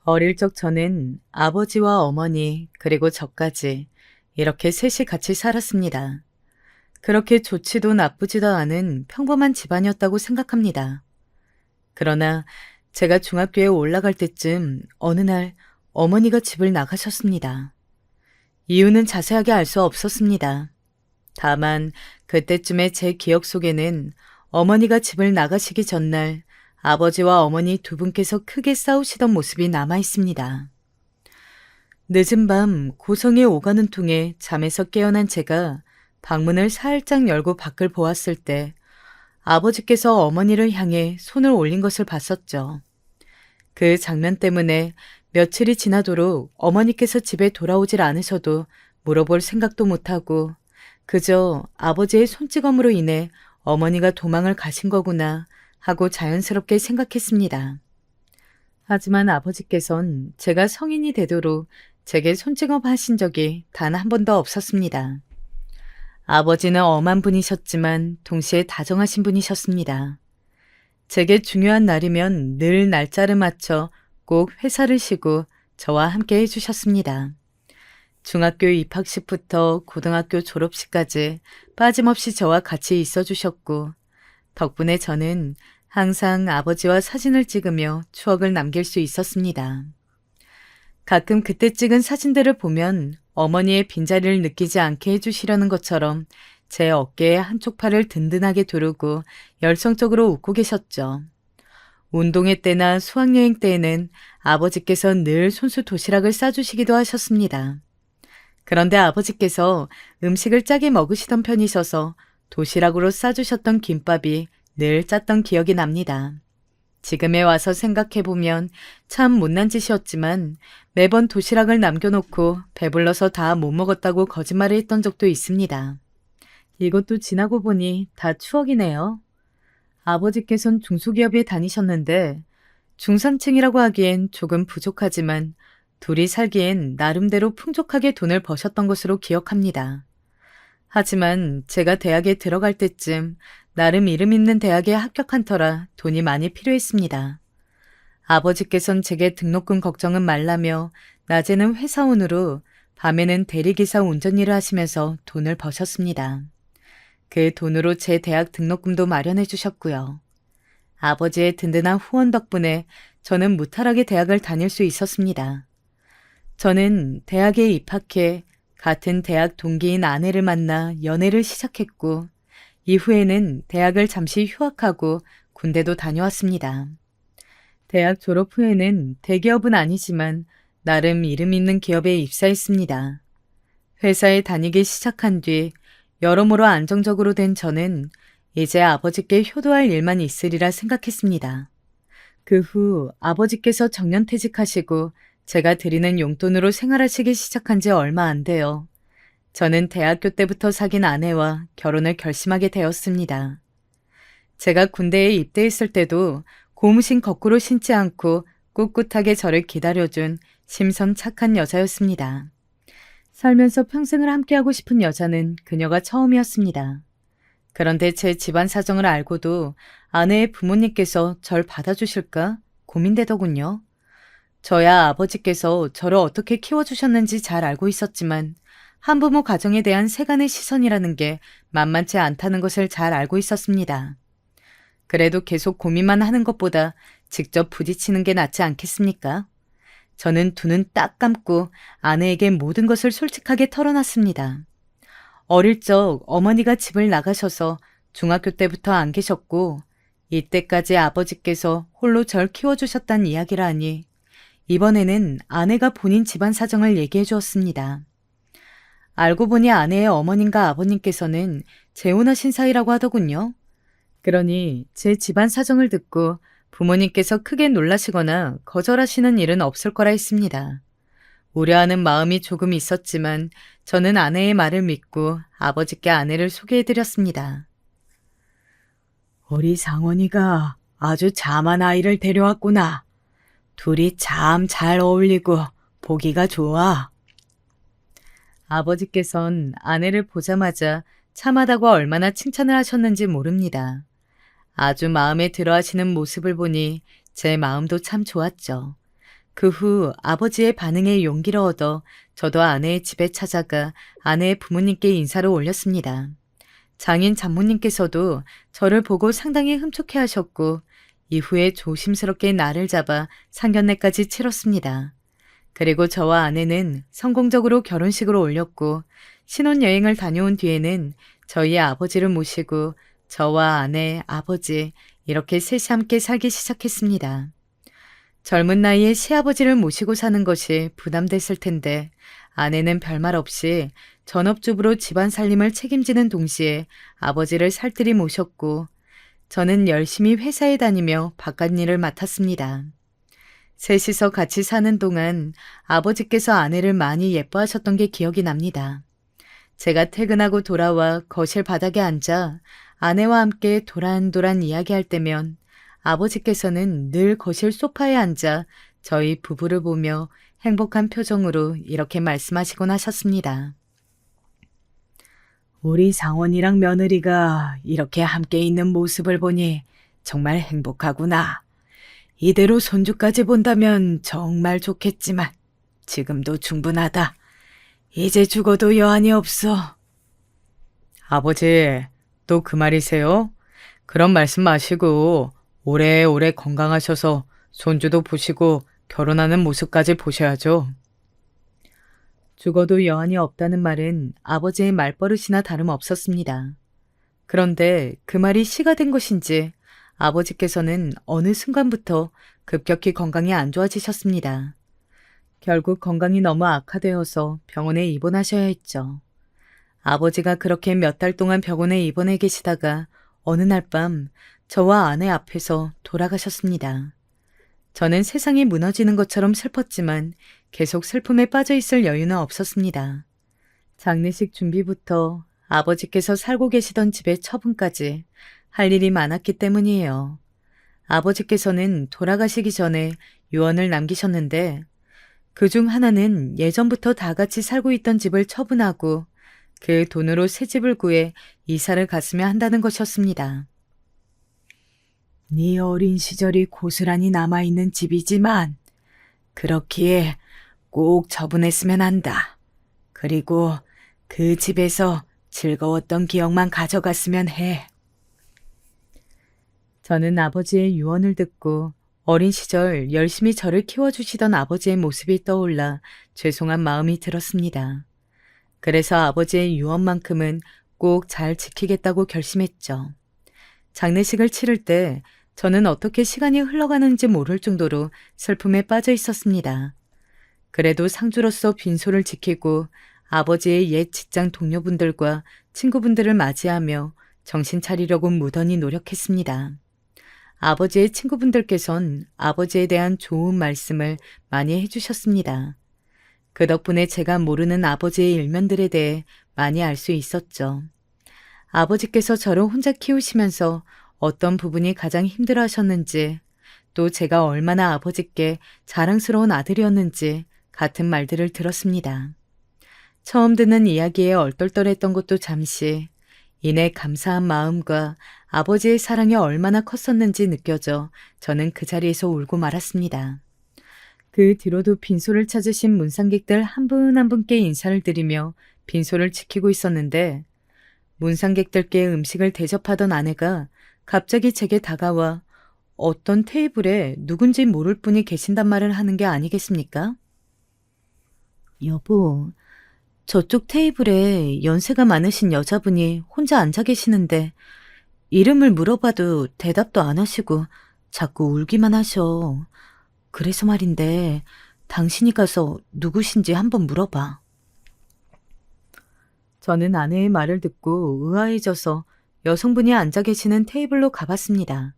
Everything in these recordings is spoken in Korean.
어릴 적 저는 아버지와 어머니, 그리고 저까지 이렇게 셋이 같이 살았습니다. 그렇게 좋지도 나쁘지도 않은 평범한 집안이었다고 생각합니다. 그러나 제가 중학교에 올라갈 때쯤 어느 날 어머니가 집을 나가셨습니다. 이유는 자세하게 알 수 없었습니다. 다만 그때쯤에 제 기억 속에는 어머니가 집을 나가시기 전날 아버지와 어머니 두 분께서 크게 싸우시던 모습이 남아 있습니다. 늦은 밤 고성의 오가는 통에 잠에서 깨어난 제가 방문을 살짝 열고 밖을 보았을 때 아버지께서 어머니를 향해 손을 올린 것을 봤었죠. 그 장면 때문에 며칠이 지나도록 어머니께서 집에 돌아오질 않으셔도 물어볼 생각도 못하고 그저 아버지의 손찌검으로 인해 어머니가 도망을 가신 거구나 하고 자연스럽게 생각했습니다. 하지만 아버지께선 제가 성인이 되도록 제게 손찌검 하신 적이 단 한 번도 없었습니다. 아버지는 엄한 분이셨지만 동시에 다정하신 분이셨습니다. 제게 중요한 날이면 늘 날짜를 맞춰 꼭 회사를 쉬고 저와 함께 해주셨습니다. 중학교 입학식부터 고등학교 졸업식까지 빠짐없이 저와 같이 있어 주셨고 덕분에 저는 항상 아버지와 사진을 찍으며 추억을 남길 수 있었습니다. 가끔 그때 찍은 사진들을 보면 어머니의 빈자리를 느끼지 않게 해주시려는 것처럼 제 어깨에 한쪽 팔을 든든하게 두르고 열성적으로 웃고 계셨죠. 운동회 때나 수학여행 때에는 아버지께서 늘 손수 도시락을 싸주시기도 하셨습니다. 그런데 아버지께서 음식을 짜게 먹으시던 편이셔서 도시락으로 싸주셨던 김밥이 늘 짰던 기억이 납니다. 지금에 와서 생각해보면 참 못난 짓이었지만 매번 도시락을 남겨놓고 배불러서 다 못 먹었다고 거짓말을 했던 적도 있습니다. 이것도 지나고 보니 다 추억이네요. 아버지께선 중소기업에 다니셨는데 중산층이라고 하기엔 조금 부족하지만 둘이 살기엔 나름대로 풍족하게 돈을 버셨던 것으로 기억합니다. 하지만 제가 대학에 들어갈 때쯤 나름 이름 있는 대학에 합격한 터라 돈이 많이 필요했습니다. 아버지께선 제게 등록금 걱정은 말라며 낮에는 회사원으로 밤에는 대리기사 운전일을 하시면서 돈을 버셨습니다. 그 돈으로 제 대학 등록금도 마련해 주셨고요. 아버지의 든든한 후원 덕분에 저는 무탈하게 대학을 다닐 수 있었습니다. 저는 대학에 입학해 같은 대학 동기인 아내를 만나 연애를 시작했고 이후에는 대학을 잠시 휴학하고 군대도 다녀왔습니다. 대학 졸업 후에는 대기업은 아니지만 나름 이름 있는 기업에 입사했습니다. 회사에 다니기 시작한 뒤 여러모로 안정적으로 된 저는 이제 아버지께 효도할 일만 있으리라 생각했습니다. 그 후 아버지께서 정년퇴직하시고 제가 드리는 용돈으로 생활하시기 시작한 지 얼마 안 돼요. 저는 대학교 때부터 사귄 아내와 결혼을 결심하게 되었습니다. 제가 군대에 입대했을 때도 고무신 거꾸로 신지 않고 꿋꿋하게 저를 기다려준 심선 착한 여자였습니다. 살면서 평생을 함께하고 싶은 여자는 그녀가 처음이었습니다. 그런데 제 집안 사정을 알고도 아내의 부모님께서 절 받아주실까 고민되더군요. 저야 아버지께서 저를 어떻게 키워주셨는지 잘 알고 있었지만 한부모 가정에 대한 세간의 시선이라는 게 만만치 않다는 것을 잘 알고 있었습니다. 그래도 계속 고민만 하는 것보다 직접 부딪히는 게 낫지 않겠습니까? 저는 두 눈 딱 감고 아내에게 모든 것을 솔직하게 털어놨습니다. 어릴 적 어머니가 집을 나가셔서 중학교 때부터 안 계셨고 이때까지 아버지께서 홀로 절 키워주셨다는 이야기를 하니 이번에는 아내가 본인 집안 사정을 얘기해 주었습니다. 알고 보니 아내의 어머님과 아버님께서는 재혼하신 사이라고 하더군요. 그러니 제 집안 사정을 듣고 부모님께서 크게 놀라시거나 거절하시는 일은 없을 거라 했습니다. 우려하는 마음이 조금 있었지만 저는 아내의 말을 믿고 아버지께 아내를 소개해드렸습니다. 우리 상원이가 아주 참한 아이를 데려왔구나. 둘이 참 잘 어울리고 보기가 좋아. 아버지께선 아내를 보자마자 참하다고 얼마나 칭찬을 하셨는지 모릅니다. 아주 마음에 들어 하시는 모습을 보니 제 마음도 참 좋았죠. 그 후 아버지의 반응에 용기를 얻어 저도 아내의 집에 찾아가 아내의 부모님께 인사를 올렸습니다. 장인 장모님께서도 저를 보고 상당히 흠촉해 하셨고 이후에 조심스럽게 날을 잡아 상견례까지 치렀습니다. 그리고 저와 아내는 성공적으로 결혼식을 올렸고 신혼여행을 다녀온 뒤에는 저희 아버지를 모시고 저와 아내, 아버지 이렇게 셋이 함께 살기 시작했습니다. 젊은 나이에 시아버지를 모시고 사는 것이 부담됐을 텐데 아내는 별말 없이 전업주부로 집안 살림을 책임지는 동시에 아버지를 살뜰히 모셨고 저는 열심히 회사에 다니며 바깥 일을 맡았습니다. 셋이서 같이 사는 동안 아버지께서 아내를 많이 예뻐하셨던 게 기억이 납니다. 제가 퇴근하고 돌아와 거실 바닥에 앉아 아내와 함께 도란도란 이야기할 때면 아버지께서는 늘 거실 소파에 앉아 저희 부부를 보며 행복한 표정으로 이렇게 말씀하시곤 하셨습니다. 우리 상원이랑 며느리가 이렇게 함께 있는 모습을 보니 정말 행복하구나. 이대로 손주까지 본다면 정말 좋겠지만 지금도 충분하다. 이제 죽어도 여한이 없어. 아버지, 또 그 말이세요? 그런 말씀 마시고 오래오래 건강하셔서 손주도 보시고 결혼하는 모습까지 보셔야죠. 죽어도 여한이 없다는 말은 아버지의 말버릇이나 다름없었습니다. 그런데 그 말이 시가 된 것인지 아버지께서는 어느 순간부터 급격히 건강이 안 좋아지셨습니다. 결국 건강이 너무 악화되어서 병원에 입원하셔야 했죠. 아버지가 그렇게 몇 달 동안 병원에 입원해 계시다가 어느 날 밤 저와 아내 앞에서 돌아가셨습니다. 저는 세상이 무너지는 것처럼 슬펐지만 계속 슬픔에 빠져 있을 여유는 없었습니다. 장례식 준비부터 아버지께서 살고 계시던 집의 처분까지 할 일이 많았기 때문이에요. 아버지께서는 돌아가시기 전에 유언을 남기셨는데 그중 하나는 예전부터 다 같이 살고 있던 집을 처분하고 그 돈으로 새 집을 구해 이사를 갔으면 한다는 것이었습니다. 네 어린 시절이 고스란히 남아있는 집이지만 그렇기에 꼭 처분했으면 한다. 그리고 그 집에서 즐거웠던 기억만 가져갔으면 해. 저는 아버지의 유언을 듣고 어린 시절 열심히 저를 키워주시던 아버지의 모습이 떠올라 죄송한 마음이 들었습니다. 그래서 아버지의 유언만큼은 꼭 잘 지키겠다고 결심했죠. 장례식을 치를 때 저는 어떻게 시간이 흘러가는지 모를 정도로 슬픔에 빠져 있었습니다. 그래도 상주로서 빈소를 지키고 아버지의 옛 직장 동료분들과 친구분들을 맞이하며 정신 차리려고 무던히 노력했습니다. 아버지의 친구분들께선 아버지에 대한 좋은 말씀을 많이 해주셨습니다. 그 덕분에 제가 모르는 아버지의 일면들에 대해 많이 알 수 있었죠. 아버지께서 저를 혼자 키우시면서 어떤 부분이 가장 힘들어 하셨는지, 또 제가 얼마나 아버지께 자랑스러운 아들이었는지 같은 말들을 들었습니다. 처음 듣는 이야기에 얼떨떨했던 것도 잠시, 이내 감사한 마음과 아버지의 사랑이 얼마나 컸었는지 느껴져 저는 그 자리에서 울고 말았습니다. 그 뒤로도 빈소를 찾으신 문상객들 한 분 한 분께 인사를 드리며 빈소를 지키고 있었는데 문상객들께 음식을 대접하던 아내가 갑자기 제게 다가와 어떤 테이블에 누군지 모를 분이 계신단 말을 하는 게 아니겠습니까? 여보, 저쪽 테이블에 연세가 많으신 여자분이 혼자 앉아 계시는데 이름을 물어봐도 대답도 안 하시고 자꾸 울기만 하셔. 그래서 말인데 당신이 가서 누구신지 한번 물어봐. 저는 아내의 말을 듣고 의아해져서 여성분이 앉아 계시는 테이블로 가봤습니다.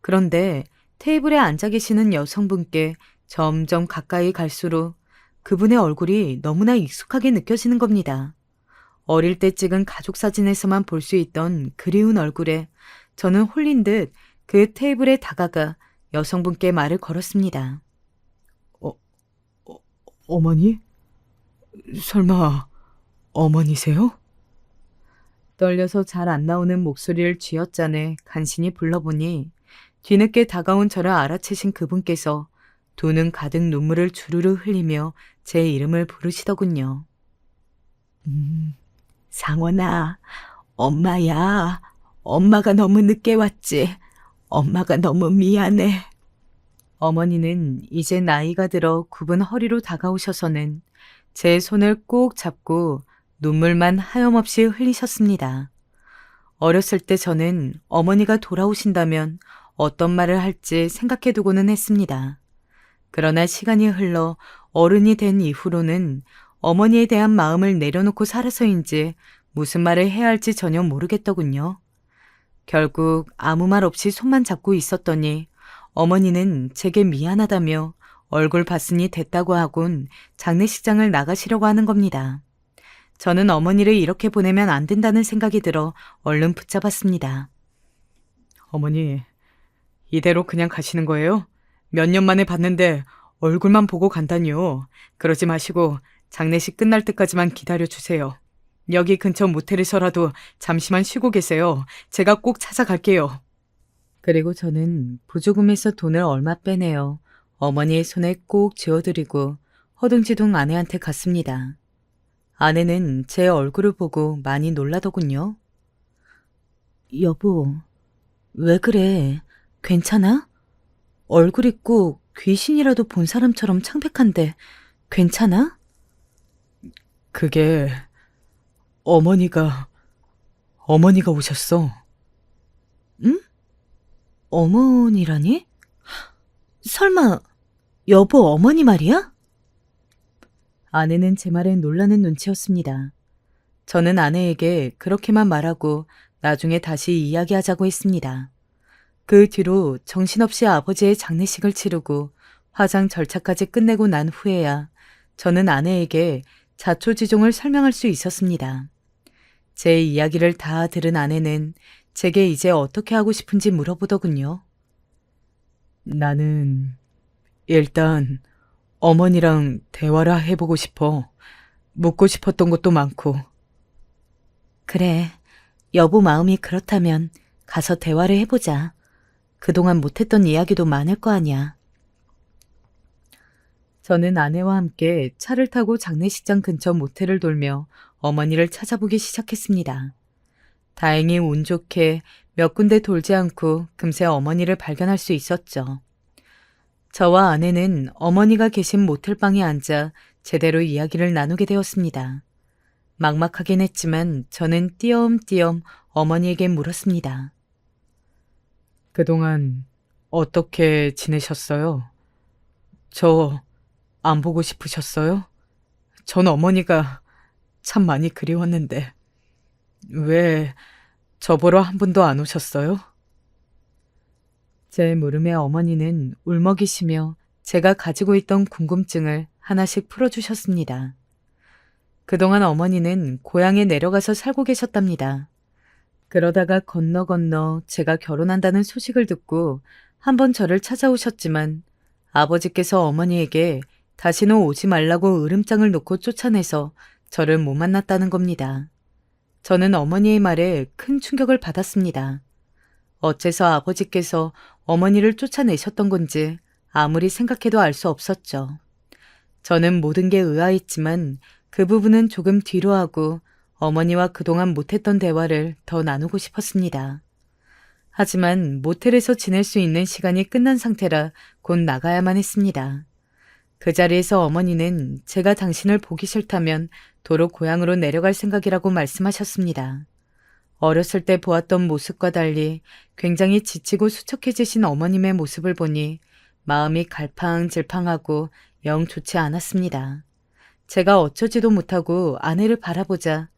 그런데 테이블에 앉아 계시는 여성분께 점점 가까이 갈수록 그분의 얼굴이 너무나 익숙하게 느껴지는 겁니다. 어릴 때 찍은 가족 사진에서만 볼 수 있던 그리운 얼굴에 저는 홀린 듯 그 테이블에 다가가 여성분께 말을 걸었습니다. 어머니? 설마 어머니세요? 떨려서 잘 안 나오는 목소리를 쥐어짜내 간신히 불러보니 뒤늦게 다가온 저를 알아채신 그분께서 두 눈 가득 눈물을 주르르 흘리며 제 이름을 부르시더군요. 상원아, 엄마야. 엄마가 너무 늦게 왔지. 엄마가 너무 미안해. 어머니는 이제 나이가 들어 굽은 허리로 다가오셔서는 제 손을 꼭 잡고 눈물만 하염없이 흘리셨습니다. 어렸을 때 저는 어머니가 돌아오신다면 어떤 말을 할지 생각해두고는 했습니다. 그러나 시간이 흘러 어른이 된 이후로는 어머니에 대한 마음을 내려놓고 살아서인지 무슨 말을 해야 할지 전혀 모르겠더군요. 결국 아무 말 없이 손만 잡고 있었더니 어머니는 제게 미안하다며 얼굴 봤으니 됐다고 하곤 장례식장을 나가시려고 하는 겁니다. 저는 어머니를 이렇게 보내면 안 된다는 생각이 들어 얼른 붙잡았습니다. 어머니, 이대로 그냥 가시는 거예요? 몇 년 만에 봤는데 얼굴만 보고 간다니요. 그러지 마시고 장례식 끝날 때까지만 기다려주세요. 여기 근처 모텔에서라도 잠시만 쉬고 계세요. 제가 꼭 찾아갈게요. 그리고 저는 보조금에서 돈을 얼마 빼내어 어머니의 손에 꼭 쥐어드리고 허둥지둥 아내한테 갔습니다. 아내는 제 얼굴을 보고 많이 놀라더군요. 여보, 왜 그래? 괜찮아? 얼굴이 꼭 귀신이라도 본 사람처럼 창백한데 괜찮아? 그게 어머니가 오셨어. 응? 어머니라니? 설마 여보 어머니 말이야? 아내는 제 말에 놀라는 눈치였습니다. 저는 아내에게 그렇게만 말하고 나중에 다시 이야기하자고 했습니다. 그 뒤로 정신없이 아버지의 장례식을 치르고 화장 절차까지 끝내고 난 후에야 저는 아내에게 자초지종을 설명할 수 있었습니다. 제 이야기를 다 들은 아내는 제게 이제 어떻게 하고 싶은지 물어보더군요. 나는 일단 어머니랑 대화를 해보고 싶어. 묻고 싶었던 것도 많고. 그래, 여보 마음이 그렇다면 가서 대화를 해보자. 그동안 못했던 이야기도 많을 거 아니야. 저는 아내와 함께 차를 타고 장례식장 근처 모텔을 돌며 어머니를 찾아보기 시작했습니다. 다행히 운 좋게 몇 군데 돌지 않고 금세 어머니를 발견할 수 있었죠. 저와 아내는 어머니가 계신 모텔방에 앉아 제대로 이야기를 나누게 되었습니다. 막막하긴 했지만 저는 띄엄띄엄 어머니에게 물었습니다. 그동안 어떻게 지내셨어요? 저 안 보고 싶으셨어요? 전 어머니가 참 많이 그리웠는데 왜 저보러 한 분도 안 오셨어요? 제 물음에 어머니는 울먹이시며 제가 가지고 있던 궁금증을 하나씩 풀어주셨습니다. 그동안 어머니는 고향에 내려가서 살고 계셨답니다. 그러다가 건너 제가 결혼한다는 소식을 듣고 한번 저를 찾아오셨지만 아버지께서 어머니에게 다시는 오지 말라고 으름장을 놓고 쫓아내서 저를 못 만났다는 겁니다. 저는 어머니의 말에 큰 충격을 받았습니다. 어째서 아버지께서 어머니를 쫓아내셨던 건지 아무리 생각해도 알 수 없었죠. 저는 모든 게 의아했지만 그 부분은 조금 뒤로 하고 어머니와 그동안 못했던 대화를 더 나누고 싶었습니다. 하지만 모텔에서 지낼 수 있는 시간이 끝난 상태라 곧 나가야만 했습니다. 그 자리에서 어머니는 제가 당신을 보기 싫다면 도로 고향으로 내려갈 생각이라고 말씀하셨습니다. 어렸을 때 보았던 모습과 달리 굉장히 지치고 수척해지신 어머님의 모습을 보니 마음이 갈팡질팡하고 영 좋지 않았습니다. 제가 어쩌지도 못하고 아내를 바라보자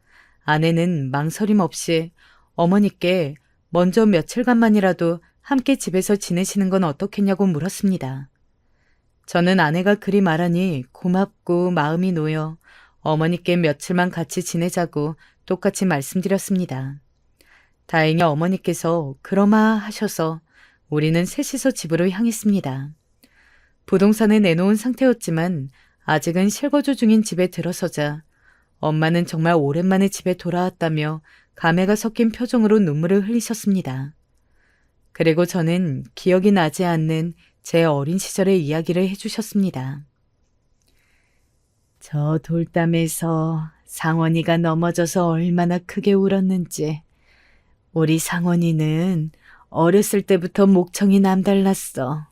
아내는 망설임 없이 어머니께 먼저 며칠간만이라도 함께 집에서 지내시는 건 어떻겠냐고 물었습니다. 저는 아내가 그리 말하니 고맙고 마음이 놓여 어머니께 며칠만 같이 지내자고 똑같이 말씀드렸습니다. 다행히 어머니께서 그러마 하셔서 우리는 셋이서 집으로 향했습니다. 부동산에 내놓은 상태였지만 아직은 실거주 중인 집에 들어서자 엄마는 정말 오랜만에 집에 돌아왔다며 감회가 섞인 표정으로 눈물을 흘리셨습니다. 그리고 저는 기억이 나지 않는 제 어린 시절의 이야기를 해주셨습니다. 저 돌담에서 상원이가 넘어져서 얼마나 크게 울었는지. 우리 상원이는 어렸을 때부터 목청이 남달랐어.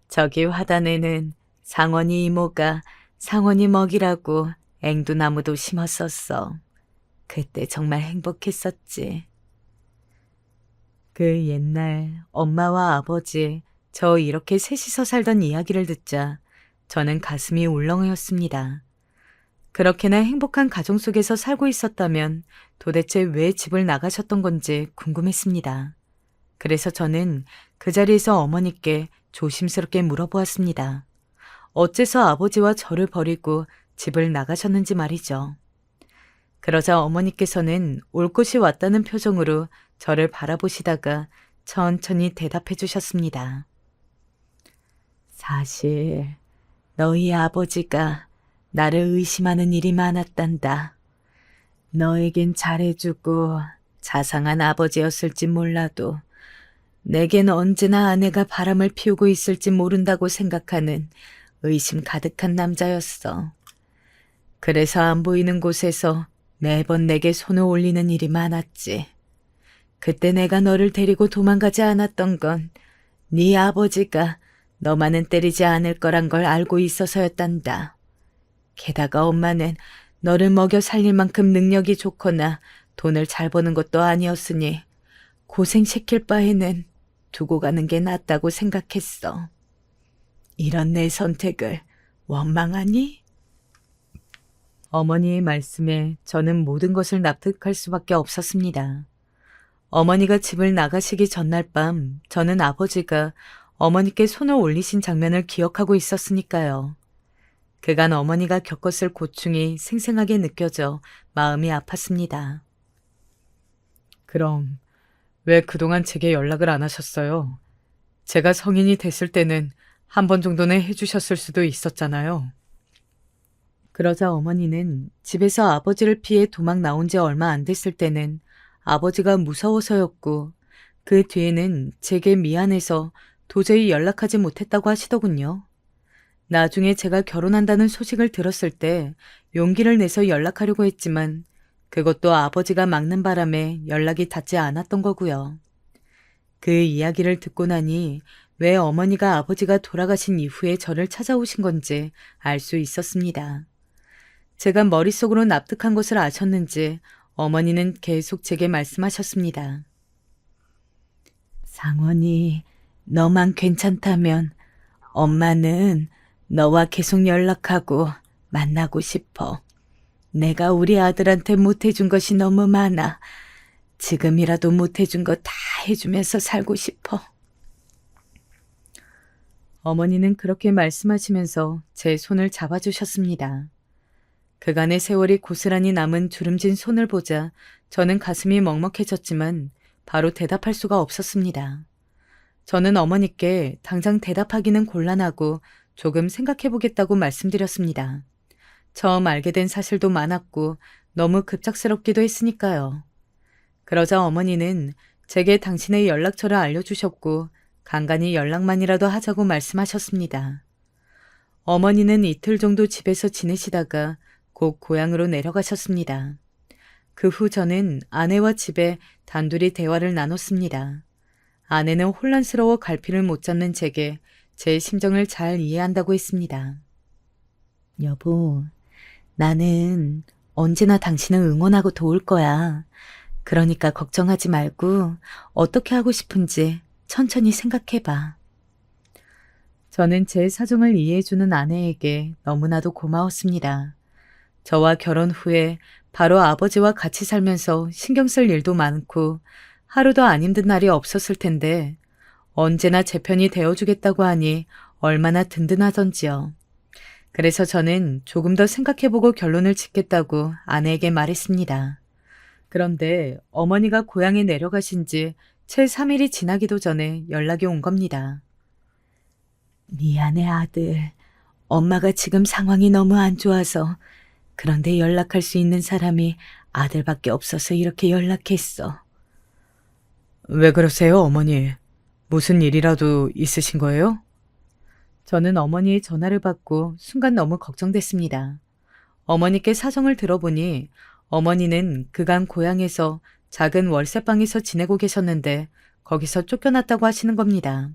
저기 화단에는 상원이 이모가 상원이 먹이라고 앵두나무도 심었었어. 그때 정말 행복했었지. 그 옛날 엄마와 아버지, 저 이렇게 셋이서 살던 이야기를 듣자 저는 가슴이 울렁하였습니다. 그렇게나 행복한 가정 속에서 살고 있었다면 도대체 왜 집을 나가셨던 건지 궁금했습니다. 그래서 저는 그 자리에서 어머니께 조심스럽게 물어보았습니다. 어째서 아버지와 저를 버리고 집을 나가셨는지 말이죠. 그러자 어머니께서는 올 것이 왔다는 표정으로 저를 바라보시다가 천천히 대답해 주셨습니다. 사실 너희 아버지가 나를 의심하는 일이 많았단다. 너에겐 잘해주고 자상한 아버지였을지 몰라도 내겐 언제나 아내가 바람을 피우고 있을지 모른다고 생각하는 의심 가득한 남자였어. 그래서 안 보이는 곳에서 매번 내게 손을 올리는 일이 많았지. 그때 내가 너를 데리고 도망가지 않았던 건 네 아버지가 너만은 때리지 않을 거란 걸 알고 있어서였단다. 게다가 엄마는 너를 먹여 살릴 만큼 능력이 좋거나 돈을 잘 버는 것도 아니었으니 고생시킬 바에는 두고 가는 게 낫다고 생각했어. 이런 내 선택을 원망하니? 어머니의 말씀에 저는 모든 것을 납득할 수밖에 없었습니다. 어머니가 집을 나가시기 전날 밤 저는 아버지가 어머니께 손을 올리신 장면을 기억하고 있었으니까요. 그간 어머니가 겪었을 고충이 생생하게 느껴져 마음이 아팠습니다. 그럼 왜 그동안 제게 연락을 안 하셨어요? 제가 성인이 됐을 때는 한 번 정도는 해주셨을 수도 있었잖아요. 그러자 어머니는 집에서 아버지를 피해 도망 나온 지 얼마 안 됐을 때는 아버지가 무서워서였고 그 뒤에는 제게 미안해서 도저히 연락하지 못했다고 하시더군요. 나중에 제가 결혼한다는 소식을 들었을 때 용기를 내서 연락하려고 했지만 그것도 아버지가 막는 바람에 연락이 닿지 않았던 거고요. 그 이야기를 듣고 나니 왜 어머니가 아버지가 돌아가신 이후에 저를 찾아오신 건지 알 수 있었습니다. 제가 머릿속으로 납득한 것을 아셨는지 어머니는 계속 제게 말씀하셨습니다. 상원이 너만 괜찮다면 엄마는 너와 계속 연락하고 만나고 싶어. 내가 우리 아들한테 못해준 것이 너무 많아. 지금이라도 못해준 거 다 해주면서 살고 싶어. 어머니는 그렇게 말씀하시면서 제 손을 잡아주셨습니다. 그간의 세월이 고스란히 남은 주름진 손을 보자 저는 가슴이 먹먹해졌지만 바로 대답할 수가 없었습니다. 저는 어머니께 당장 대답하기는 곤란하고 조금 생각해보겠다고 말씀드렸습니다. 처음 알게 된 사실도 많았고 너무 급작스럽기도 했으니까요. 그러자 어머니는 제게 당신의 연락처를 알려주셨고 간간히 연락만이라도 하자고 말씀하셨습니다. 어머니는 이틀 정도 집에서 지내시다가 곧 고향으로 내려가셨습니다. 그 후 저는 아내와 집에 단둘이 대화를 나눴습니다. 아내는 혼란스러워 갈피를 못 잡는 제게 제 심정을 잘 이해한다고 했습니다. 여보, 나는 언제나 당신을 응원하고 도울 거야. 그러니까 걱정하지 말고 어떻게 하고 싶은지 천천히 생각해봐. 저는 제 사정을 이해해주는 아내에게 너무나도 고마웠습니다. 저와 결혼 후에 바로 아버지와 같이 살면서 신경 쓸 일도 많고 하루도 안 힘든 날이 없었을 텐데 언제나 제 편이 되어주겠다고 하니 얼마나 든든하던지요. 그래서 저는 조금 더 생각해보고 결론을 짓겠다고 아내에게 말했습니다. 그런데 어머니가 고향에 내려가신 지 채 3일이 지나기도 전에 연락이 온 겁니다. 미안해 아들. 엄마가 지금 상황이 너무 안 좋아서 그런데 연락할 수 있는 사람이 아들밖에 없어서 이렇게 연락했어. 왜 그러세요 어머니? 무슨 일이라도 있으신 거예요? 저는 어머니의 전화를 받고 순간 너무 걱정됐습니다. 어머니께 사정을 들어보니 어머니는 그간 고향에서 작은 월세방에서 지내고 계셨는데 거기서 쫓겨났다고 하시는 겁니다.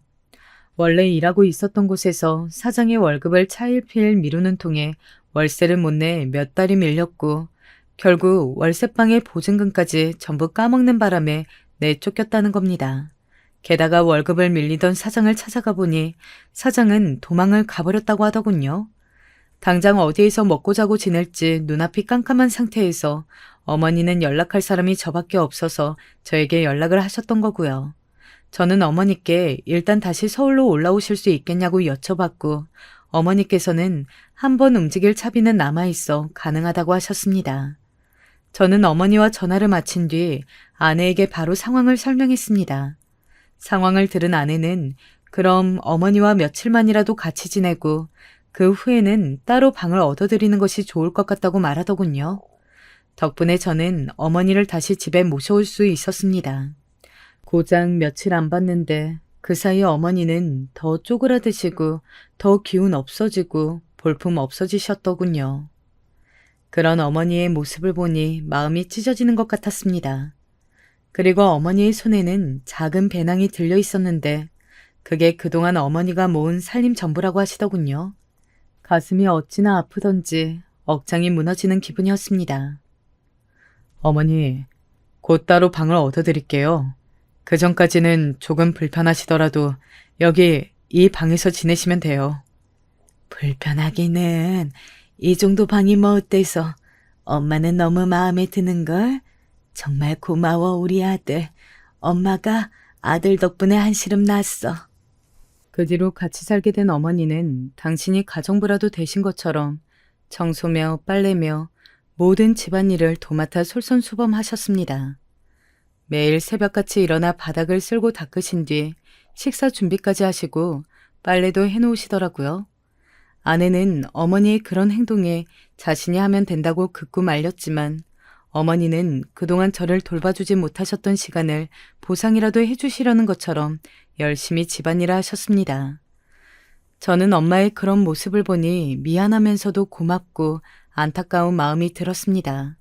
원래 일하고 있었던 곳에서 사장의 월급을 차일피일 미루는 통에 월세를 못 내 몇 달이 밀렸고 결국 월세방의 보증금까지 전부 까먹는 바람에 내쫓겼다는 겁니다. 게다가 월급을 밀리던 사장을 찾아가 보니 사장은 도망을 가버렸다고 하더군요. 당장 어디에서 먹고 자고 지낼지 눈앞이 깜깜한 상태에서 어머니는 연락할 사람이 저밖에 없어서 저에게 연락을 하셨던 거고요. 저는 어머니께 일단 다시 서울로 올라오실 수 있겠냐고 여쭤봤고 어머니께서는 한 번 움직일 차비는 남아있어 가능하다고 하셨습니다. 저는 어머니와 전화를 마친 뒤 아내에게 바로 상황을 설명했습니다. 상황을 들은 아내는 그럼 어머니와 며칠만이라도 같이 지내고 그 후에는 따로 방을 얻어드리는 것이 좋을 것 같다고 말하더군요. 덕분에 저는 어머니를 다시 집에 모셔올 수 있었습니다. 고작 며칠 안 봤는데 그 사이 어머니는 더 쪼그라드시고 더 기운 없어지고 볼품 없어지셨더군요. 그런 어머니의 모습을 보니 마음이 찢어지는 것 같았습니다. 그리고 어머니의 손에는 작은 배낭이 들려 있었는데 그게 그동안 어머니가 모은 살림 전부라고 하시더군요. 가슴이 어찌나 아프던지 억장이 무너지는 기분이었습니다. 어머니, 곧 따로 방을 얻어드릴게요. 그 전까지는 조금 불편하시더라도 여기 이 방에서 지내시면 돼요. 불편하기는 이 정도 방이 뭐 어때서 엄마는 너무 마음에 드는걸? 정말 고마워 우리 아들. 엄마가 아들 덕분에 한시름 났어. 그 뒤로 같이 살게 된 어머니는 당신이 가정부라도 되신 것처럼 청소며 빨래며 모든 집안일을 도맡아 솔선수범하셨습니다. 매일 새벽같이 일어나 바닥을 쓸고 닦으신 뒤 식사 준비까지 하시고 빨래도 해놓으시더라고요. 아내는 어머니의 그런 행동에 자신이 하면 된다고 극구 말렸지만 어머니는 그동안 저를 돌봐주지 못하셨던 시간을 보상이라도 해주시려는 것처럼 열심히 집안일을 하셨습니다. 저는 엄마의 그런 모습을 보니 미안하면서도 고맙고 안타까운 마음이 들었습니다.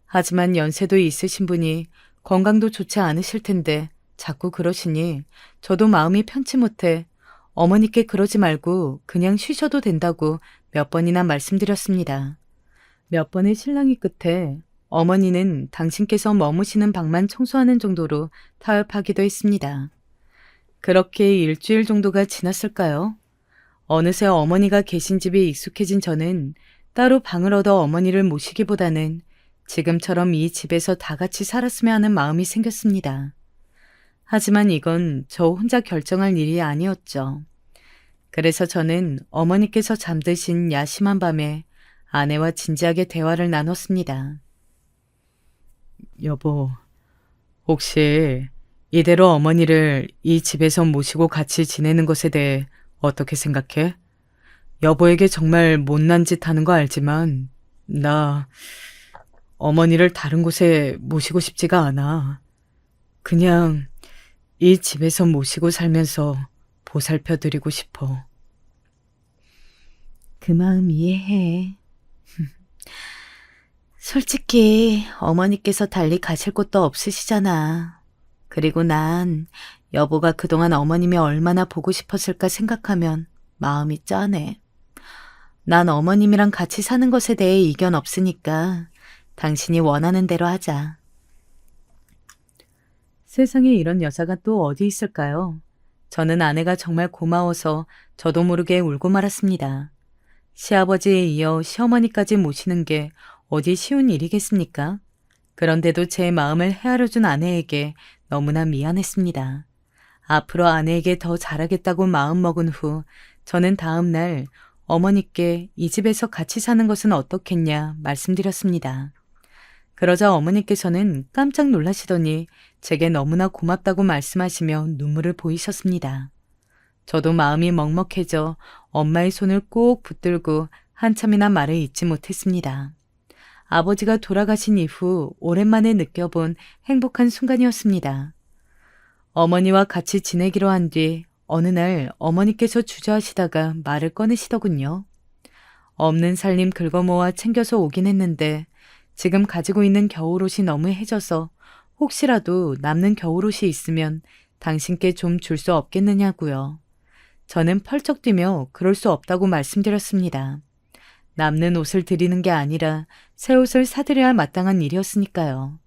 하지만 연세도 있으신 분이 건강도 좋지 않으실 텐데 자꾸 그러시니 저도 마음이 편치 못해 어머니께 그러지 말고 그냥 쉬셔도 된다고 몇 번이나 말씀드렸습니다. 몇 번의 실랑이 끝에 어머니는 당신께서 머무시는 방만 청소하는 정도로 타협하기도 했습니다. 그렇게 일주일 정도가 지났을까요? 어느새 어머니가 계신 집에 익숙해진 저는 따로 방을 얻어 어머니를 모시기보다는 지금처럼 이 집에서 다 같이 살았으면 하는 마음이 생겼습니다. 하지만 이건 저 혼자 결정할 일이 아니었죠. 그래서 저는 어머니께서 잠드신 야심한 밤에 아내와 진지하게 대화를 나눴습니다. 여보, 혹시 이대로 어머니를 이 집에서 모시고 같이 지내는 것에 대해 어떻게 생각해? 여보에게 정말 못난 짓 하는 거 알지만 나 어머니를 다른 곳에 모시고 싶지가 않아. 그냥 이 집에서 모시고 살면서 보살펴 드리고 싶어. 그 마음 이해해. 솔직히 어머니께서 달리 가실 곳도 없으시잖아. 그리고 난 여보가 그동안 어머님이 얼마나 보고 싶었을까 생각하면 마음이 짠해. 난 어머님이랑 같이 사는 것에 대해 이견 없으니까 당신이 원하는 대로 하자. 세상에 이런 여자가 또 어디 있을까요? 저는 아내가 정말 고마워서 저도 모르게 울고 말았습니다. 시아버지에 이어 시어머니까지 모시는 게 어디 쉬운 일이겠습니까? 그런데도 제 마음을 헤아려준 아내에게 너무나 미안했습니다. 앞으로 아내에게 더 잘하겠다고 마음먹은 후 저는 다음 날 어머니께 이 집에서 같이 사는 것은 어떻겠냐 말씀드렸습니다. 그러자 어머니께서는 깜짝 놀라시더니 제게 너무나 고맙다고 말씀하시며 눈물을 보이셨습니다. 저도 마음이 먹먹해져 엄마의 손을 꼭 붙들고 한참이나 말을 잇지 못했습니다. 아버지가 돌아가신 이후 오랜만에 느껴본 행복한 순간이었습니다. 어머니와 같이 지내기로 한 뒤 어느 날 어머니께서 주저하시다가 말을 꺼내시더군요. 없는 살림 긁어모아 챙겨서 오긴 했는데 지금 가지고 있는 겨울옷이 너무 해져서 혹시라도 남는 겨울옷이 있으면 당신께 좀 줄 수 없겠느냐고요. 저는 펄쩍 뛰며 그럴 수 없다고 말씀드렸습니다. 남는 옷을 드리는 게 아니라 새 옷을 사드려야 마땅한 일이었으니까요.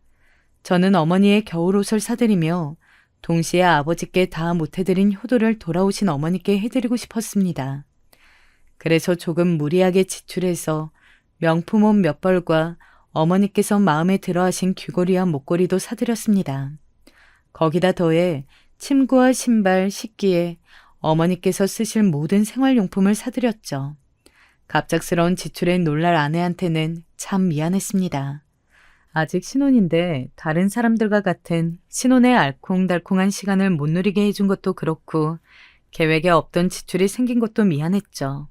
저는 어머니의 겨울옷을 사드리며 동시에 아버지께 다 못해드린 효도를 돌아오신 어머니께 해드리고 싶었습니다. 그래서 조금 무리하게 지출해서 명품 옷 몇 벌과 어머니께서 마음에 들어하신 귀걸이와 목걸이도 사드렸습니다. 거기다 더해 침구와 신발, 식기에 어머니께서 쓰실 모든 생활용품을 사드렸죠. 갑작스러운 지출에 놀랄 아내한테는 참 미안했습니다. 아직 신혼인데 다른 사람들과 같은 신혼의 알콩달콩한 시간을 못 누리게 해준 것도 그렇고 계획에 없던 지출이 생긴 것도 미안했죠.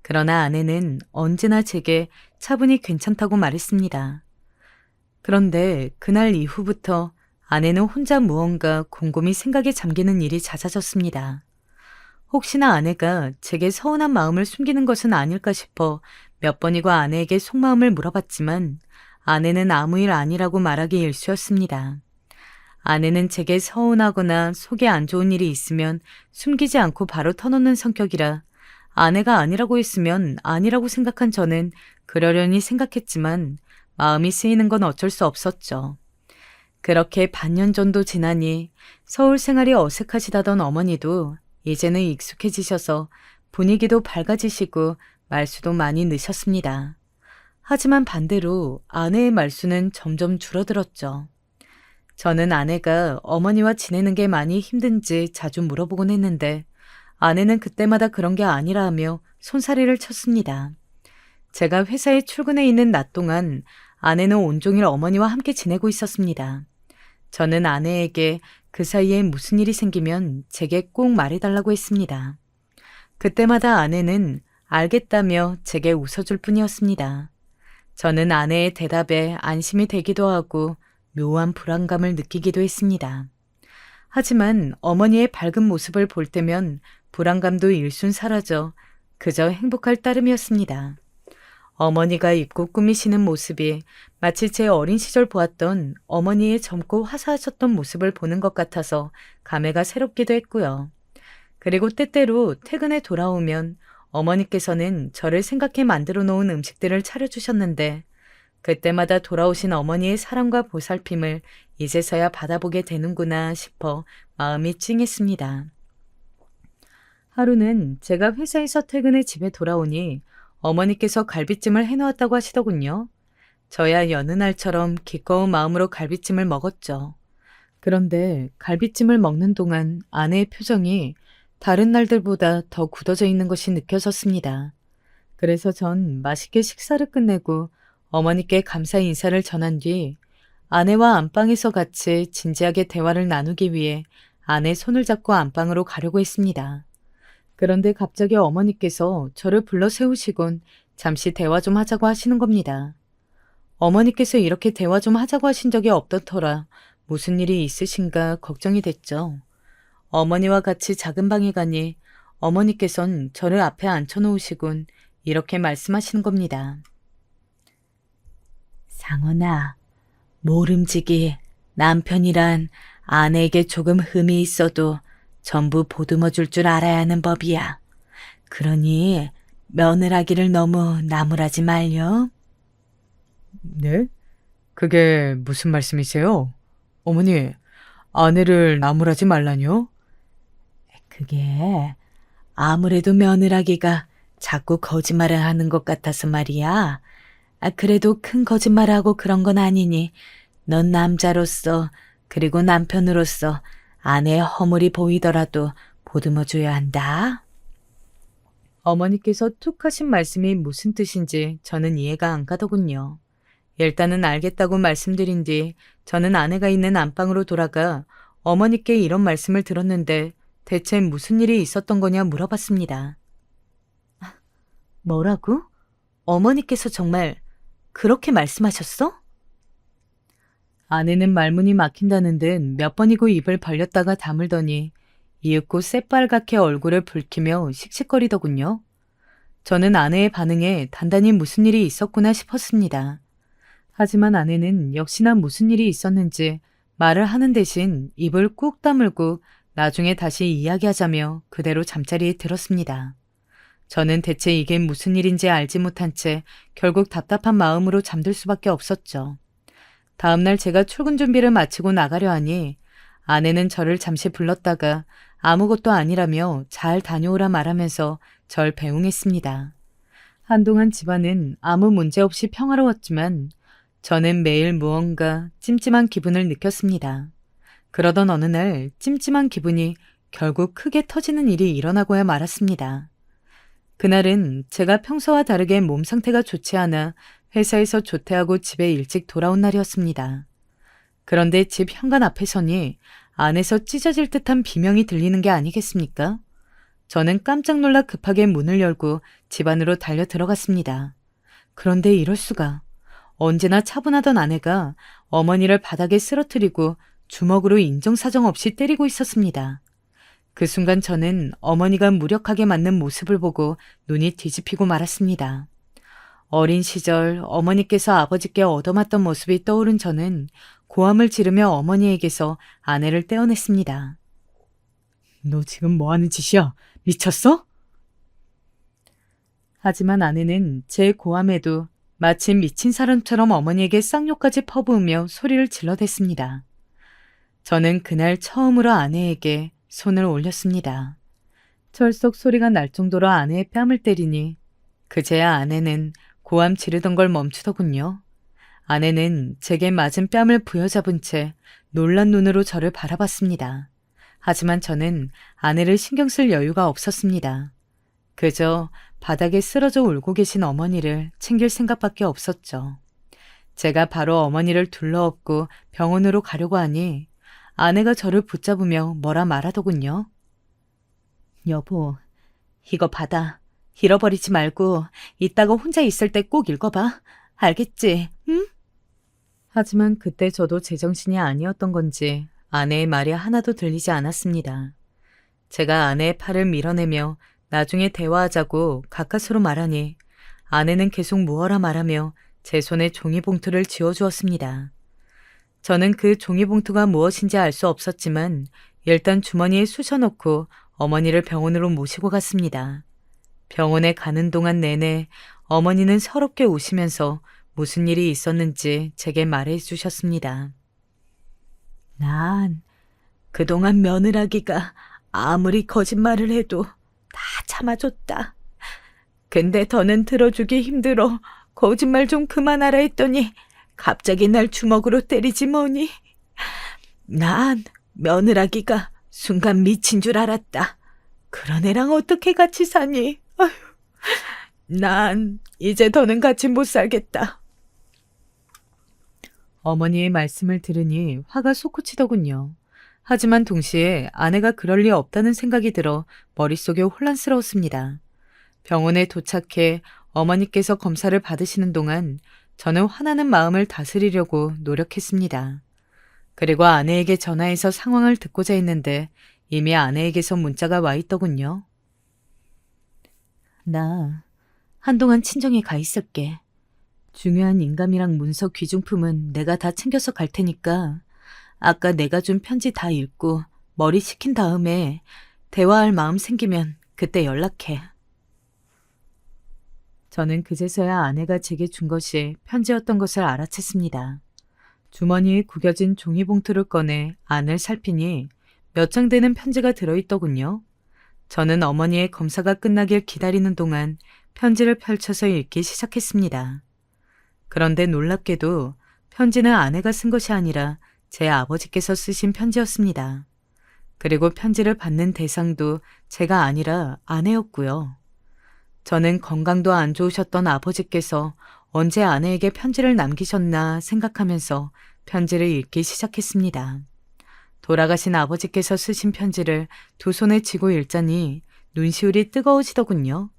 그러나 아내는 언제나 제게 차분히 괜찮다고 말했습니다. 그런데 그날 이후부터 아내는 혼자 무언가 곰곰이 생각에 잠기는 일이 잦아졌습니다. 혹시나 아내가 제게 서운한 마음을 숨기는 것은 아닐까 싶어 몇 번이고 아내에게 속마음을 물어봤지만 아내는 아무 일 아니라고 말하기 일쑤였습니다. 아내는 제게 서운하거나 속에 안 좋은 일이 있으면 숨기지 않고 바로 터놓는 성격이라 아내가 아니라고 했으면 아니라고 생각한 저는 그러려니 생각했지만 마음이 쓰이는 건 어쩔 수 없었죠. 그렇게 반년 정도 지나니 서울 생활이 어색하시다던 어머니도 이제는 익숙해지셔서 분위기도 밝아지시고 말수도 많이 느셨습니다. 하지만 반대로 아내의 말수는 점점 줄어들었죠. 저는 아내가 어머니와 지내는 게 많이 힘든지 자주 물어보곤 했는데 아내는 그때마다 그런 게 아니라 하며 손사래를 쳤습니다. 제가 회사에 출근해 있는 낮 동안 아내는 온종일 어머니와 함께 지내고 있었습니다. 저는 아내에게 그 사이에 무슨 일이 생기면 제게 꼭 말해달라고 했습니다. 그때마다 아내는 알겠다며 제게 웃어줄 뿐이었습니다. 저는 아내의 대답에 안심이 되기도 하고 묘한 불안감을 느끼기도 했습니다. 하지만 어머니의 밝은 모습을 볼 때면 불안감도 일순 사라져 그저 행복할 따름이었습니다. 어머니가 입고 꾸미시는 모습이 마치 제 어린 시절 보았던 어머니의 젊고 화사하셨던 모습을 보는 것 같아서 감회가 새롭기도 했고요. 그리고 때때로 퇴근에 돌아오면 어머니께서는 저를 생각해 만들어 놓은 음식들을 차려주셨는데 그때마다 돌아오신 어머니의 사랑과 보살핌을 이제서야 받아보게 되는구나 싶어 마음이 찡했습니다. 하루는 제가 회사에서 퇴근해 집에 돌아오니 어머니께서 갈비찜을 해놓았다고 하시더군요. 저야 여느 날처럼 기꺼운 마음으로 갈비찜을 먹었죠. 그런데 갈비찜을 먹는 동안 아내의 표정이 다른 날들보다 더 굳어져 있는 것이 느껴졌습니다. 그래서 전 맛있게 식사를 끝내고 어머니께 감사 인사를 전한 뒤 아내와 안방에서 같이 진지하게 대화를 나누기 위해 아내 손을 잡고 안방으로 가려고 했습니다. 그런데 갑자기 어머니께서 저를 불러 세우시곤 잠시 대화 좀 하자고 하시는 겁니다. 어머니께서 이렇게 대화 좀 하자고 하신 적이 없던 터라 무슨 일이 있으신가 걱정이 됐죠. 어머니와 같이 작은 방에 가니 어머니께선 저를 앞에 앉혀놓으시곤 이렇게 말씀하시는 겁니다. 상원아, 모름지기 남편이란 아내에게 조금 흠이 있어도 전부 보듬어 줄 줄 알아야 하는 법이야. 그러니 며느라기를 너무 나무라지 말려. 네? 그게 무슨 말씀이세요? 어머니, 아내를 나무라지 말라뇨? 그게 아무래도 며느라기가 자꾸 거짓말을 하는 것 같아서 말이야. 그래도 큰 거짓말을 하고 그런 건 아니니 넌 남자로서 그리고 남편으로서 아내의 허물이 보이더라도 보듬어줘야 한다. 어머니께서 툭 하신 말씀이 무슨 뜻인지 저는 이해가 안 가더군요. 일단은 알겠다고 말씀드린 뒤 저는 아내가 있는 안방으로 돌아가 어머니께 이런 말씀을 들었는데 대체 무슨 일이 있었던 거냐 물어봤습니다. 뭐라고? 어머니께서 정말 그렇게 말씀하셨어? 아내는 말문이 막힌다는 듯 몇 번이고 입을 벌렸다가 다물더니 이윽고 새빨갛게 얼굴을 붉히며 씩씩거리더군요. 저는 아내의 반응에 단단히 무슨 일이 있었구나 싶었습니다. 하지만 아내는 역시나 무슨 일이 있었는지 말을 하는 대신 입을 꾹 다물고 나중에 다시 이야기하자며 그대로 잠자리에 들었습니다. 저는 대체 이게 무슨 일인지 알지 못한 채 결국 답답한 마음으로 잠들 수밖에 없었죠. 다음날 제가 출근 준비를 마치고 나가려 하니 아내는 저를 잠시 불렀다가 아무것도 아니라며 잘 다녀오라 말하면서 절 배웅했습니다. 한동안 집안은 아무 문제 없이 평화로웠지만 저는 매일 무언가 찜찜한 기분을 느꼈습니다. 그러던 어느 날 찜찜한 기분이 결국 크게 터지는 일이 일어나고야 말았습니다. 그날은 제가 평소와 다르게 몸 상태가 좋지 않아 회사에서 조퇴하고 집에 일찍 돌아온 날이었습니다. 그런데 집 현관 앞에 서니 안에서 찢어질 듯한 비명이 들리는 게 아니겠습니까? 저는 깜짝 놀라 급하게 문을 열고 집 안으로 달려 들어갔습니다. 그런데 이럴 수가. 언제나 차분하던 아내가 어머니를 바닥에 쓰러뜨리고 주먹으로 인정사정 없이 때리고 있었습니다. 그 순간 저는 어머니가 무력하게 맞는 모습을 보고 눈이 뒤집히고 말았습니다. 어린 시절 어머니께서 아버지께 얻어맞던 모습이 떠오른 저는 고함을 지르며 어머니에게서 아내를 떼어냈습니다. 너 지금 뭐 하는 짓이야? 미쳤어? 하지만 아내는 제 고함에도 마치 미친 사람처럼 어머니에게 쌍욕까지 퍼부으며 소리를 질러댔습니다. 저는 그날 처음으로 아내에게 손을 올렸습니다. 철썩 소리가 날 정도로 아내의 뺨을 때리니 그제야 아내는 고함 지르던 걸 멈추더군요. 아내는 제게 맞은 뺨을 부여잡은 채 놀란 눈으로 저를 바라봤습니다. 하지만 저는 아내를 신경 쓸 여유가 없었습니다. 그저 바닥에 쓰러져 울고 계신 어머니를 챙길 생각밖에 없었죠. 제가 바로 어머니를 둘러엎고 병원으로 가려고 하니 아내가 저를 붙잡으며 뭐라 말하더군요. 여보, 이거 받아. 잃어버리지 말고 이따가 혼자 있을 때 꼭 읽어봐. 알겠지? 응? 하지만 그때 저도 제정신이 아니었던 건지 아내의 말이 하나도 들리지 않았습니다. 제가 아내의 팔을 밀어내며 나중에 대화하자고 가까스로 말하니 아내는 계속 무어라 말하며 제 손에 종이봉투를 쥐어주었습니다. 저는 그 종이봉투가 무엇인지 알 수 없었지만 일단 주머니에 쑤셔넣고 어머니를 병원으로 모시고 갔습니다. 병원에 가는 동안 내내 어머니는 서럽게 우시면서 무슨 일이 있었는지 제게 말해 주셨습니다. 난 그동안 며느라기가 아무리 거짓말을 해도 다 참아줬다. 근데 더는 들어주기 힘들어 거짓말 좀 그만하라 했더니 갑자기 날 주먹으로 때리지 뭐니. 난 며느라기가 순간 미친 줄 알았다. 그런 애랑 어떻게 같이 사니? 아휴, 난 이제 더는 같이 못 살겠다. 어머니의 말씀을 들으니 화가 솟구치더군요. 하지만 동시에 아내가 그럴 리 없다는 생각이 들어 머릿속이 혼란스러웠습니다. 병원에 도착해 어머니께서 검사를 받으시는 동안 저는 화나는 마음을 다스리려고 노력했습니다. 그리고 아내에게 전화해서 상황을 듣고자 했는데 이미 아내에게서 문자가 와 있더군요. 나 한동안 친정에 가 있을게. 중요한 인감이랑 문서 귀중품은 내가 다 챙겨서 갈 테니까 아까 내가 준 편지 다 읽고 머리 식힌 다음에 대화할 마음 생기면 그때 연락해. 저는 그제서야 아내가 제게 준 것이 편지였던 것을 알아챘습니다. 주머니에 구겨진 종이봉투를 꺼내 안을 살피니 몇 장 되는 편지가 들어있더군요. 저는 어머니의 검사가 끝나길 기다리는 동안 편지를 펼쳐서 읽기 시작했습니다. 그런데 놀랍게도 편지는 아내가 쓴 것이 아니라 제 아버지께서 쓰신 편지였습니다. 그리고 편지를 받는 대상도 제가 아니라 아내였고요. 저는 건강도 안 좋으셨던 아버지께서 언제 아내에게 편지를 남기셨나 생각하면서 편지를 읽기 시작했습니다. 돌아가신 아버지께서 쓰신 편지를 두 손에 쥐고 읽자니 눈시울이 뜨거워지더군요.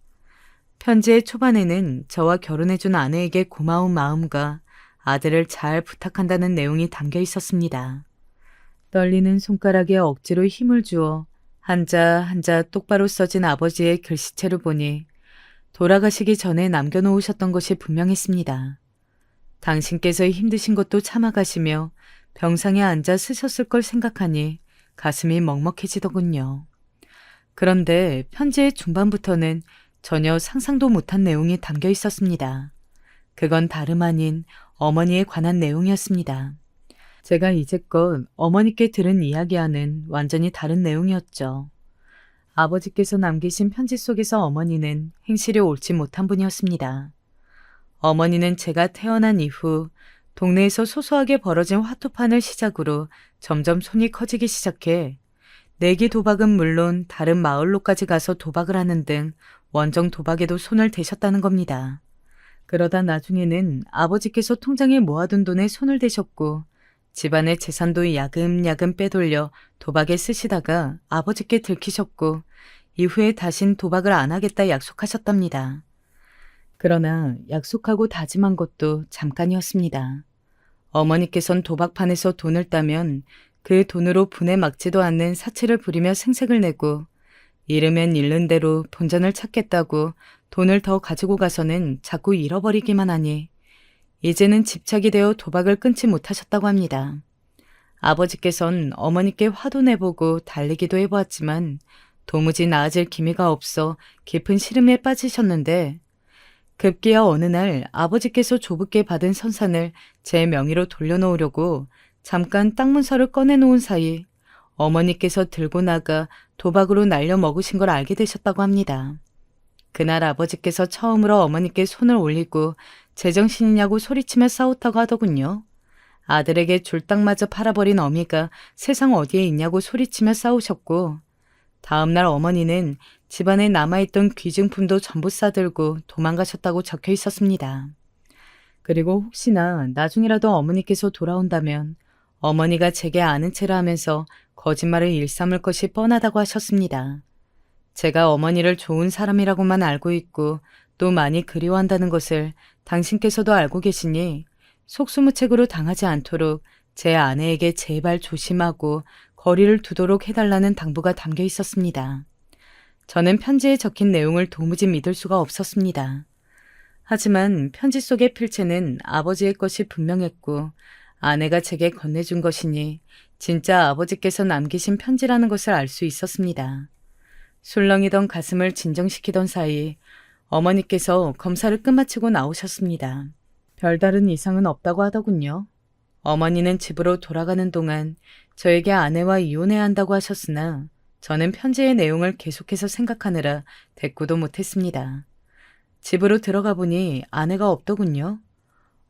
편지의 초반에는 저와 결혼해준 아내에게 고마운 마음과 아들을 잘 부탁한다는 내용이 담겨 있었습니다. 떨리는 손가락에 억지로 힘을 주어 한자 한자 똑바로 써진 아버지의 글씨체를 보니 돌아가시기 전에 남겨놓으셨던 것이 분명했습니다. 당신께서 힘드신 것도 참아가시며 병상에 앉아 쓰셨을 걸 생각하니 가슴이 먹먹해지더군요. 그런데 편지의 중반부터는 전혀 상상도 못한 내용이 담겨 있었습니다. 그건 다름 아닌 어머니에 관한 내용이었습니다. 제가 이제껏 어머니께 들은 이야기와는 완전히 다른 내용이었죠. 아버지께서 남기신 편지 속에서 어머니는 행실이 옳지 못한 분이었습니다. 어머니는 제가 태어난 이후 동네에서 소소하게 벌어진 화투판을 시작으로 점점 손이 커지기 시작해 내기 도박은 물론 다른 마을로까지 가서 도박을 하는 등 원정 도박에도 손을 대셨다는 겁니다. 그러다 나중에는 아버지께서 통장에 모아둔 돈에 손을 대셨고 집안의 재산도 야금야금 빼돌려 도박에 쓰시다가 아버지께 들키셨고 이후에 다신 도박을 안 하겠다 약속하셨답니다. 그러나 약속하고 다짐한 것도 잠깐이었습니다. 어머니께선 도박판에서 돈을 따면 그 돈으로 분에 막지도 않는 사치를 부리며 생색을 내고 잃으면 잃는 대로 본전을 찾겠다고 돈을 더 가지고 가서는 자꾸 잃어버리기만 하니 이제는 집착이 되어 도박을 끊지 못하셨다고 합니다. 아버지께선 어머니께 화도 내보고 달리기도 해보았지만 도무지 나아질 기미가 없어 깊은 시름에 빠지셨는데 급기야 어느 날 아버지께서 조부께 받은 선산을 제 명의로 돌려놓으려고 잠깐 땅 문서를 꺼내놓은 사이 어머니께서 들고 나가 도박으로 날려 먹으신 걸 알게 되셨다고 합니다. 그날 아버지께서 처음으로 어머니께 손을 올리고 제정신이냐고 소리치며 싸웠다고 하더군요. 아들에게 줄땅마저 팔아버린 어미가 세상 어디에 있냐고 소리치며 싸우셨고 다음날 어머니는 집안에 남아있던 귀중품도 전부 싸들고 도망가셨다고 적혀 있었습니다. 그리고 혹시나 나중이라도 어머니께서 돌아온다면 어머니가 제게 아는 체를 하면서 거짓말을 일삼을 것이 뻔하다고 하셨습니다. 제가 어머니를 좋은 사람이라고만 알고 있고 또 많이 그리워한다는 것을 당신께서도 알고 계시니 속수무책으로 당하지 않도록 제 아내에게 제발 조심하고 거리를 두도록 해달라는 당부가 담겨 있었습니다. 저는 편지에 적힌 내용을 도무지 믿을 수가 없었습니다. 하지만 편지 속의 필체는 아버지의 것이 분명했고 아내가 제게 건네준 것이니 진짜 아버지께서 남기신 편지라는 것을 알 수 있었습니다. 술렁이던 가슴을 진정시키던 사이 어머니께서 검사를 끝마치고 나오셨습니다. 별다른 이상은 없다고 하더군요. 어머니는 집으로 돌아가는 동안 저에게 아내와 이혼해야 한다고 하셨으나 저는 편지의 내용을 계속해서 생각하느라 대꾸도 못했습니다. 집으로 들어가 보니 아내가 없더군요.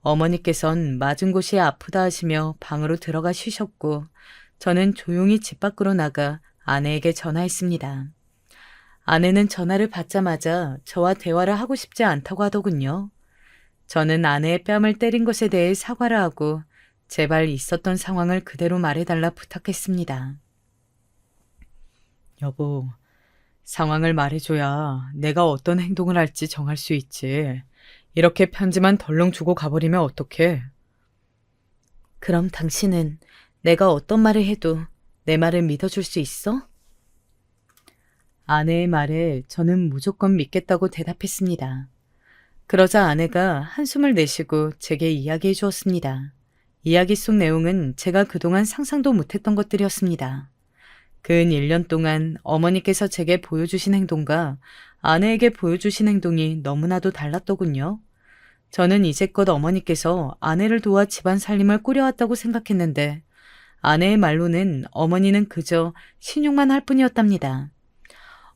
어머니께선 맞은 곳이 아프다 하시며 방으로 들어가 쉬셨고 저는 조용히 집 밖으로 나가 아내에게 전화했습니다. 아내는 전화를 받자마자 저와 대화를 하고 싶지 않다고 하더군요. 저는 아내의 뺨을 때린 것에 대해 사과를 하고 제발 있었던 상황을 그대로 말해달라 부탁했습니다. 여보, 상황을 말해줘야 내가 어떤 행동을 할지 정할 수 있지. 이렇게 편지만 덜렁 주고 가버리면 어떡해? 그럼 당신은 내가 어떤 말을 해도 내 말을 믿어줄 수 있어? 아내의 말에 저는 무조건 믿겠다고 대답했습니다. 그러자 아내가 한숨을 내쉬고 제게 이야기해 주었습니다. 이야기 속 내용은 제가 그동안 상상도 못했던 것들이었습니다. 근 1년 동안 어머니께서 제게 보여주신 행동과 아내에게 보여주신 행동이 너무나도 달랐더군요. 저는 이제껏 어머니께서 아내를 도와 집안 살림을 꾸려왔다고 생각했는데 아내의 말로는 어머니는 그저 신용만 할 뿐이었답니다.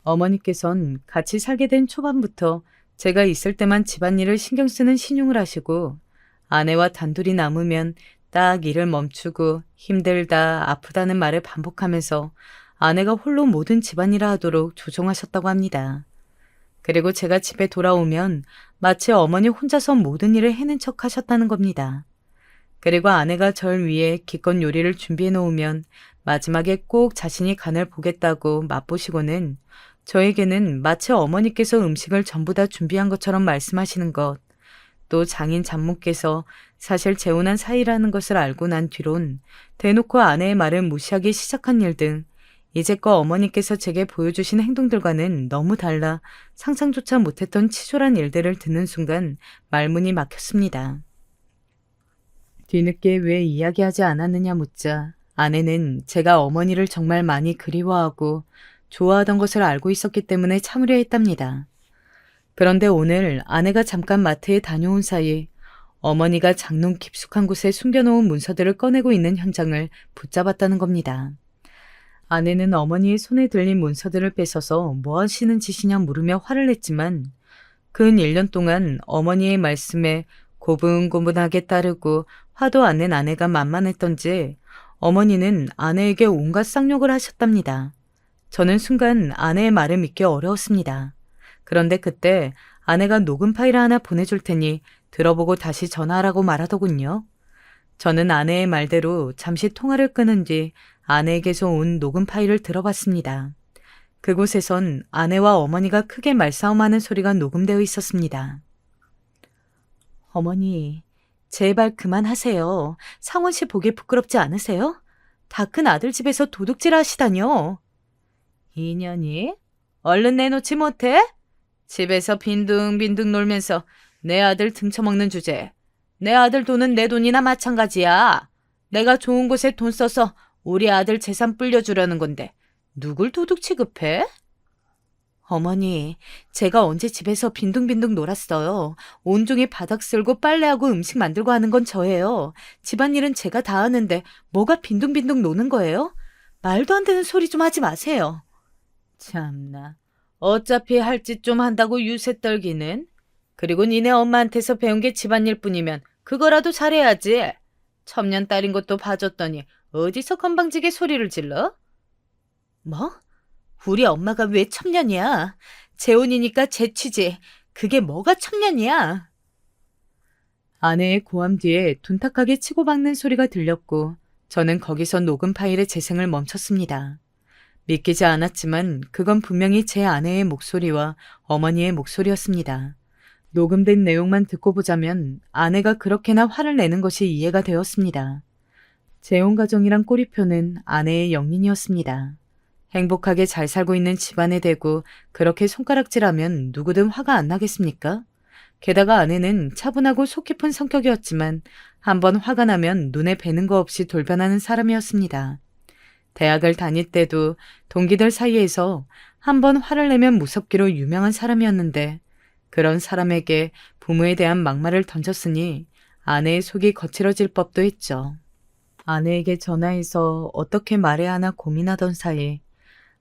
어머니께선 같이 살게 된 초반부터 제가 있을 때만 집안일을 신경 쓰는 신용을 하시고 아내와 단둘이 남으면 딱 일을 멈추고 힘들다 아프다는 말을 반복하면서 아내가 홀로 모든 집안일을 하도록 조종하셨다고 합니다. 그리고 제가 집에 돌아오면 마치 어머니 혼자서 모든 일을 해낸 척 하셨다는 겁니다. 그리고 아내가 절 위해 기껏 요리를 준비해 놓으면 마지막에 꼭 자신이 간을 보겠다고 맛보시고는 저에게는 마치 어머니께서 음식을 전부 다 준비한 것처럼 말씀하시는 것, 또 장인 장모께서 사실 재혼한 사이라는 것을 알고 난 뒤론 대놓고 아내의 말을 무시하기 시작한 일 등 이제껏 어머니께서 제게 보여주신 행동들과는 너무 달라 상상조차 못했던 치졸한 일들을 듣는 순간 말문이 막혔습니다. 뒤늦게 왜 이야기하지 않았느냐 묻자 아내는 제가 어머니를 정말 많이 그리워하고 좋아하던 것을 알고 있었기 때문에 참으려 했답니다. 그런데 오늘 아내가 잠깐 마트에 다녀온 사이 어머니가 장롱 깊숙한 곳에 숨겨놓은 문서들을 꺼내고 있는 현장을 붙잡았다는 겁니다. 아내는 어머니의 손에 들린 문서들을 뺏어서 뭐 하시는 짓이냐 물으며 화를 냈지만 근 1년 동안 어머니의 말씀에 고분고분하게 따르고 화도 안 낸 아내가 만만했던지 어머니는 아내에게 온갖 쌍욕을 하셨답니다. 저는 순간 아내의 말을 믿기 어려웠습니다. 그런데 그때 아내가 녹음 파일을 하나 보내줄 테니 들어보고 다시 전화하라고 말하더군요. 저는 아내의 말대로 잠시 통화를 끊은 뒤 아내에게서 온 녹음 파일을 들어봤습니다. 그곳에선 아내와 어머니가 크게 말싸움하는 소리가 녹음되어 있었습니다. 어머니, 제발 그만하세요. 상원 씨 보기 부끄럽지 않으세요? 다 큰 아들 집에서 도둑질 하시다뇨. 인연이? 얼른 내놓지 못해? 집에서 빈둥빈둥 놀면서 내 아들 등쳐먹는 주제. 내 아들 돈은 내 돈이나 마찬가지야. 내가 좋은 곳에 돈 써서 우리 아들 재산 불려주려는 건데 누굴 도둑 취급해? 어머니, 제가 언제 집에서 빈둥빈둥 놀았어요. 온종일 바닥 쓸고 빨래하고 음식 만들고 하는 건 저예요. 집안일은 제가 다 하는데 뭐가 빈둥빈둥 노는 거예요? 말도 안 되는 소리 좀 하지 마세요. 참나, 어차피 할 짓 좀 한다고 유세 떨기는. 그리고 니네 엄마한테서 배운 게 집안일 뿐이면 그거라도 잘해야지. 첩년 딸인 것도 봐줬더니 어디서 건방지게 소리를 질러? 뭐? 우리 엄마가 왜 첩년이야? 재혼이니까 재취지. 그게 뭐가 첩년이야? 아내의 고함 뒤에 둔탁하게 치고박는 소리가 들렸고 저는 거기서 녹음 파일의 재생을 멈췄습니다. 믿기지 않았지만 그건 분명히 제 아내의 목소리와 어머니의 목소리였습니다. 녹음된 내용만 듣고 보자면 아내가 그렇게나 화를 내는 것이 이해가 되었습니다. 재혼 가정이란 꼬리표는 아내의 영린이었습니다. 행복하게 잘 살고 있는 집안에 대고 그렇게 손가락질하면 누구든 화가 안 나겠습니까? 게다가 아내는 차분하고 속 깊은 성격이었지만 한번 화가 나면 눈에 뵈는 거 없이 돌변하는 사람이었습니다. 대학을 다닐 때도 동기들 사이에서 한번 화를 내면 무섭기로 유명한 사람이었는데 그런 사람에게 부모에 대한 막말을 던졌으니 아내의 속이 거칠어질 법도 했죠. 아내에게 전화해서 어떻게 말해야 하나 고민하던 사이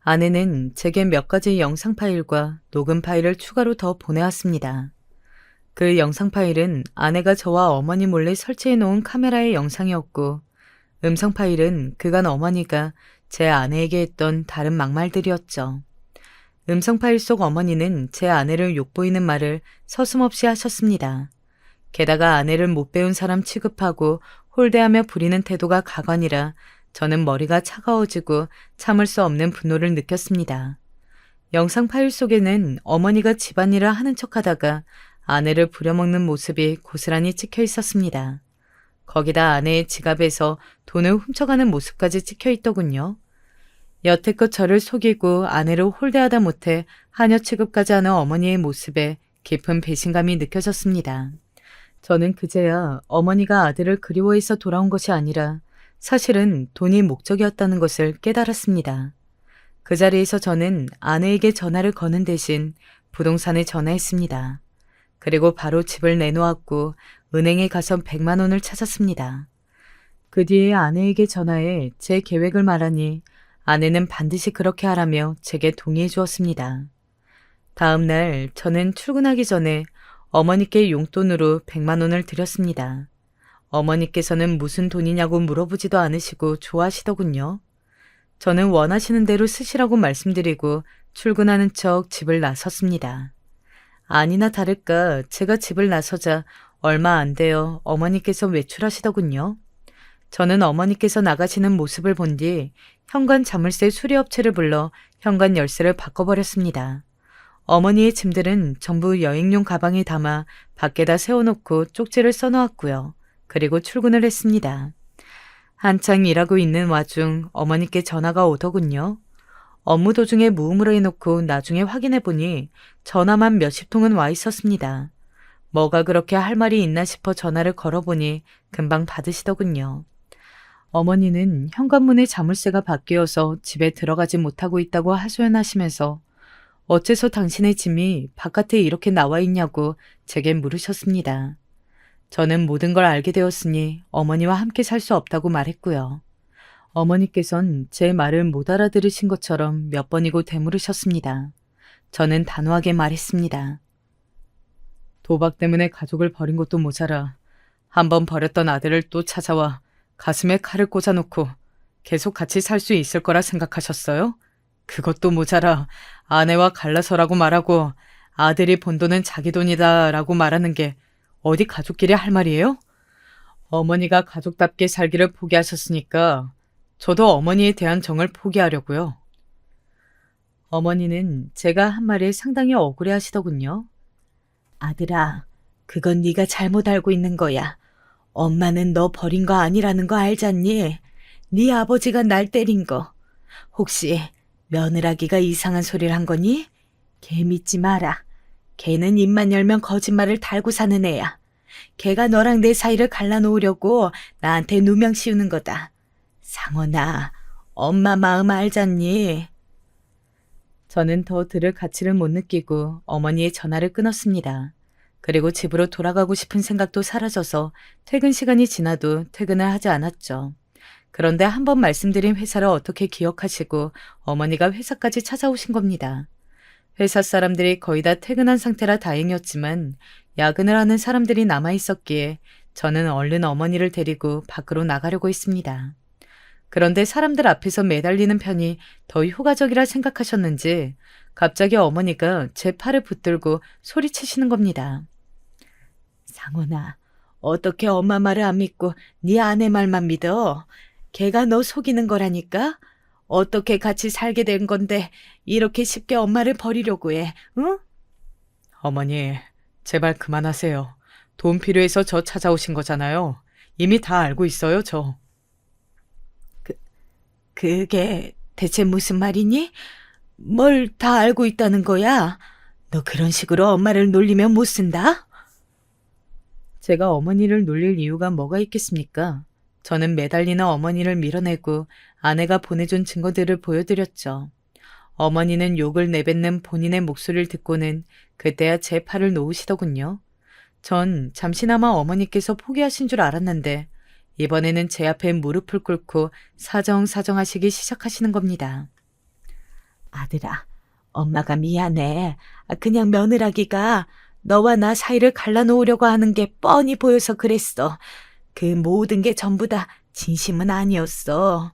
아내는 제게 몇 가지 영상 파일과 녹음 파일을 추가로 더 보내왔습니다. 그 영상 파일은 아내가 저와 어머니 몰래 설치해 놓은 카메라의 영상이었고 음성 파일은 그간 어머니가 제 아내에게 했던 다른 막말들이었죠. 음성 파일 속 어머니는 제 아내를 욕보이는 말을 서슴없이 하셨습니다. 게다가 아내를 못 배운 사람 취급하고 홀대하며 부리는 태도가 가관이라 저는 머리가 차가워지고 참을 수 없는 분노를 느꼈습니다. 영상 파일 속에는 어머니가 집안일을 하는 척하다가 아내를 부려먹는 모습이 고스란히 찍혀 있었습니다. 거기다 아내의 지갑에서 돈을 훔쳐가는 모습까지 찍혀 있더군요. 여태껏 저를 속이고 아내를 홀대하다 못해 하녀 취급까지 하는 어머니의 모습에 깊은 배신감이 느껴졌습니다. 저는 그제야 어머니가 아들을 그리워해서 돌아온 것이 아니라 사실은 돈이 목적이었다는 것을 깨달았습니다. 그 자리에서 저는 아내에게 전화를 거는 대신 부동산에 전화했습니다. 그리고 바로 집을 내놓았고 은행에 가서 100만 원을 찾았습니다. 그 뒤에 아내에게 전화해 제 계획을 말하니 아내는 반드시 그렇게 하라며 제게 동의해 주었습니다. 다음 날 저는 출근하기 전에 어머니께 용돈으로 100만 원을 드렸습니다. 어머니께서는 무슨 돈이냐고 물어보지도 않으시고 좋아하시더군요. 저는 원하시는 대로 쓰시라고 말씀드리고 출근하는 척 집을 나섰습니다. 아니나 다를까 제가 집을 나서자 얼마 안 되어 어머니께서 외출하시더군요. 저는 어머니께서 나가시는 모습을 본 뒤 현관 자물쇠 수리업체를 불러 현관 열쇠를 바꿔버렸습니다. 어머니의 짐들은 전부 여행용 가방에 담아 밖에다 세워놓고 쪽지를 써놓았고요. 그리고 출근을 했습니다. 한창 일하고 있는 와중 어머니께 전화가 오더군요. 업무 도중에 무음으로 해놓고 나중에 확인해보니 전화만 몇십 통은 와 있었습니다. 뭐가 그렇게 할 말이 있나 싶어 전화를 걸어보니 금방 받으시더군요. 어머니는 현관문에 자물쇠가 바뀌어서 집에 들어가지 못하고 있다고 하소연하시면서 어째서 당신의 짐이 바깥에 이렇게 나와 있냐고 제게 물으셨습니다. 저는 모든 걸 알게 되었으니 어머니와 함께 살 수 없다고 말했고요. 어머니께선 제 말을 못 알아들으신 것처럼 몇 번이고 되물으셨습니다. 저는 단호하게 말했습니다. 도박 때문에 가족을 버린 것도 모자라 한번 버렸던 아들을 또 찾아와 가슴에 칼을 꽂아놓고 계속 같이 살 수 있을 거라 생각하셨어요? 그것도 모자라 아내와 갈라서라고 말하고 아들이 본 돈은 자기 돈이다 라고 말하는 게 어디 가족끼리 할 말이에요? 어머니가 가족답게 살기를 포기하셨으니까 저도 어머니에 대한 정을 포기하려고요. 어머니는 제가 한 말에 상당히 억울해 하시더군요. 아들아, 그건 네가 잘못 알고 있는 거야. 엄마는 너 버린 거 아니라는 거 알잖니? 네 아버지가 날 때린 거. 혹시 며느라기가 이상한 소리를 한 거니? 걔 믿지 마라. 걔는 입만 열면 거짓말을 달고 사는 애야. 걔가 너랑 내 사이를 갈라놓으려고 나한테 누명 씌우는 거다. 상원아, 엄마 마음 알잖니? 저는 더 들을 가치를 못 느끼고 어머니의 전화를 끊었습니다. 그리고 집으로 돌아가고 싶은 생각도 사라져서 퇴근 시간이 지나도 퇴근을 하지 않았죠. 그런데 한 번 말씀드린 회사를 어떻게 기억하시고 어머니가 회사까지 찾아오신 겁니다. 회사 사람들이 거의 다 퇴근한 상태라 다행이었지만 야근을 하는 사람들이 남아있었기에 저는 얼른 어머니를 데리고 밖으로 나가려고 했습니다. 그런데 사람들 앞에서 매달리는 편이 더 효과적이라 생각하셨는지 갑자기 어머니가 제 팔을 붙들고 소리치시는 겁니다. 상원아, 어떻게 엄마 말을 안 믿고 네 아내 말만 믿어? 걔가 너 속이는 거라니까? 어떻게 같이 살게 된 건데 이렇게 쉽게 엄마를 버리려고 해, 응? 어머니, 제발 그만하세요. 돈 필요해서 저 찾아오신 거잖아요. 이미 다 알고 있어요, 저. 그게 대체 무슨 말이니? 뭘 다 알고 있다는 거야? 너 그런 식으로 엄마를 놀리면 못 쓴다? 제가 어머니를 놀릴 이유가 뭐가 있겠습니까? 저는 매달리는 어머니를 밀어내고 아내가 보내준 증거들을 보여드렸죠. 어머니는 욕을 내뱉는 본인의 목소리를 듣고는 그때야 제 팔을 놓으시더군요. 전 잠시나마 어머니께서 포기하신 줄 알았는데 이번에는 제 앞에 무릎을 꿇고 사정사정하시기 시작하시는 겁니다. 아들아, 엄마가 미안해. 그냥 며느라기가 너와 나 사이를 갈라놓으려고 하는 게 뻔히 보여서 그랬어. 그 모든 게 전부 다 진심은 아니었어.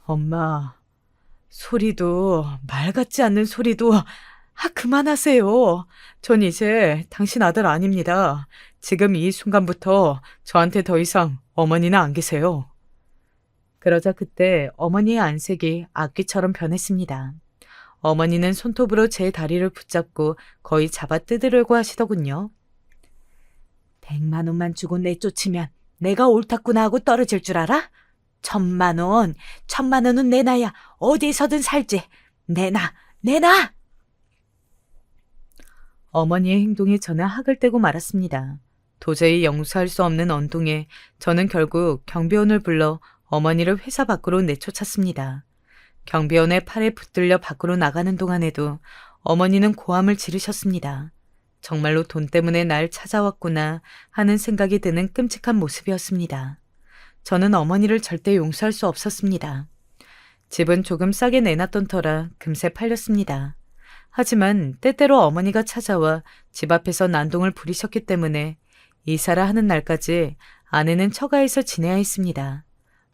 엄마, 소리도 말 같지 않는 소리도 그만하세요. 전 이제 당신 아들 아닙니다. 지금 이 순간부터 저한테 더 이상 어머니는 안 계세요. 그러자 그때 어머니의 안색이 악귀처럼 변했습니다. 어머니는 손톱으로 제 다리를 붙잡고 거의 잡아 뜯으려고 하시더군요. 100만 원만 주고 내쫓으면 내가 옳았구나 하고 떨어질 줄 알아? 1000만 원, 1000만 원은 내놔야 어디서든 살지. 내놔, 내놔! 어머니의 행동에 저는 학을 떼고 말았습니다. 도저히 용서할 수 없는 언동에 저는 결국 경비원을 불러 어머니를 회사 밖으로 내쫓았습니다. 경비원의 팔에 붙들려 밖으로 나가는 동안에도 어머니는 고함을 지르셨습니다. 정말로 돈 때문에 날 찾아왔구나 하는 생각이 드는 끔찍한 모습이었습니다. 저는 어머니를 절대 용서할 수 없었습니다. 집은 조금 싸게 내놨던 터라 금세 팔렸습니다. 하지만 때때로 어머니가 찾아와 집 앞에서 난동을 부리셨기 때문에 이사를 하는 날까지 아내는 처가에서 지내야 했습니다.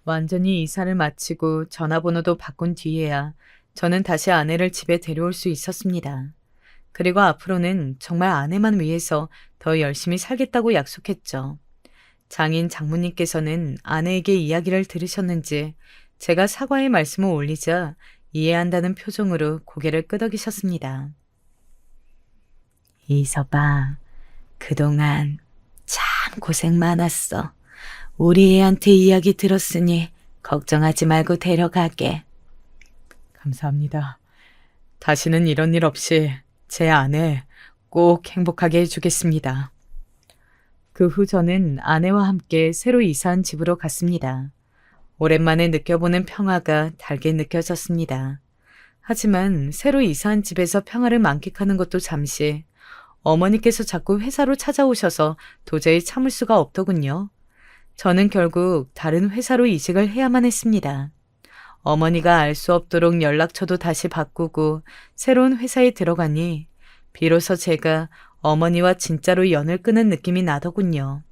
완전히 이사를 마치고 전화번호도 바꾼 뒤에야 저는 다시 아내를 집에 데려올 수 있었습니다. 그리고 앞으로는 정말 아내만 위해서 더 열심히 살겠다고 약속했죠. 장인 장모님께서는 아내에게 이야기를 들으셨는지 제가 사과의 말씀을 올리자 이해한다는 표정으로 고개를 끄덕이셨습니다. 이서방, 그동안 참 고생 많았어. 우리 애한테 이야기 들었으니 걱정하지 말고 데려가게. 감사합니다. 다시는 이런 일 없이 제 아내 꼭 행복하게 해주겠습니다. 그 후 저는 아내와 함께 새로 이사한 집으로 갔습니다. 오랜만에 느껴보는 평화가 달게 느껴졌습니다. 하지만 새로 이사한 집에서 평화를 만끽하는 것도 잠시, 어머니께서 자꾸 회사로 찾아오셔서 도저히 참을 수가 없더군요. 저는 결국 다른 회사로 이직을 해야만 했습니다. 어머니가 알 수 없도록 연락처도 다시 바꾸고 새로운 회사에 들어가니 비로소 제가 어머니와 진짜로 연을 끊은 느낌이 나더군요.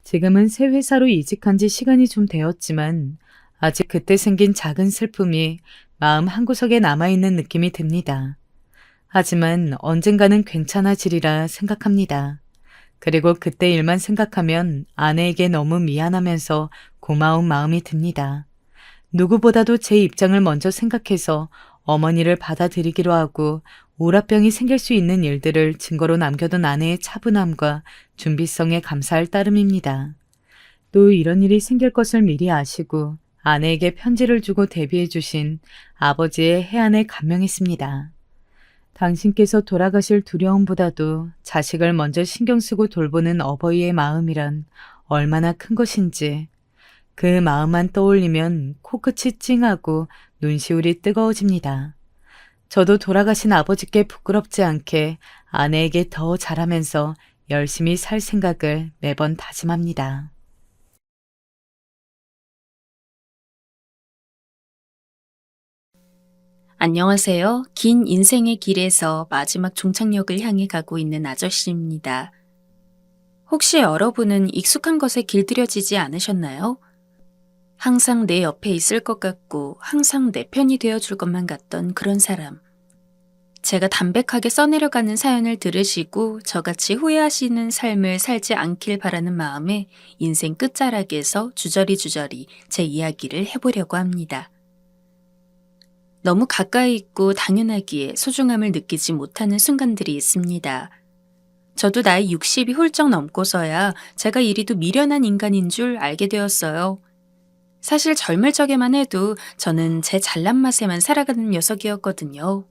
지금은 새 회사로 이직한 지 시간이 좀 되었지만 아직 그때 생긴 작은 슬픔이 마음 한구석에 남아있는 느낌이 듭니다. 하지만 언젠가는 괜찮아지리라 생각합니다. 그리고 그때 일만 생각하면 아내에게 너무 미안하면서 고마운 마음이 듭니다. 누구보다도 제 입장을 먼저 생각해서 어머니를 받아들이기로 하고 오라병이 생길 수 있는 일들을 증거로 남겨둔 아내의 차분함과 준비성에 감사할 따름입니다. 또 이런 일이 생길 것을 미리 아시고 아내에게 편지를 주고 대비해 주신 아버지의 해안에 감명했습니다. 당신께서 돌아가실 두려움보다도 자식을 먼저 신경 쓰고 돌보는 어버이의 마음이란 얼마나 큰 것인지, 그 마음만 떠올리면 코끝이 찡하고 눈시울이 뜨거워집니다. 저도 돌아가신 아버지께 부끄럽지 않게 아내에게 더 잘하면서 열심히 살 생각을 매번 다짐합니다. 안녕하세요. 긴 인생의 길에서 마지막 종착역을 향해 가고 있는 아저씨입니다. 혹시 여러분은 익숙한 것에 길들여지지 않으셨나요? 항상 내 옆에 있을 것 같고 항상 내 편이 되어줄 것만 같던 그런 사람. 제가 담백하게 써내려가는 사연을 들으시고 저같이 후회하시는 삶을 살지 않길 바라는 마음에 인생 끝자락에서 주저리 제 이야기를 해보려고 합니다. 너무 가까이 있고 당연하기에 소중함을 느끼지 못하는 순간들이 있습니다. 저도 나이 60이 훌쩍 넘고서야 제가 이리도 미련한 인간인 줄 알게 되었어요. 사실 젊을 적에만 해도 저는 제 잘난 맛에만 살아가는 녀석이었거든요.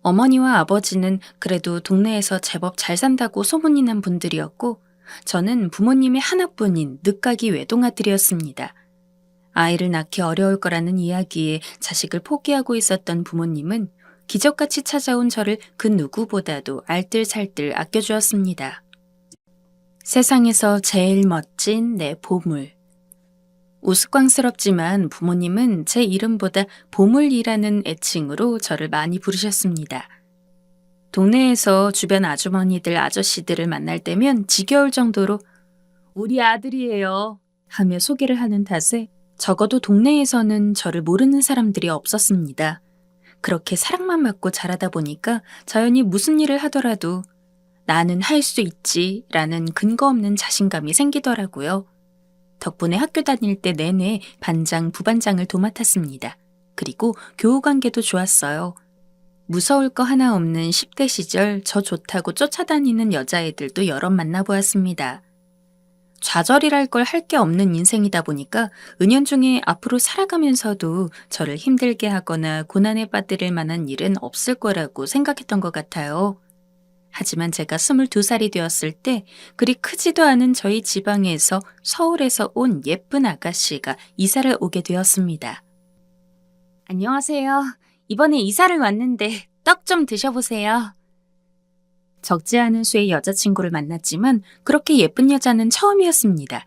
어머니와 아버지는 그래도 동네에서 제법 잘 산다고 소문이 난 분들이었고, 저는 부모님의 하나뿐인 늦가기 외동아들이었습니다. 아이를 낳기 어려울 거라는 이야기에 자식을 포기하고 있었던 부모님은 기적같이 찾아온 저를 그 누구보다도 알뜰살뜰 아껴주었습니다. 세상에서 제일 멋진 내 보물. 우스꽝스럽지만 부모님은 제 이름보다 보물이라는 애칭으로 저를 많이 부르셨습니다. 동네에서 주변 아주머니들, 아저씨들을 만날 때면 지겨울 정도로 우리 아들이에요 하며 소개를 하는 탓에 적어도 동네에서는 저를 모르는 사람들이 없었습니다. 그렇게 사랑만 받고 자라다 보니까 자연히 무슨 일을 하더라도 나는 할 수 있지 라는 근거 없는 자신감이 생기더라고요. 덕분에 학교 다닐 때 내내 반장, 부반장을 도맡았습니다. 그리고 교우관계도 좋았어요. 무서울 거 하나 없는 10대 시절 저 좋다고 쫓아다니는 여자애들도 여럿 만나보았습니다. 좌절이랄 걸 할 게 없는 인생이다 보니까 은연중에 앞으로 살아가면서도 저를 힘들게 하거나 고난에 빠뜨릴 만한 일은 없을 거라고 생각했던 것 같아요. 하지만 제가 22살이 되었을 때 그리 크지도 않은 저희 지방에서 서울에서 온 예쁜 아가씨가 이사를 오게 되었습니다. 안녕하세요. 이번에 이사를 왔는데 떡 좀 드셔보세요. 적지 않은 수의 여자친구를 만났지만 그렇게 예쁜 여자는 처음이었습니다.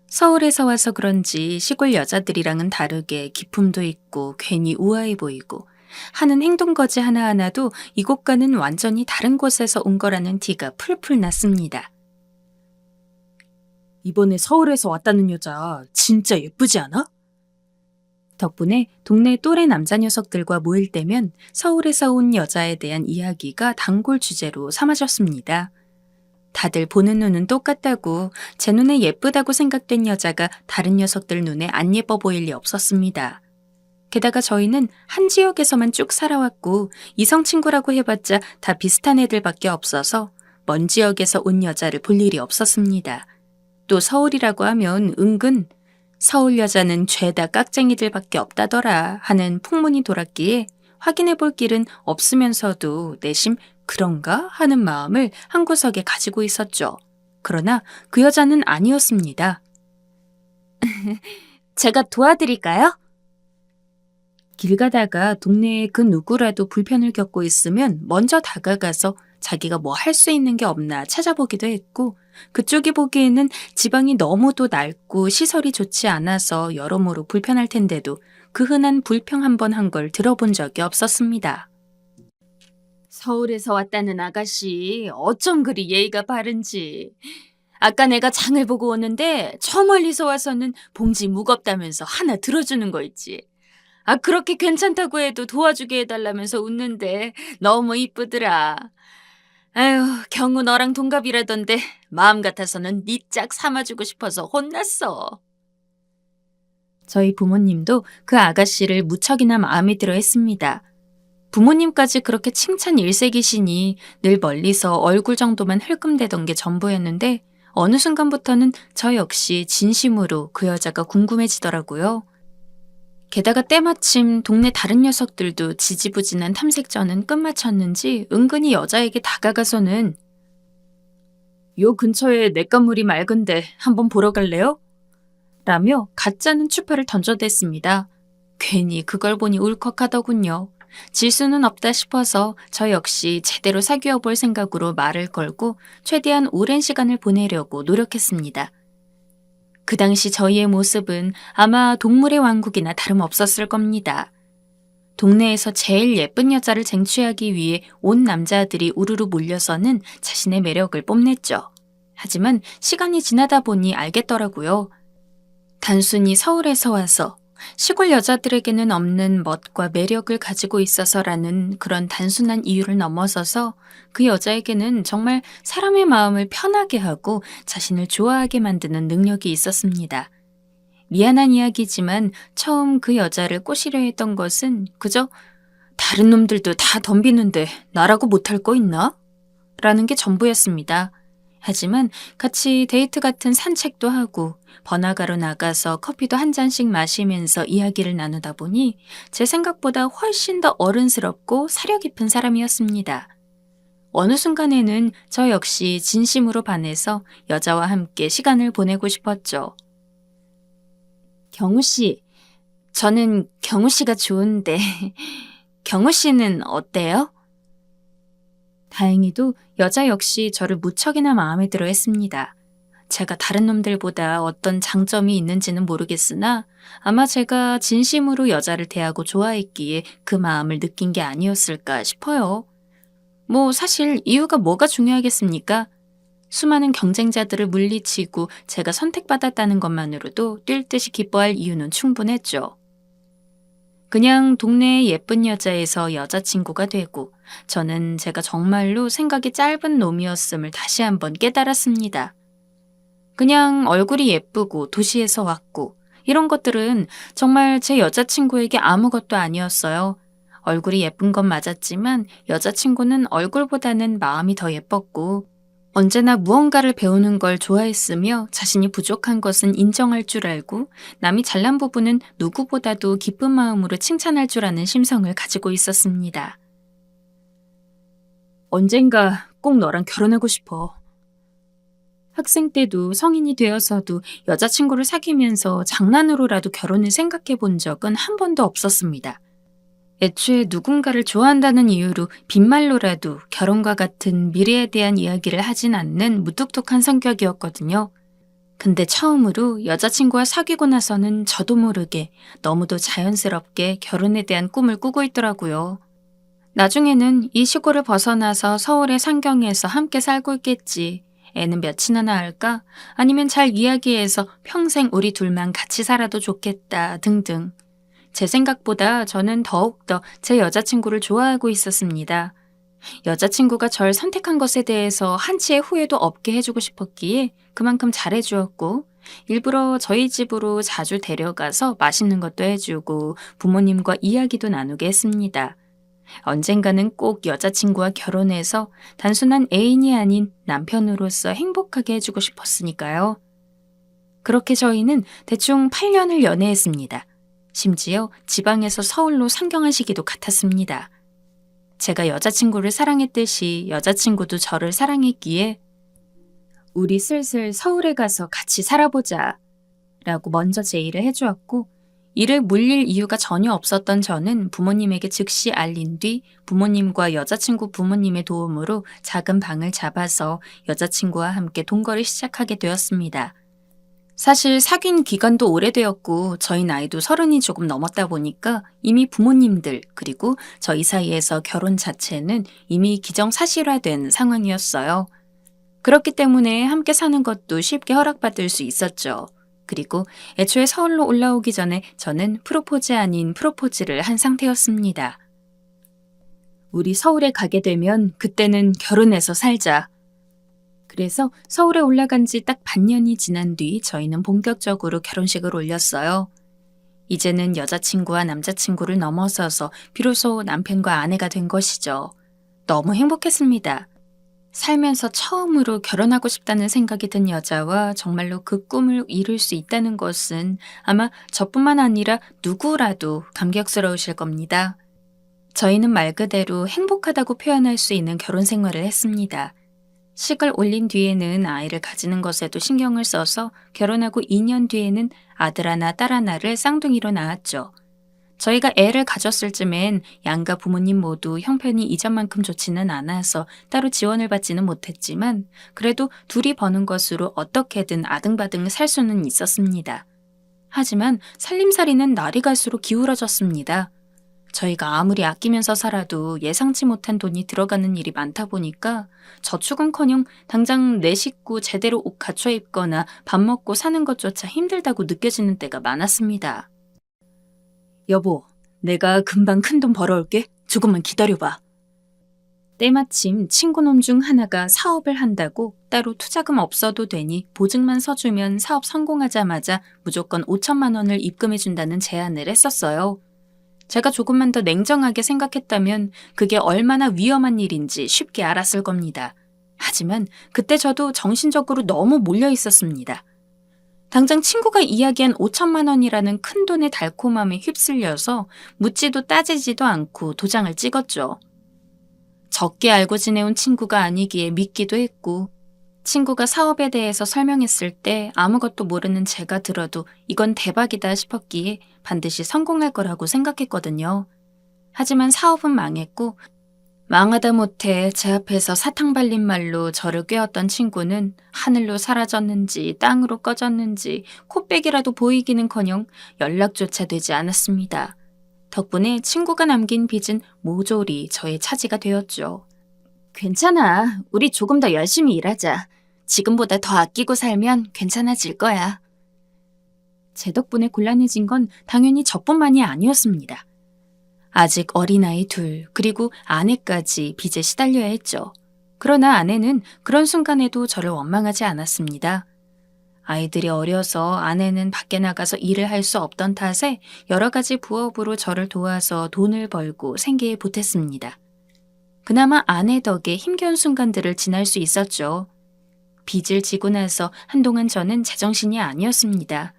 서울에서 와서 그런지 시골 여자들이랑은 다르게 기품도 있고 괜히 우아해 보이고 하는 행동거지 하나하나도 이곳과는 완전히 다른 곳에서 온 거라는 티가 풀풀 났습니다. 이번에 서울에서 왔다는 여자 진짜 예쁘지 않아? 덕분에 동네 또래 남자 녀석들과 모일 때면 서울에서 온 여자에 대한 이야기가 단골 주제로 삼아졌습니다. 다들 보는 눈은 똑같다고 제 눈에 예쁘다고 생각된 여자가 다른 녀석들 눈에 안 예뻐 보일 리 없었습니다. 게다가 저희는 한 지역에서만 쭉 살아왔고 이성 친구라고 해봤자 다 비슷한 애들밖에 없어서 먼 지역에서 온 여자를 볼 일이 없었습니다. 또 서울이라고 하면 은근 서울 여자는 죄다 깍쟁이들밖에 없다더라 하는 풍문이 돌았기에 확인해 볼 길은 없으면서도 내심 그런가 하는 마음을 한구석에 가지고 있었죠. 그러나 그 여자는 아니었습니다. 제가 도와드릴까요? 길 가다가 동네에 그 누구라도 불편을 겪고 있으면 먼저 다가가서 자기가 뭐 할 수 있는 게 없나 찾아보기도 했고 그쪽이 보기에는 지방이 너무도 낡고 시설이 좋지 않아서 여러모로 불편할 텐데도 그 흔한 불평 한 번 한 걸 들어본 적이 없었습니다. 서울에서 왔다는 아가씨 어쩜 그리 예의가 바른지. 아까 내가 장을 보고 오는데 저 멀리서 와서는 봉지 무겁다면서 하나 들어주는 거 있지. 그렇게 괜찮다고 해도 도와주게 해달라면서 웃는데 너무 이쁘더라. 아유, 경우 너랑 동갑이라던데 마음 같아서는 네 짝 삼아주고 싶어서 혼났어. 저희 부모님도 그 아가씨를 무척이나 마음에 들어 했습니다. 부모님까지 그렇게 칭찬 일색이시니 늘 멀리서 얼굴 정도만 흘끔대던 게 전부였는데 어느 순간부터는 저 역시 진심으로 그 여자가 궁금해지더라고요. 게다가 때마침 동네 다른 녀석들도 지지부진한 탐색전은 끝마쳤는지 은근히 여자에게 다가가서는 요 근처에 냇가물이 맑은데 한번 보러 갈래요? 라며 가짜는 추파를 던져댔습니다. 괜히 그걸 보니 울컥하더군요. 질 수는 없다 싶어서 저 역시 제대로 사귀어 볼 생각으로 말을 걸고 최대한 오랜 시간을 보내려고 노력했습니다. 그 당시 저희의 모습은 아마 동물의 왕국이나 다름없었을 겁니다. 동네에서 제일 예쁜 여자를 쟁취하기 위해 온 남자들이 우르르 몰려서는 자신의 매력을 뽐냈죠. 하지만 시간이 지나다 보니 알겠더라고요. 단순히 서울에서 와서 시골 여자들에게는 없는 멋과 매력을 가지고 있어서라는 그런 단순한 이유를 넘어서서 그 여자에게는 정말 사람의 마음을 편하게 하고 자신을 좋아하게 만드는 능력이 있었습니다. 미안한 이야기지만 처음 그 여자를 꼬시려 했던 것은 그저 다른 놈들도 다 덤비는데 나라고 못할 거 있나? 라는 게 전부였습니다. 하지만 같이 데이트 같은 산책도 하고 번화가로 나가서 커피도 한 잔씩 마시면서 이야기를 나누다 보니 제 생각보다 훨씬 더 어른스럽고 사려 깊은 사람이었습니다. 어느 순간에는 저 역시 진심으로 반해서 여자와 함께 시간을 보내고 싶었죠. 경우 씨, 저는 경우 씨가 좋은데 경우 씨는 어때요? 다행히도 여자 역시 저를 무척이나 마음에 들어 했습니다. 제가 다른 놈들보다 어떤 장점이 있는지는 모르겠으나 아마 제가 진심으로 여자를 대하고 좋아했기에 그 마음을 느낀 게 아니었을까 싶어요. 뭐 사실 이유가 뭐가 중요하겠습니까? 수많은 경쟁자들을 물리치고 제가 선택받았다는 것만으로도 뛸 듯이 기뻐할 이유는 충분했죠. 그냥 동네의 예쁜 여자에서 여자친구가 되고 저는 제가 정말로 생각이 짧은 놈이었음을 다시 한번 깨달았습니다. 그냥 얼굴이 예쁘고 도시에서 왔고 이런 것들은 정말 제 여자친구에게 아무것도 아니었어요. 얼굴이 예쁜 건 맞았지만 여자친구는 얼굴보다는 마음이 더 예뻤고 언제나 무언가를 배우는 걸 좋아했으며 자신이 부족한 것은 인정할 줄 알고 남이 잘난 부분은 누구보다도 기쁜 마음으로 칭찬할 줄 아는 심성을 가지고 있었습니다. 언젠가 꼭 너랑 결혼하고 싶어. 학생 때도 성인이 되어서도 여자친구를 사귀면서 장난으로라도 결혼을 생각해 본 적은 한 번도 없었습니다. 애초에 누군가를 좋아한다는 이유로 빈말로라도 결혼과 같은 미래에 대한 이야기를 하진 않는 무뚝뚝한 성격이었거든요. 근데 처음으로 여자친구와 사귀고 나서는 저도 모르게 너무도 자연스럽게 결혼에 대한 꿈을 꾸고 있더라고요. 나중에는 이 시골을 벗어나서 서울의 상경에서 함께 살고 있겠지. 애는 몇이나 낳을까? 아니면 잘 이야기해서 평생 우리 둘만 같이 살아도 좋겠다 등등. 제 생각보다 저는 더욱더 제 여자친구를 좋아하고 있었습니다. 여자친구가 절 선택한 것에 대해서 한치의 후회도 없게 해주고 싶었기에 그만큼 잘해주었고 일부러 저희 집으로 자주 데려가서 맛있는 것도 해주고 부모님과 이야기도 나누게 했습니다. 언젠가는 꼭 여자친구와 결혼해서 단순한 애인이 아닌 남편으로서 행복하게 해주고 싶었으니까요. 그렇게 저희는 대충 8년을 연애했습니다. 심지어 지방에서 서울로 상경한 시기도 같았습니다. 제가 여자친구를 사랑했듯이 여자친구도 저를 사랑했기에 우리 슬슬 서울에 가서 같이 살아보자 라고 먼저 제의를 해주었고, 이를 물릴 이유가 전혀 없었던 저는 부모님에게 즉시 알린 뒤 부모님과 여자친구 부모님의 도움으로 작은 방을 잡아서 여자친구와 함께 동거를 시작하게 되었습니다. 사실 사귄 기간도 오래되었고 저희 나이도 30이 조금 넘었다 보니까 이미 부모님들 그리고 저희 사이에서 결혼 자체는 이미 기정사실화된 상황이었어요. 그렇기 때문에 함께 사는 것도 쉽게 허락받을 수 있었죠. 그리고 애초에 서울로 올라오기 전에 저는 프로포즈 아닌 프로포즈를 한 상태였습니다. 우리 서울에 가게 되면 그때는 결혼해서 살자. 그래서 서울에 올라간 지 딱 반년이 지난 뒤 저희는 본격적으로 결혼식을 올렸어요. 이제는 여자친구와 남자친구를 넘어서서 비로소 남편과 아내가 된 것이죠. 너무 행복했습니다. 살면서 처음으로 결혼하고 싶다는 생각이 든 여자와 정말로 그 꿈을 이룰 수 있다는 것은 아마 저뿐만 아니라 누구라도 감격스러우실 겁니다. 저희는 말 그대로 행복하다고 표현할 수 있는 결혼 생활을 했습니다. 식을 올린 뒤에는 아이를 가지는 것에도 신경을 써서 결혼하고 2년 뒤에는 아들 하나, 딸 하나를 쌍둥이로 낳았죠. 저희가 애를 가졌을 쯤엔 양가 부모님 모두 형편이 이전만큼 좋지는 않아서 따로 지원을 받지는 못했지만 그래도 둘이 버는 것으로 어떻게든 아등바등 살 수는 있었습니다. 하지만 살림살이는 날이 갈수록 기울어졌습니다. 저희가 아무리 아끼면서 살아도 예상치 못한 돈이 들어가는 일이 많다 보니까 저축은커녕 당장 내 식구 제대로 옷 갖춰 입거나 밥 먹고 사는 것조차 힘들다고 느껴지는 때가 많았습니다. 여보, 내가 금방 큰돈 벌어올게. 조금만 기다려봐. 때마침 친구놈 중 하나가 사업을 한다고 따로 투자금 없어도 되니 보증만 서주면 사업 성공하자마자 무조건 5천만 원을 입금해준다는 제안을 했었어요. 제가 조금만 더 냉정하게 생각했다면 그게 얼마나 위험한 일인지 쉽게 알았을 겁니다. 하지만 그때 저도 정신적으로 너무 몰려 있었습니다. 당장 친구가 이야기한 5천만 원이라는 큰돈의 달콤함에 휩쓸려서 묻지도 따지지도 않고 도장을 찍었죠. 적게 알고 지내온 친구가 아니기에 믿기도 했고, 친구가 사업에 대해서 설명했을 때 아무것도 모르는 제가 들어도 이건 대박이다 싶었기에 반드시 성공할 거라고 생각했거든요. 하지만 사업은 망했고 망하다 못해 제 앞에서 사탕 발린 말로 저를 꿰었던 친구는 하늘로 사라졌는지 땅으로 꺼졌는지 코빼기라도 보이기는커녕 연락조차 되지 않았습니다. 덕분에 친구가 남긴 빚은 모조리 저의 차지가 되었죠. 괜찮아. 우리 조금 더 열심히 일하자. 지금보다 더 아끼고 살면 괜찮아질 거야. 제 덕분에 곤란해진 건 당연히 저뿐만이 아니었습니다. 아직 어린아이 둘, 그리고 아내까지 빚에 시달려야 했죠. 그러나 아내는 그런 순간에도 저를 원망하지 않았습니다. 아이들이 어려서 아내는 밖에 나가서 일을 할 수 없던 탓에 여러 가지 부업으로 저를 도와서 돈을 벌고 생계에 보탰습니다. 그나마 아내 덕에 힘겨운 순간들을 지날 수 있었죠. 빚을 지고 나서 한동안 저는 제정신이 아니었습니다.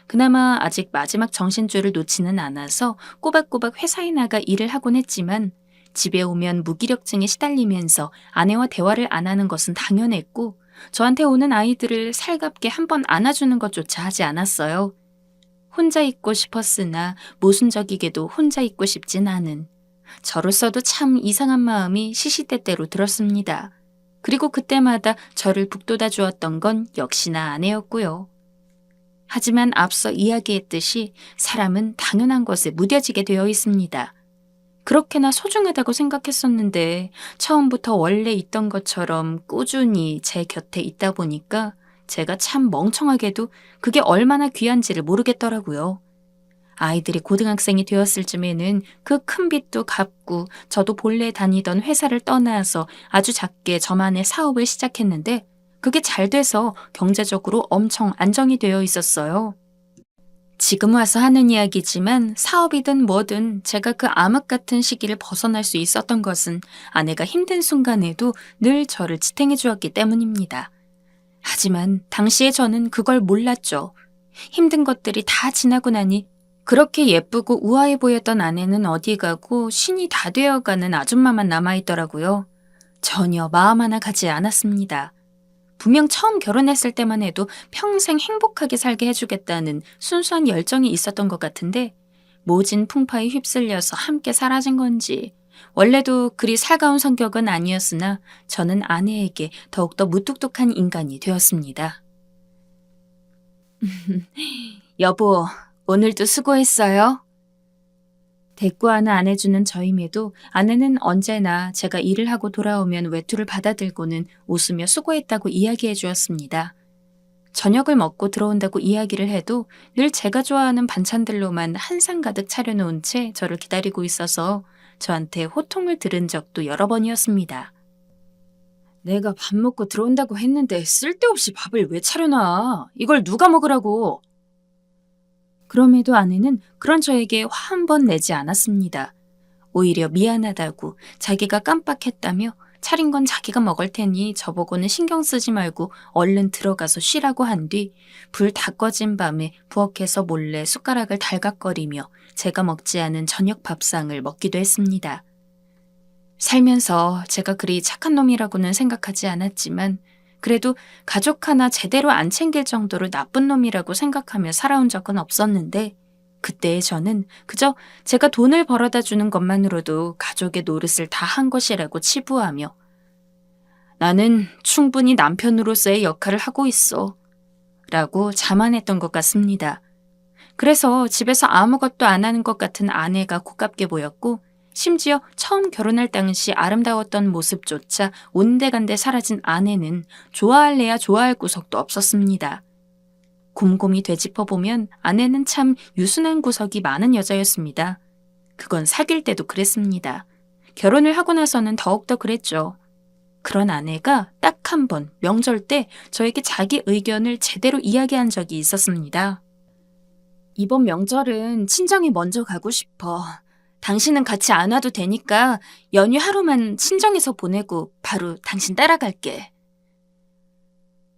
그나마 아직 마지막 정신줄을 놓지는 않아서 꼬박꼬박 회사에 나가 일을 하곤 했지만 집에 오면 무기력증에 시달리면서 아내와 대화를 안 하는 것은 당연했고 저한테 오는 아이들을 살갑게 한번 안아주는 것조차 하지 않았어요. 혼자 있고 싶었으나 모순적이게도 혼자 있고 싶진 않은, 저로서도 참 이상한 마음이 시시때때로 들었습니다. 그리고 그때마다 저를 북돋아 주었던 건 역시나 아내였고요. 하지만 앞서 이야기했듯이 사람은 당연한 것에 무뎌지게 되어 있습니다. 그렇게나 소중하다고 생각했었는데 처음부터 원래 있던 것처럼 꾸준히 제 곁에 있다 보니까 제가 참 멍청하게도 그게 얼마나 귀한지를 모르겠더라고요. 아이들이 고등학생이 되었을 쯤에는 그 큰 빚도 갚고 저도 본래 다니던 회사를 떠나서 아주 작게 저만의 사업을 시작했는데 그게 잘 돼서 경제적으로 엄청 안정이 되어 있었어요. 지금 와서 하는 이야기지만 사업이든 뭐든 제가 그 암흑 같은 시기를 벗어날 수 있었던 것은 아내가 힘든 순간에도 늘 저를 지탱해 주었기 때문입니다. 하지만 당시에 저는 그걸 몰랐죠. 힘든 것들이 다 지나고 나니 그렇게 예쁘고 우아해 보였던 아내는 어디 가고 신이 다 되어가는 아줌마만 남아있더라고요. 전혀 마음 하나 가지 않았습니다. 분명 처음 결혼했을 때만 해도 평생 행복하게 살게 해주겠다는 순수한 열정이 있었던 것 같은데 모진 풍파에 휩쓸려서 함께 사라진 건지 원래도 그리 살가운 성격은 아니었으나 저는 아내에게 더욱더 무뚝뚝한 인간이 되었습니다. 여보, 오늘도 수고했어요. 대꾸 하나 안 해주는 저임에도 아내는 언제나 제가 일을 하고 돌아오면 외투를 받아들고는 웃으며 수고했다고 이야기해 주었습니다. 저녁을 먹고 들어온다고 이야기를 해도 늘 제가 좋아하는 반찬들로만 한상 가득 차려놓은 채 저를 기다리고 있어서 저한테 호통을 들은 적도 여러 번이었습니다. 내가 밥 먹고 들어온다고 했는데 쓸데없이 밥을 왜 차려놔? 이걸 누가 먹으라고? 그럼에도 아내는 그런 저에게 화 한 번 내지 않았습니다. 오히려 미안하다고 자기가 깜빡했다며 차린 건 자기가 먹을 테니 저보고는 신경 쓰지 말고 얼른 들어가서 쉬라고 한 뒤 불 다 꺼진 밤에 부엌에서 몰래 숟가락을 달각거리며 제가 먹지 않은 저녁 밥상을 먹기도 했습니다. 살면서 제가 그리 착한 놈이라고는 생각하지 않았지만 그래도 가족 하나 제대로 안 챙길 정도로 나쁜 놈이라고 생각하며 살아온 적은 없었는데 그때의 저는 그저 제가 돈을 벌어다 주는 것만으로도 가족의 노릇을 다 한 것이라고 치부하며 나는 충분히 남편으로서의 역할을 하고 있어 라고 자만했던 것 같습니다. 그래서 집에서 아무것도 안 하는 것 같은 아내가 고깝게 보였고 심지어 처음 결혼할 당시 아름다웠던 모습조차 온데간데 사라진 아내는 좋아할래야 좋아할 구석도 없었습니다. 곰곰이 되짚어보면 아내는 참 유순한 구석이 많은 여자였습니다. 그건 사귈 때도 그랬습니다. 결혼을 하고 나서는 더욱더 그랬죠. 그런 아내가 딱 한 번 명절 때 저에게 자기 의견을 제대로 이야기한 적이 있었습니다. 이번 명절은 친정에 먼저 가고 싶어. 당신은 같이 안 와도 되니까 연휴 하루만 친정에서 보내고 바로 당신 따라갈게.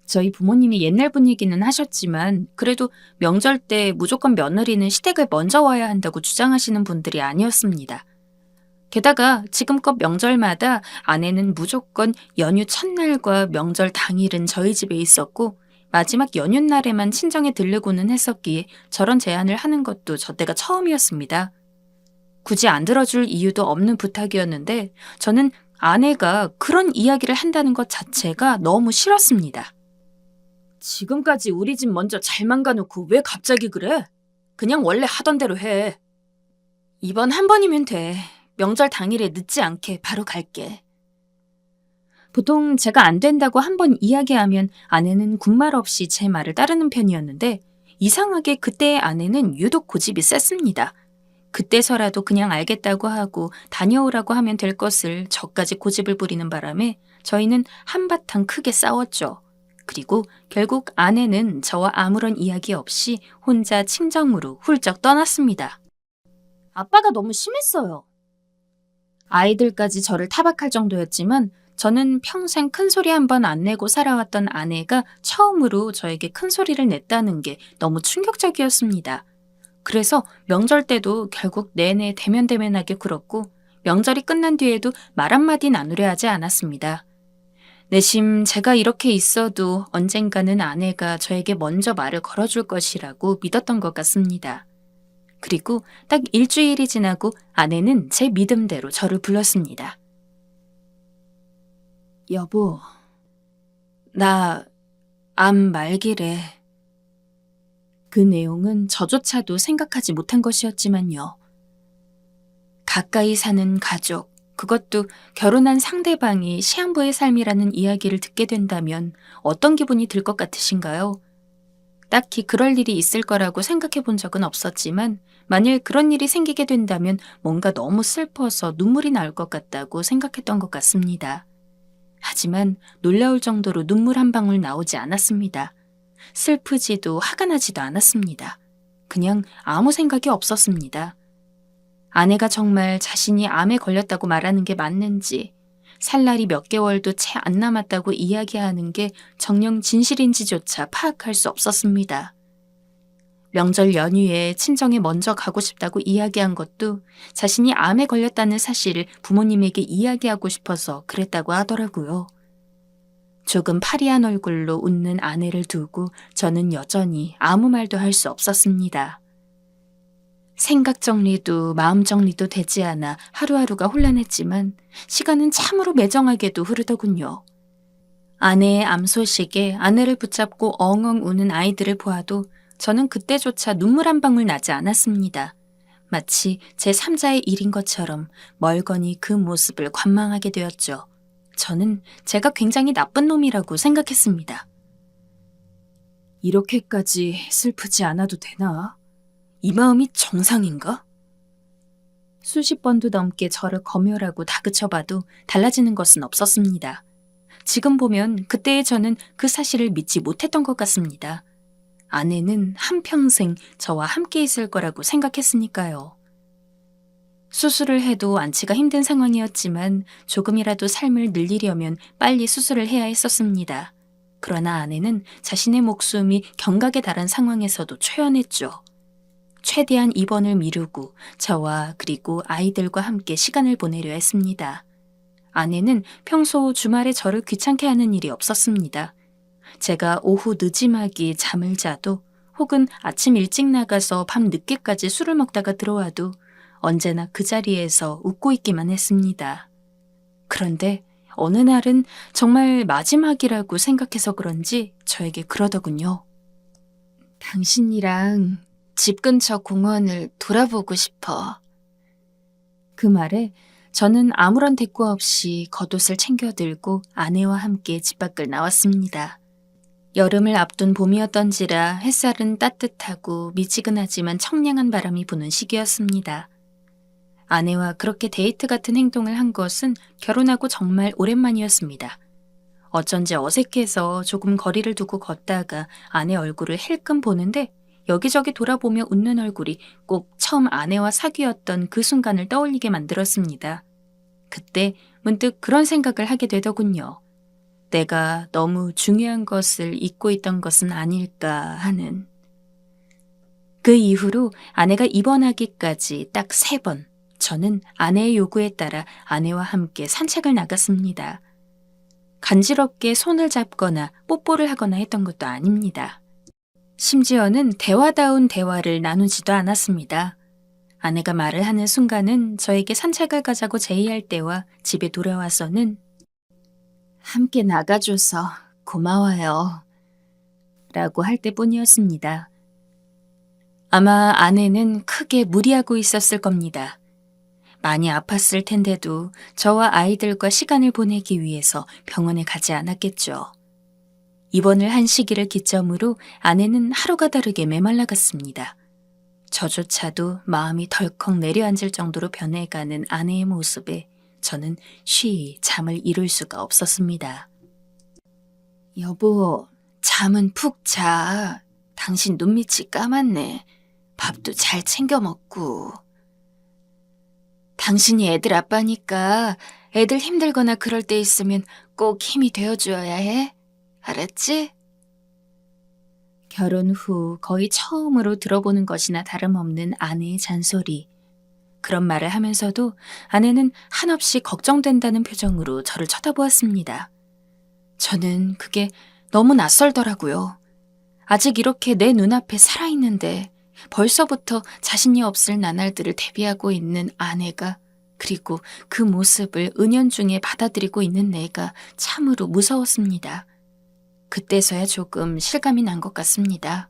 저희 부모님이 옛날 분이기는 하셨지만 그래도 명절 때 무조건 며느리는 시댁을 먼저 와야 한다고 주장하시는 분들이 아니었습니다. 게다가 지금껏 명절마다 아내는 무조건 연휴 첫날과 명절 당일은 저희 집에 있었고 마지막 연휴날에만 친정에 들르고는 했었기에 저런 제안을 하는 것도 저 때가 처음이었습니다. 굳이 안 들어줄 이유도 없는 부탁이었는데 저는 아내가 그런 이야기를 한다는 것 자체가 너무 싫었습니다. 지금까지 우리 집 먼저 잘 망가놓고 왜 갑자기 그래? 그냥 원래 하던 대로 해. 이번 한 번이면 돼. 명절 당일에 늦지 않게 바로 갈게. 보통 제가 안 된다고 한 번 이야기하면 아내는 군말 없이 제 말을 따르는 편이었는데 이상하게 그때의 아내는 유독 고집이 셌습니다. 그때서라도 그냥 알겠다고 하고 다녀오라고 하면 될 것을 저까지 고집을 부리는 바람에 저희는 한바탕 크게 싸웠죠. 그리고 결국 아내는 저와 아무런 이야기 없이 혼자 친정으로 훌쩍 떠났습니다. 아빠가 너무 심했어요. 아이들까지 저를 타박할 정도였지만 저는 평생 큰소리 한 번 안 내고 살아왔던 아내가 처음으로 저에게 큰소리를 냈다는 게 너무 충격적이었습니다. 그래서 명절 때도 결국 내내 대면대면하게 굴었고 명절이 끝난 뒤에도 말 한마디 나누려 하지 않았습니다. 내심 제가 이렇게 있어도 언젠가는 아내가 저에게 먼저 말을 걸어줄 것이라고 믿었던 것 같습니다. 그리고 딱 일주일이 지나고 아내는 제 믿음대로 저를 불렀습니다. 여보, 나 암 말기래. 그 내용은 저조차도 생각하지 못한 것이었지만요. 가까이 사는 가족, 그것도 결혼한 상대방이 시한부의 삶이라는 이야기를 듣게 된다면 어떤 기분이 들 것 같으신가요? 딱히 그럴 일이 있을 거라고 생각해 본 적은 없었지만 만일 그런 일이 생기게 된다면 뭔가 너무 슬퍼서 눈물이 나올 것 같다고 생각했던 것 같습니다. 하지만 놀라울 정도로 눈물 한 방울 나오지 않았습니다. 슬프지도 화가 나지도 않았습니다. 그냥 아무 생각이 없었습니다. 아내가 정말 자신이 암에 걸렸다고 말하는 게 맞는지, 살 날이 몇 개월도 채 안 남았다고 이야기하는 게 정녕 진실인지조차 파악할 수 없었습니다. 명절 연휴에 친정에 먼저 가고 싶다고 이야기한 것도 자신이 암에 걸렸다는 사실을 부모님에게 이야기하고 싶어서 그랬다고 하더라고요. 조금 파리한 얼굴로 웃는 아내를 두고 저는 여전히 아무 말도 할 수 없었습니다. 생각 정리도 마음 정리도 되지 않아 하루하루가 혼란했지만 시간은 참으로 매정하게도 흐르더군요. 아내의 암 소식에 아내를 붙잡고 엉엉 우는 아이들을 보아도 저는 그때조차 눈물 한 방울 나지 않았습니다. 마치 제3자의 일인 것처럼 멀거니 그 모습을 관망하게 되었죠. 저는 제가 굉장히 나쁜 놈이라고 생각했습니다. 이렇게까지 슬프지 않아도 되나? 이 마음이 정상인가? 수십 번도 넘게 저를 검열하고 다그쳐봐도 달라지는 것은 없었습니다. 지금 보면 그때의 저는 그 사실을 믿지 못했던 것 같습니다. 아내는 한평생 저와 함께 있을 거라고 생각했으니까요. 수술을 해도 안치가 힘든 상황이었지만 조금이라도 삶을 늘리려면 빨리 수술을 해야 했었습니다. 그러나 아내는 자신의 목숨이 경각에 달한 상황에서도 초연했죠. 최대한 입원을 미루고 저와 그리고 아이들과 함께 시간을 보내려 했습니다. 아내는 평소 주말에 저를 귀찮게 하는 일이 없었습니다. 제가 오후 늦지막이 잠을 자도 혹은 아침 일찍 나가서 밤 늦게까지 술을 먹다가 들어와도 언제나 그 자리에서 웃고 있기만 했습니다. 그런데 어느 날은 정말 마지막이라고 생각해서 그런지 저에게 그러더군요. 당신이랑 집 근처 공원을 돌아보고 싶어. 그 말에 저는 아무런 대꾸 없이 겉옷을 챙겨 들고 아내와 함께 집 밖을 나왔습니다. 여름을 앞둔 봄이었던지라 햇살은 따뜻하고 미지근하지만 청량한 바람이 부는 시기였습니다. 아내와 그렇게 데이트 같은 행동을 한 것은 결혼하고 정말 오랜만이었습니다. 어쩐지 어색해서 조금 거리를 두고 걷다가 아내 얼굴을 힐끔 보는데 여기저기 돌아보며 웃는 얼굴이 꼭 처음 아내와 사귀었던 그 순간을 떠올리게 만들었습니다. 그때 문득 그런 생각을 하게 되더군요. 내가 너무 중요한 것을 잊고 있던 것은 아닐까 하는. 그 이후로 아내가 입원하기까지 딱 3번, 저는 아내의 요구에 따라 아내와 함께 산책을 나갔습니다. 간지럽게 손을 잡거나 뽀뽀를 하거나 했던 것도 아닙니다. 심지어는 대화다운 대화를 나누지도 않았습니다. 아내가 말을 하는 순간은 저에게 산책을 가자고 제의할 때와 집에 돌아와서는 함께 나가줘서 고마워요 라고 할 때뿐이었습니다. 아마 아내는 크게 무리하고 있었을 겁니다. 많이 아팠을 텐데도 저와 아이들과 시간을 보내기 위해서 병원에 가지 않았겠죠. 입원을 한 시기를 기점으로 아내는 하루가 다르게 메말라갔습니다. 저조차도 마음이 덜컥 내려앉을 정도로 변해가는 아내의 모습에 저는 쉬이 잠을 이룰 수가 없었습니다. 여보, 잠은 푹 자. 당신 눈밑이 까맣네. 밥도 잘 챙겨 먹고. 당신이 애들 아빠니까 애들 힘들거나 그럴 때 있으면 꼭 힘이 되어줘야 해. 알았지? 결혼 후 거의 처음으로 들어보는 것이나 다름없는 아내의 잔소리. 그런 말을 하면서도 아내는 한없이 걱정된다는 표정으로 저를 쳐다보았습니다. 저는 그게 너무 낯설더라고요. 아직 이렇게 내 눈앞에 살아있는데 벌써부터 자신이 없을 나날들을 대비하고 있는 아내가, 그리고 그 모습을 은연중에 받아들이고 있는 내가 참으로 무서웠습니다. 그때서야 조금 실감이 난 것 같습니다.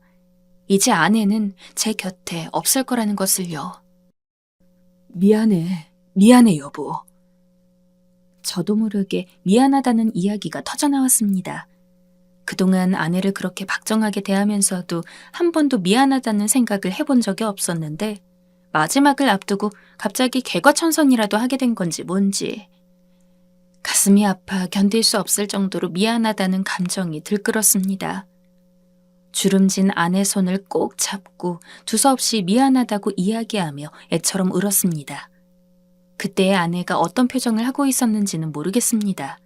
이제 아내는 제 곁에 없을 거라는 것을요. 미안해 여보. 저도 모르게 미안하다는 이야기가 터져나왔습니다. 그동안 아내를 그렇게 박정하게 대하면서도 한 번도 미안하다는 생각을 해본 적이 없었는데 마지막을 앞두고 갑자기 개과천선이라도 하게 된 건지 뭔지 가슴이 아파 견딜 수 없을 정도로 미안하다는 감정이 들끓었습니다. 주름진 아내 손을 꼭 잡고 두서없이 미안하다고 이야기하며 애처럼 울었습니다. 그때의 아내가 어떤 표정을 하고 있었는지는 모르겠습니다.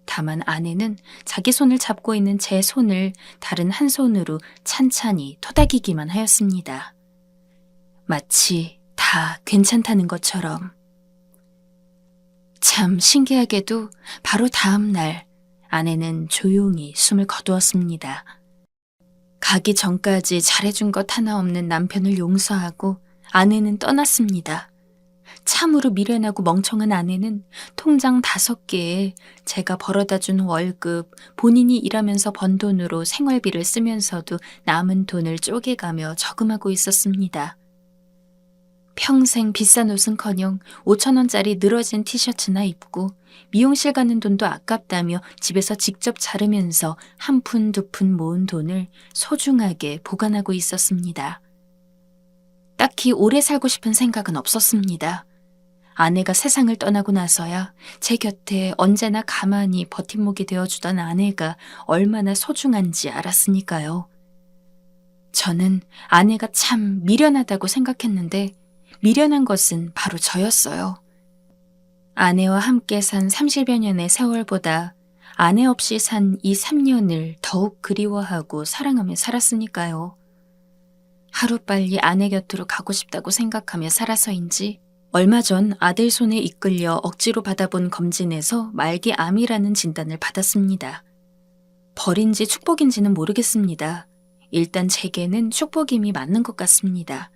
다만 아내는 자기 손을 잡고 있는 제 손을 다른 한 손으로 찬찬히 토닥이기만 하였습니다. 마치 다 괜찮다는 것처럼. 참 신기하게도 바로 다음 날 아내는 조용히 숨을 거두었습니다. 가기 전까지 잘해준 것 하나 없는 남편을 용서하고 아내는 떠났습니다. 참으로 미련하고 멍청한 아내는 통장 5개에 제가 벌어다 준 월급, 본인이 일하면서 번 돈으로 생활비를 쓰면서도 남은 돈을 쪼개가며 저금하고 있었습니다. 평생 비싼 옷은커녕 5,000원짜리 늘어진 티셔츠나 입고 미용실 가는 돈도 아깝다며 집에서 직접 자르면서 한 푼 두 푼 모은 돈을 소중하게 보관하고 있었습니다. 딱히 오래 살고 싶은 생각은 없었습니다. 아내가 세상을 떠나고 나서야 제 곁에 언제나 가만히 버팀목이 되어주던 아내가 얼마나 소중한지 알았으니까요. 저는 아내가 참 미련하다고 생각했는데 미련한 것은 바로 저였어요. 아내와 함께 산 30여 년의 세월보다 아내 없이 산 이 3년을 더욱 그리워하고 사랑하며 살았으니까요. 하루빨리 아내 곁으로 가고 싶다고 생각하며 살아서인지 얼마 전 아들 손에 이끌려 억지로 받아본 검진에서 말기암이라는 진단을 받았습니다. 벌인지 축복인지는 모르겠습니다. 일단 제게는 축복임이 맞는 것 같습니다.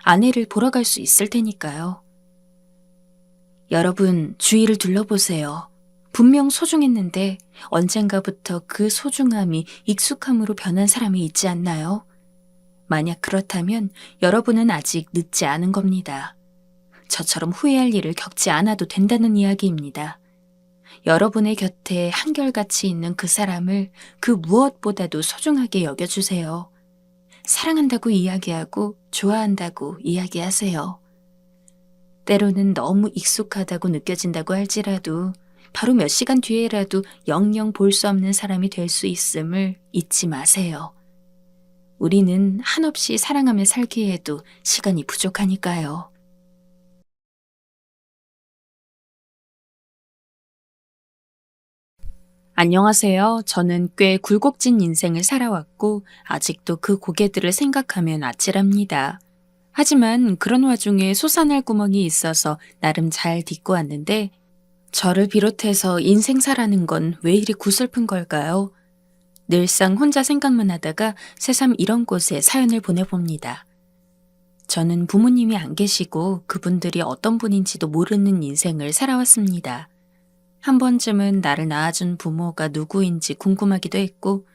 아내를 보러 갈 수 있을 테니까요. 여러분, 주위를 둘러보세요. 분명 소중했는데 언젠가부터 그 소중함이 익숙함으로 변한 사람이 있지 않나요? 만약 그렇다면 여러분은 아직 늦지 않은 겁니다. 저처럼 후회할 일을 겪지 않아도 된다는 이야기입니다. 여러분의 곁에 한결같이 있는 그 사람을 그 무엇보다도 소중하게 여겨주세요. 사랑한다고 이야기하고 좋아한다고 이야기하세요. 때로는 너무 익숙하다고 느껴진다고 할지라도 바로 몇 시간 뒤에라도 영영 볼 수 없는 사람이 될 수 있음을 잊지 마세요. 우리는 한없이 사랑하며 살기에도 시간이 부족하니까요. 안녕하세요. 저는 꽤 굴곡진 인생을 살아왔고 아직도 그 고개들을 생각하면 아찔합니다. 하지만 그런 와중에 솟아날 구멍이 있어서 나름 잘 딛고 왔는데 저를 비롯해서 인생사라는 건 왜 이리 구슬픈 걸까요? 늘상 혼자 생각만 하다가 새삼 이런 곳에 사연을 보내봅니다. 저는 부모님이 안 계시고 그분들이 어떤 분인지도 모르는 인생을 살아왔습니다. 한 번쯤은 나를 낳아준 부모가 누구인지 궁금하기도 했고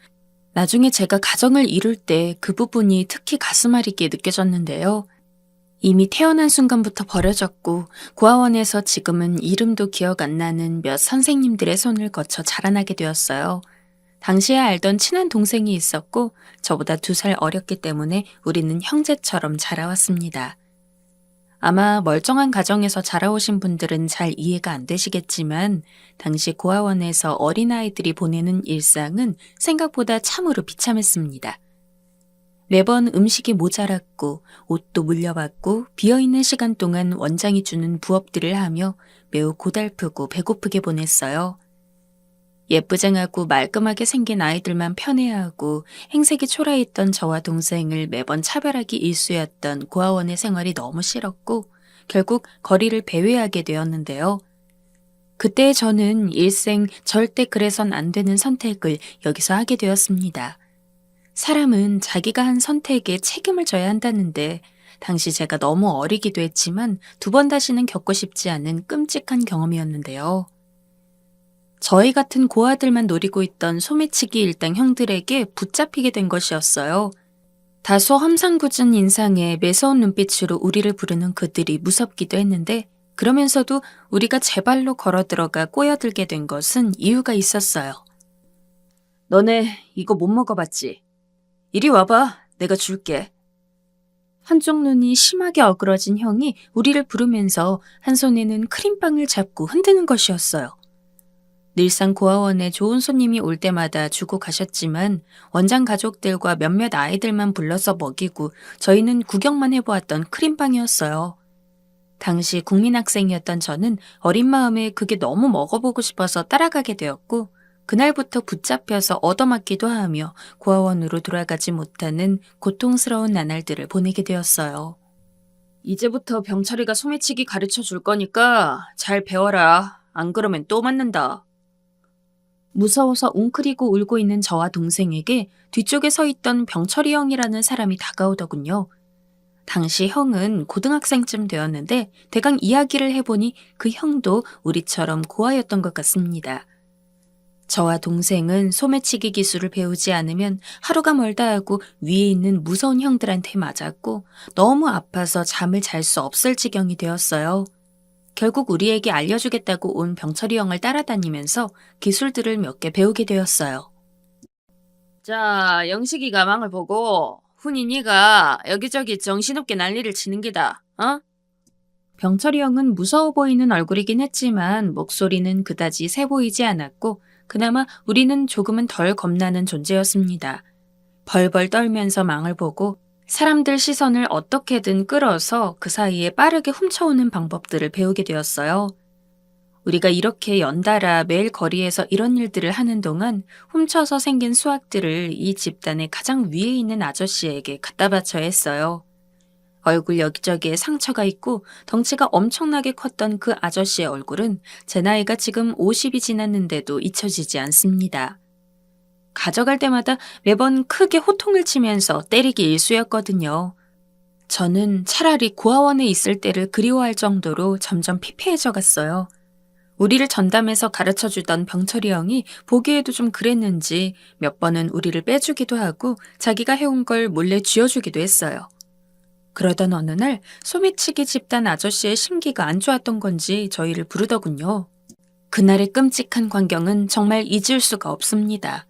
나중에 제가 가정을 이룰 때 그 부분이 특히 가슴 아리게 느껴졌는데요. 이미 태어난 순간부터 버려졌고 고아원에서 지금은 이름도 기억 안 나는 몇 선생님들의 손을 거쳐 자라나게 되었어요. 당시에 알던 친한 동생이 있었고 저보다 2살 어렸기 때문에 우리는 형제처럼 자라왔습니다. 아마 멀쩡한 가정에서 자라오신 분들은 잘 이해가 안 되시겠지만 당시 고아원에서 어린아이들이 보내는 일상은 생각보다 참으로 비참했습니다. 매번 음식이 모자랐고 옷도 물려받고 비어있는 시간 동안 원장이 주는 부업들을 하며 매우 고달프고 배고프게 보냈어요. 예쁘장하고 말끔하게 생긴 아이들만 편애하고 행색이 초라했던 저와 동생을 매번 차별하기 일쑤였던 고아원의 생활이 너무 싫었고 결국 거리를 배회하게 되었는데요. 그때 저는 일생 절대 그래선 안 되는 선택을 여기서 하게 되었습니다. 사람은 자기가 한 선택에 책임을 져야 한다는데 당시 제가 너무 어리기도 했지만 2번 다시는 겪고 싶지 않은 끔찍한 경험이었는데요. 저희 같은 고아들만 노리고 있던 소매치기 일당 형들에게 붙잡히게 된 것이었어요. 다소 험상궂은 인상에 매서운 눈빛으로 우리를 부르는 그들이 무섭기도 했는데 그러면서도 우리가 제 발로 걸어 들어가 꼬여들게 된 것은 이유가 있었어요. 너네 이거 못 먹어봤지? 이리 와봐. 내가 줄게. 한쪽 눈이 심하게 어그러진 형이 우리를 부르면서 한 손에는 크림빵을 잡고 흔드는 것이었어요. 늘상 고아원에 좋은 손님이 올 때마다 주고 가셨지만 원장 가족들과 몇몇 아이들만 불러서 먹이고 저희는 구경만 해보았던 크림빵이었어요. 당시 국민학생이었던 저는 어린 마음에 그게 너무 먹어보고 싶어서 따라가게 되었고 그날부터 붙잡혀서 얻어맞기도 하며 고아원으로 돌아가지 못하는 고통스러운 나날들을 보내게 되었어요. 이제부터 병철이가 소매치기 가르쳐 줄 거니까 잘 배워라. 안 그러면 또 맞는다. 무서워서 웅크리고 울고 있는 저와 동생에게 뒤쪽에 서 있던 병철이 형이라는 사람이 다가오더군요. 당시 형은 고등학생쯤 되었는데 대강 이야기를 해보니 그 형도 우리처럼 고아였던 것 같습니다. 저와 동생은 소매치기 기술을 배우지 않으면 하루가 멀다 하고 위에 있는 무서운 형들한테 맞았고 너무 아파서 잠을 잘 수 없을 지경이 되었어요. 결국 우리에게 알려주겠다고 온 병철이 형을 따라다니면서 기술들을 몇 개 배우게 되었어요. 자, 영식이 가망을 보고 훈이 네가 여기저기 정신없게 난리를 치는 게다. 어? 병철이 형은 무서워 보이는 얼굴이긴 했지만 목소리는 그다지 세 보이지 않았고 그나마 우리는 조금은 덜 겁나는 존재였습니다. 벌벌 떨면서 망을 보고 사람들 시선을 어떻게든 끌어서 그 사이에 빠르게 훔쳐오는 방법들을 배우게 되었어요. 우리가 이렇게 연달아 매일 거리에서 이런 일들을 하는 동안 훔쳐서 생긴 수학들을 이 집단의 가장 위에 있는 아저씨에게 갖다 바쳐야 했어요. 얼굴 여기저기에 상처가 있고 덩치가 엄청나게 컸던 그 아저씨의 얼굴은 제 나이가 지금 50이 지났는데도 잊혀지지 않습니다. 가져갈 때마다 매번 크게 호통을 치면서 때리기 일쑤였거든요. 저는 차라리 고아원에 있을 때를 그리워할 정도로 점점 피폐해져 갔어요. 우리를 전담해서 가르쳐주던 병철이 형이 보기에도 좀 그랬는지 몇 번은 우리를 빼주기도 하고 자기가 해온 걸 몰래 쥐어주기도 했어요. 그러던 어느 날 소매치기 집단 아저씨의 심기가 안 좋았던 건지 저희를 부르더군요. 그날의 끔찍한 광경은 정말 잊을 수가 없습니다.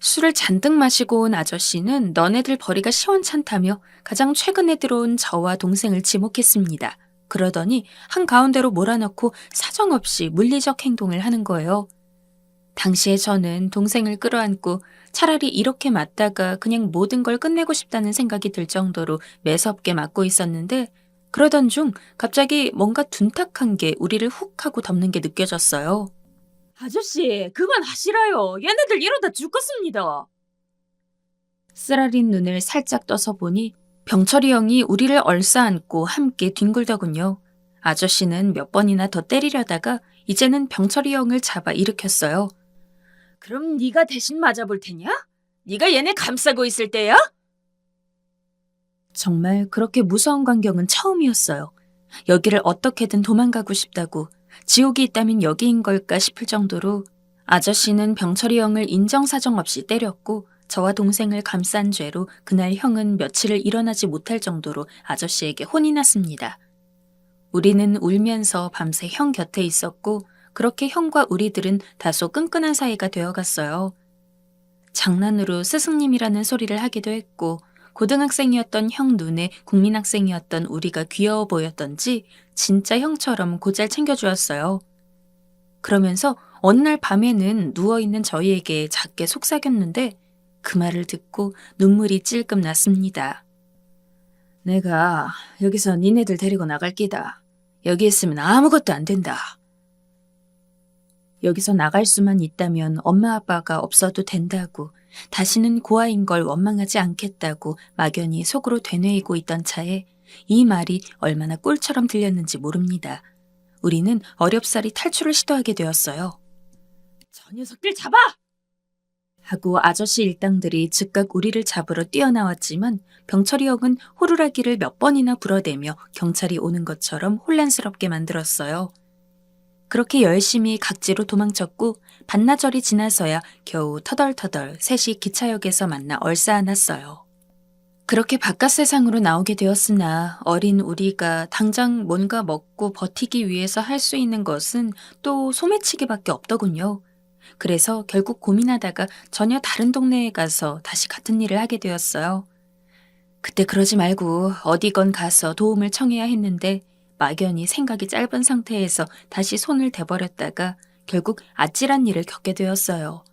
술을 잔뜩 마시고 온 아저씨는 너네들 벌이가 시원찮다며 가장 최근에 들어온 저와 동생을 지목했습니다. 그러더니 한가운데로 몰아넣고 사정없이 물리적 행동을 하는 거예요. 당시에 저는 동생을 끌어안고 차라리 이렇게 맞다가 그냥 모든 걸 끝내고 싶다는 생각이 들 정도로 매섭게 맞고 있었는데 그러던 중 갑자기 뭔가 둔탁한 게 우리를 훅 하고 덮는 게 느껴졌어요. 아저씨, 그만하시라요. 얘네들 이러다 죽겠습니다. 쓰라린 눈을 살짝 떠서 보니 병철이 형이 우리를 얼싸안고 함께 뒹굴더군요. 아저씨는 몇 번이나 더 때리려다가 이제는 병철이 형을 잡아 일으켰어요. 그럼 네가 대신 맞아볼 테냐? 네가 얘네 감싸고 있을 때야? 정말 그렇게 무서운 광경은 처음이었어요. 여기를 어떻게든 도망가고 싶다고 지옥이 있다면 여기인 걸까 싶을 정도로 아저씨는 병철이 형을 인정사정 없이 때렸고 저와 동생을 감싼 죄로 그날 형은 며칠을 일어나지 못할 정도로 아저씨에게 혼이 났습니다. 우리는 울면서 밤새 형 곁에 있었고 그렇게 형과 우리들은 다소 끈끈한 사이가 되어갔어요. 장난으로 스승님이라는 소리를 하기도 했고 고등학생이었던 형 눈에 국민학생이었던 우리가 귀여워 보였던지 진짜 형처럼 곧잘 챙겨주었어요. 그러면서 어느 날 밤에는 누워있는 저희에게 작게 속삭였는데 그 말을 듣고 눈물이 찔끔 났습니다. 내가 여기서 니네들 데리고 나갈 끼다. 여기 있으면 아무것도 안 된다. 여기서 나갈 수만 있다면 엄마 아빠가 없어도 된다고 다시는 고아인 걸 원망하지 않겠다고 막연히 속으로 되뇌이고 있던 차에 이 말이 얼마나 꿀처럼 들렸는지 모릅니다. 우리는 어렵사리 탈출을 시도하게 되었어요. 저 녀석들 잡아! 하고 아저씨 일당들이 즉각 우리를 잡으러 뛰어나왔지만 병철이 형은 호루라기를 몇 번이나 불어대며 경찰이 오는 것처럼 혼란스럽게 만들었어요. 그렇게 열심히 각지로 도망쳤고 반나절이 지나서야 겨우 터덜터덜 셋이 기차역에서 만나 얼싸안았어요. 그렇게 바깥 세상으로 나오게 되었으나 어린 우리가 당장 뭔가 먹고 버티기 위해서 할 수 있는 것은 또 소매치기밖에 없더군요. 그래서 결국 고민하다가 전혀 다른 동네에 가서 다시 같은 일을 하게 되었어요. 그때 그러지 말고 어디건 가서 도움을 청해야 했는데 막연히 생각이 짧은 상태에서 다시 손을 대버렸다가 결국 아찔한 일을 겪게 되었어요.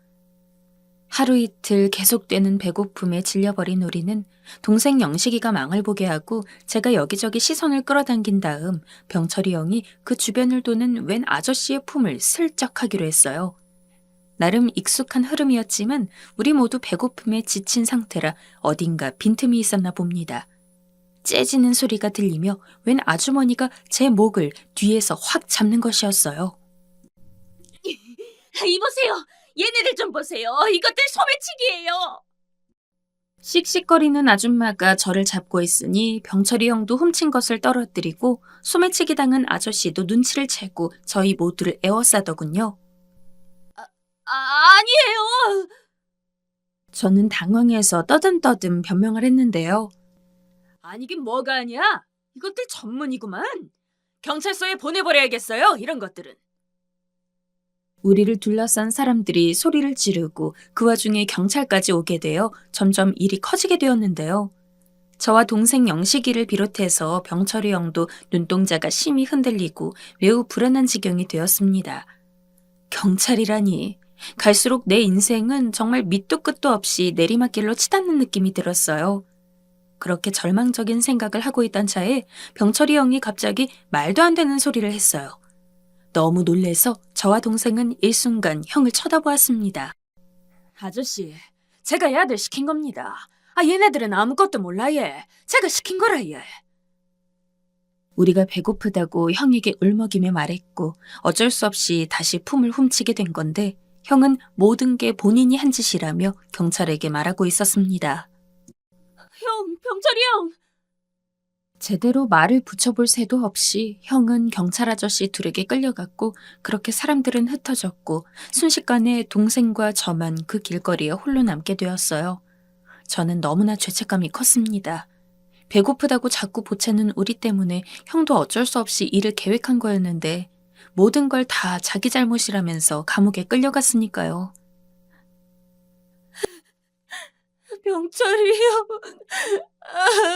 하루 이틀 계속되는 배고픔에 질려버린 우리는 동생 영식이가 망을 보게 하고 제가 여기저기 시선을 끌어당긴 다음 병철이 형이 그 주변을 도는 웬 아저씨의 품을 슬쩍 하기로 했어요. 나름 익숙한 흐름이었지만 우리 모두 배고픔에 지친 상태라 어딘가 빈틈이 있었나 봅니다. 째지는 소리가 들리며 웬 아주머니가 제 목을 뒤에서 확 잡는 것이었어요. 이보세요. 얘네들 좀 보세요. 이것들 소매치기예요. 씩씩거리는 아줌마가 저를 잡고 있으니 병철이 형도 훔친 것을 떨어뜨리고 소매치기 당한 아저씨도 눈치를 채고 저희 모두를 에워싸더군요. 아니에요. 저는 당황해서 떠듬떠듬 변명을 했는데요. 아니긴 뭐가 아니야. 이것들 전문이구만. 경찰서에 보내버려야겠어요. 이런 것들은. 우리를 둘러싼 사람들이 소리를 지르고 그 와중에 경찰까지 오게 되어 점점 일이 커지게 되었는데요. 저와 동생 영식이를 비롯해서 병철이 형도 눈동자가 심히 흔들리고 매우 불안한 지경이 되었습니다. 경찰이라니. 갈수록 내 인생은 정말 밑도 끝도 없이 내리막길로 치닫는 느낌이 들었어요. 그렇게 절망적인 생각을 하고 있던 차에 병철이 형이 갑자기 말도 안 되는 소리를 했어요. 너무 놀래서 저와 동생은 일순간 형을 쳐다보았습니다. 아저씨, 제가 얘들 시킨 겁니다. 얘네들은 아무것도 몰라 얘. 제가 시킨 거라 얘. 우리가 배고프다고 형에게 울먹이며 말했고 어쩔 수 없이 다시 품을 훔치게 된 건데 형은 모든 게 본인이 한 짓이라며 경찰에게 말하고 있었습니다. 형, 병철이 형. 제대로 말을 붙여볼 새도 없이 형은 경찰 아저씨 둘에게 끌려갔고 그렇게 사람들은 흩어졌고 순식간에 동생과 저만 그 길거리에 홀로 남게 되었어요. 저는 너무나 죄책감이 컸습니다. 배고프다고 자꾸 보채는 우리 때문에 형도 어쩔 수 없이 일을 계획한 거였는데 모든 걸 다 자기 잘못이라면서 감옥에 끌려갔으니까요. 병철이 형.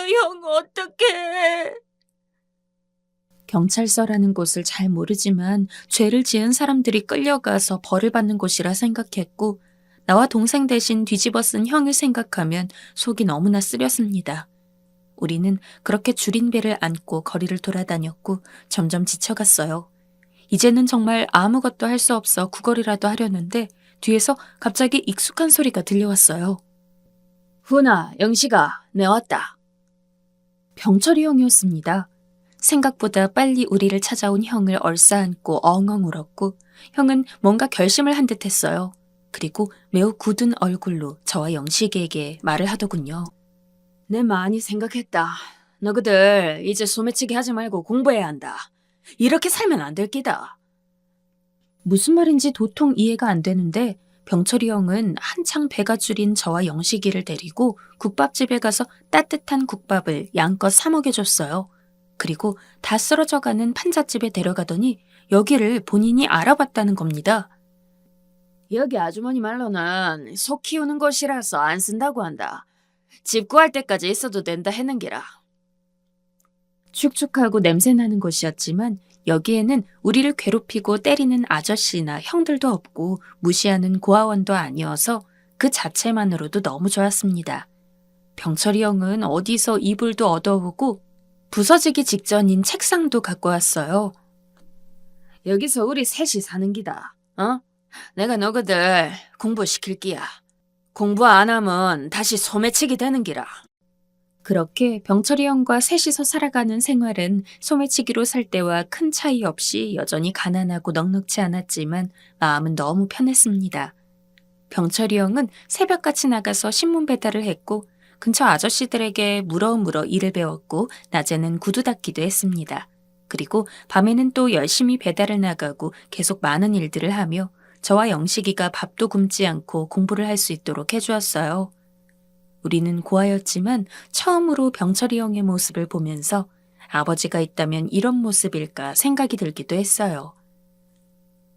형 어떡해. 경찰서라는 곳을 잘 모르지만 죄를 지은 사람들이 끌려가서 벌을 받는 곳이라 생각했고 나와 동생 대신 뒤집어 쓴 형을 생각하면 속이 너무나 쓰렸습니다. 우리는 그렇게 줄인 배를 안고 거리를 돌아다녔고 점점 지쳐갔어요. 이제는 정말 아무것도 할 수 없어 구걸이라도 하려는데 뒤에서 갑자기 익숙한 소리가 들려왔어요. 훈아, 영식아, 내 왔다. 병철이 형이었습니다. 생각보다 빨리 우리를 찾아온 형을 얼싸안고 엉엉 울었고 형은 뭔가 결심을 한 듯 했어요. 그리고 매우 굳은 얼굴로 저와 영식에게 말을 하더군요. 내 많이 생각했다. 너희들 이제 소매치기 하지 말고 공부해야 한다. 이렇게 살면 안 될 기다. 무슨 말인지 도통 이해가 안 되는데 병철이 형은 한창 배가 줄인 저와 영식이를 데리고 국밥집에 가서 따뜻한 국밥을 양껏 사 먹여줬어요. 그리고 다 쓰러져가는 판잣집에 데려가더니 여기를 본인이 알아봤다는 겁니다. 여기 아주머니 말로는 소 키우는 곳이라서 안 쓴다고 한다. 집 구할 때까지 있어도 된다 했는기라. 축축하고 냄새나는 곳이었지만 여기에는 우리를 괴롭히고 때리는 아저씨나 형들도 없고 무시하는 고아원도 아니어서 그 자체만으로도 너무 좋았습니다. 병철이 형은 어디서 이불도 얻어오고 부서지기 직전인 책상도 갖고 왔어요. 여기서 우리 셋이 사는 기다. 어? 내가 너희들 공부시킬 기야. 공부 안 하면 다시 소매치기 되는 기라. 그렇게 병철이 형과 셋이서 살아가는 생활은 소매치기로 살 때와 큰 차이 없이 여전히 가난하고 넉넉지 않았지만 마음은 너무 편했습니다. 병철이 형은 새벽같이 나가서 신문 배달을 했고 근처 아저씨들에게 물어물어 일을 배웠고 낮에는 구두 닦기도 했습니다. 그리고 밤에는 또 열심히 배달을 나가고 계속 많은 일들을 하며 저와 영식이가 밥도 굶지 않고 공부를 할 수 있도록 해주었어요. 우리는 고아였지만 처음으로 병철이 형의 모습을 보면서 아버지가 있다면 이런 모습일까 생각이 들기도 했어요.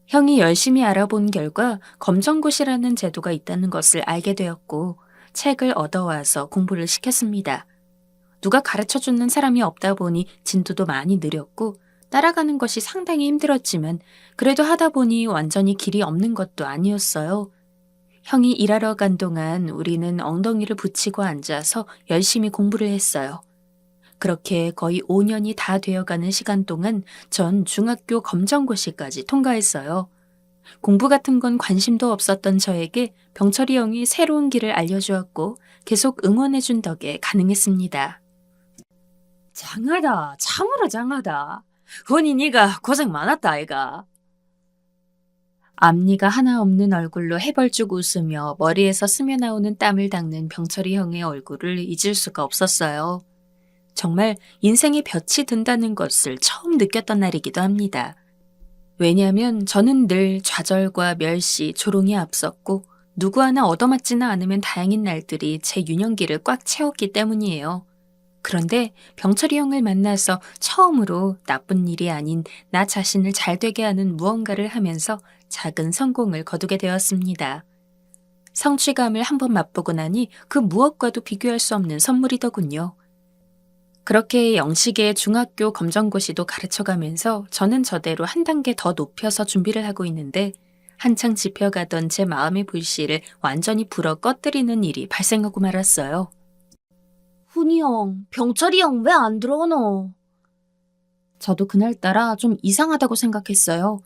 형이 열심히 알아본 결과 검정고시라는 제도가 있다는 것을 알게 되었고 책을 얻어와서 공부를 시켰습니다. 누가 가르쳐주는 사람이 없다 보니 진도도 많이 느렸고 따라가는 것이 상당히 힘들었지만 그래도 하다 보니 완전히 길이 없는 것도 아니었어요. 형이 일하러 간 동안 우리는 엉덩이를 붙이고 앉아서 열심히 공부를 했어요. 그렇게 거의 5년이 다 되어가는 시간 동안 전 중학교 검정고시까지 통과했어요. 공부 같은 건 관심도 없었던 저에게 병철이 형이 새로운 길을 알려주었고 계속 응원해준 덕에 가능했습니다. 장하다. 참으로 장하다. 훈이 네가 고생 많았다 아이가. 앞니가 하나 없는 얼굴로 해벌쭉 웃으며 머리에서 스며나오는 땀을 닦는 병철이 형의 얼굴을 잊을 수가 없었어요. 정말 인생에 볕이 든다는 것을 처음 느꼈던 날이기도 합니다. 왜냐하면 저는 늘 좌절과 멸시, 조롱이 앞섰고 누구 하나 얻어맞지는 않으면 다행인 날들이 제 유년기를 꽉 채웠기 때문이에요. 그런데 병철이 형을 만나서 처음으로 나쁜 일이 아닌 나 자신을 잘되게 하는 무언가를 하면서 작은 성공을 거두게 되었습니다. 성취감을 한번 맛보고 나니 그 무엇과도 비교할 수 없는 선물이더군요. 그렇게 영식의 중학교 검정고시도 가르쳐가면서 저는 저대로 한 단계 더 높여서 준비를 하고 있는데 한창 짚혀가던 제 마음의 불씨를 완전히 불어 꺼뜨리는 일이 발생하고 말았어요. 훈이 형, 병철이 형 왜 안 들어오노? 저도 그날따라 좀 이상하다고 생각했어요.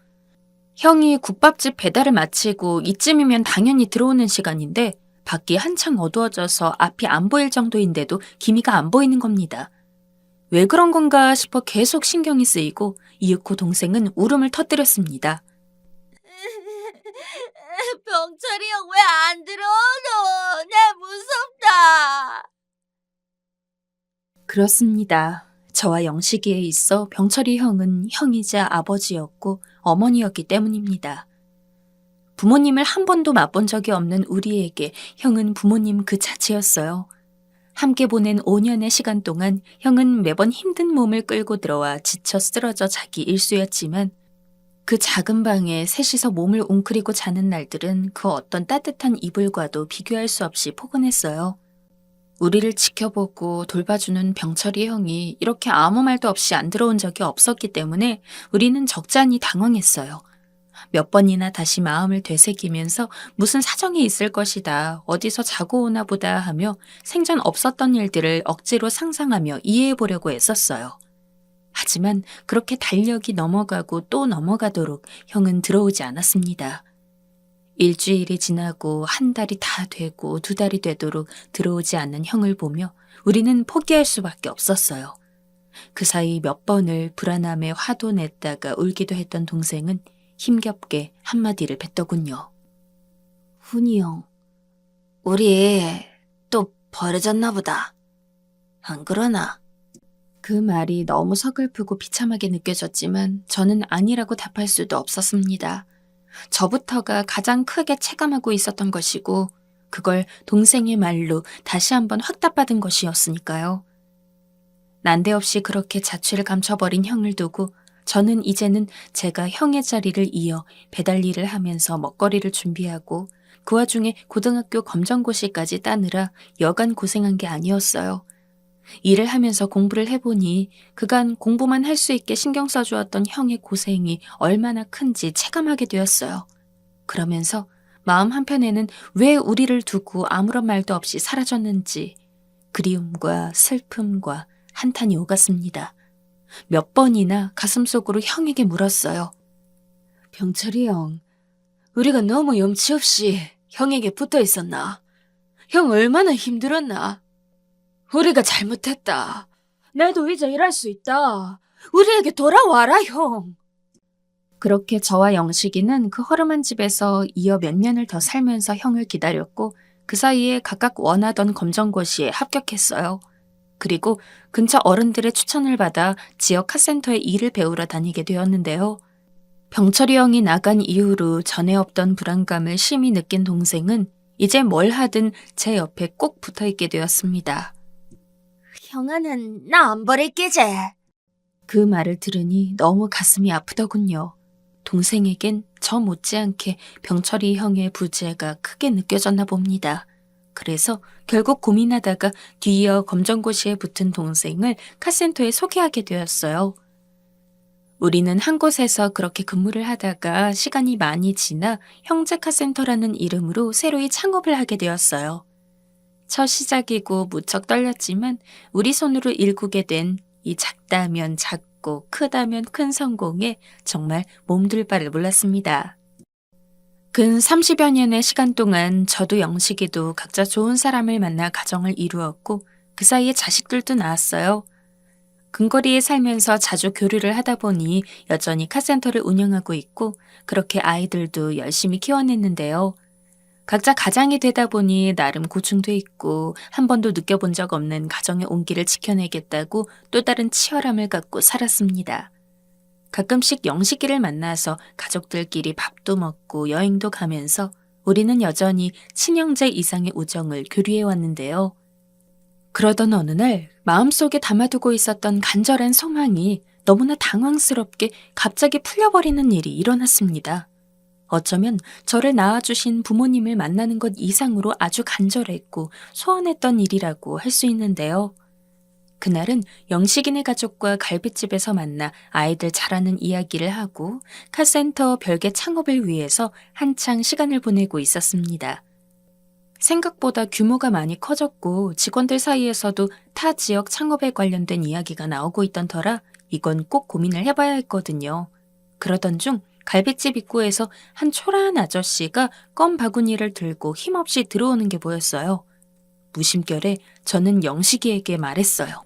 형이 국밥집 배달을 마치고 이쯤이면 당연히 들어오는 시간인데 밖이 한창 어두워져서 앞이 안 보일 정도인데도 기미가 안 보이는 겁니다. 왜 그런 건가 싶어 계속 신경이 쓰이고 이윽고 동생은 울음을 터뜨렸습니다. 병철이 형 왜 안 들어오노? 내 무섭다. 그렇습니다. 저와 영식이에 있어 병철이 형은 형이자 아버지였고 어머니였기 때문입니다. 부모님을 한 번도 맛본 적이 없는 우리에게 형은 부모님 그 자체였어요. 함께 보낸 5년의 시간 동안 형은 매번 힘든 몸을 끌고 들어와 지쳐 쓰러져 자기 일수였지만 그 작은 방에 셋이서 몸을 웅크리고 자는 날들은 그 어떤 따뜻한 이불과도 비교할 수 없이 포근했어요. 우리를 지켜보고 돌봐주는 병철이 형이 이렇게 아무 말도 없이 안 들어온 적이 없었기 때문에 우리는 적잖이 당황했어요. 몇 번이나 다시 마음을 되새기면서 무슨 사정이 있을 것이다, 어디서 자고 오나 보다 하며 생전 없었던 일들을 억지로 상상하며 이해해 보려고 애썼어요. 하지만 그렇게 달력이 넘어가고 또 넘어가도록 형은 들어오지 않았습니다. 일주일이 지나고 한 달이 다 되고 두 달이 되도록 들어오지 않는 형을 보며 우리는 포기할 수밖에 없었어요. 그 사이 몇 번을 불안함에 화도 냈다가 울기도 했던 동생은 힘겹게 한마디를 뱉더군요. 훈이 형, 우리 또 버려졌나 보다. 안 그러나? 그 말이 너무 서글프고 비참하게 느껴졌지만 저는 아니라고 답할 수도 없었습니다. 저부터가 가장 크게 체감하고 있었던 것이고 그걸 동생의 말로 다시 한번 확답받은 것이었으니까요. 난데없이 그렇게 자취를 감춰버린 형을 두고 저는 이제는 제가 형의 자리를 이어 배달 일을 하면서 먹거리를 준비하고 그 와중에 고등학교 검정고시까지 따느라 여간 고생한 게 아니었어요. 일을 하면서 공부를 해보니 그간 공부만 할 수 있게 신경 써주었던 형의 고생이 얼마나 큰지 체감하게 되었어요. 그러면서 마음 한편에는 왜 우리를 두고 아무런 말도 없이 사라졌는지 그리움과 슬픔과 한탄이 오갔습니다. 몇 번이나 가슴속으로 형에게 물었어요. 병철이 형, 우리가 너무 염치 없이 형에게 붙어 있었나? 형 얼마나 힘들었나? 우리가 잘못했다. 나도 이제 일할 수 있다. 우리에게 돌아와라, 형. 그렇게 저와 영식이는 그 허름한 집에서 이어 몇 년을 더 살면서 형을 기다렸고 그 사이에 각각 원하던 검정고시에 합격했어요. 그리고 근처 어른들의 추천을 받아 지역 카센터에 일을 배우러 다니게 되었는데요. 병철이 형이 나간 이후로 전에 없던 불안감을 심히 느낀 동생은 이제 뭘 하든 제 옆에 꼭 붙어있게 되었습니다. 형아는 나 안 버릴게제. 그 말을 들으니 너무 가슴이 아프더군요. 동생에겐 저 못지않게 병철이 형의 부재가 크게 느껴졌나 봅니다. 그래서 결국 고민하다가 뒤이어 검정고시에 붙은 동생을 카센터에 소개하게 되었어요. 우리는 한 곳에서 그렇게 근무를 하다가 시간이 많이 지나 형제 카센터라는 이름으로 새로이 창업을 하게 되었어요. 첫 시작이고 무척 떨렸지만 우리 손으로 일구게 된 이 작다면 작고 크다면 큰 성공에 정말 몸둘 바를 몰랐습니다. 근 30여 년의 시간 동안 저도 영식이도 각자 좋은 사람을 만나 가정을 이루었고 그 사이에 자식들도 낳았어요. 근거리에 살면서 자주 교류를 하다 보니 여전히 카센터를 운영하고 있고 그렇게 아이들도 열심히 키워냈는데요. 각자 가장이 되다 보니 나름 고충도 있고 한 번도 느껴본 적 없는 가정의 온기를 지켜내겠다고 또 다른 치열함을 갖고 살았습니다. 가끔씩 영식이를 만나서 가족들끼리 밥도 먹고 여행도 가면서 우리는 여전히 친형제 이상의 우정을 교류해 왔는데요. 그러던 어느 날 마음속에 담아두고 있었던 간절한 소망이 너무나 당황스럽게 갑자기 풀려버리는 일이 일어났습니다. 어쩌면 저를 낳아주신 부모님을 만나는 것 이상으로 아주 간절했고 소원했던 일이라고 할 수 있는데요. 그날은 영식이네 가족과 갈빗집에서 만나 아이들 자라는 이야기를 하고 카센터 별개 창업을 위해서 한창 시간을 보내고 있었습니다. 생각보다 규모가 많이 커졌고 직원들 사이에서도 타 지역 창업에 관련된 이야기가 나오고 있던 터라 이건 꼭 고민을 해봐야 했거든요. 그러던 중 갈빗집 입구에서 한 초라한 아저씨가 껌 바구니를 들고 힘없이 들어오는 게 보였어요. 무심결에 저는 영식이에게 말했어요.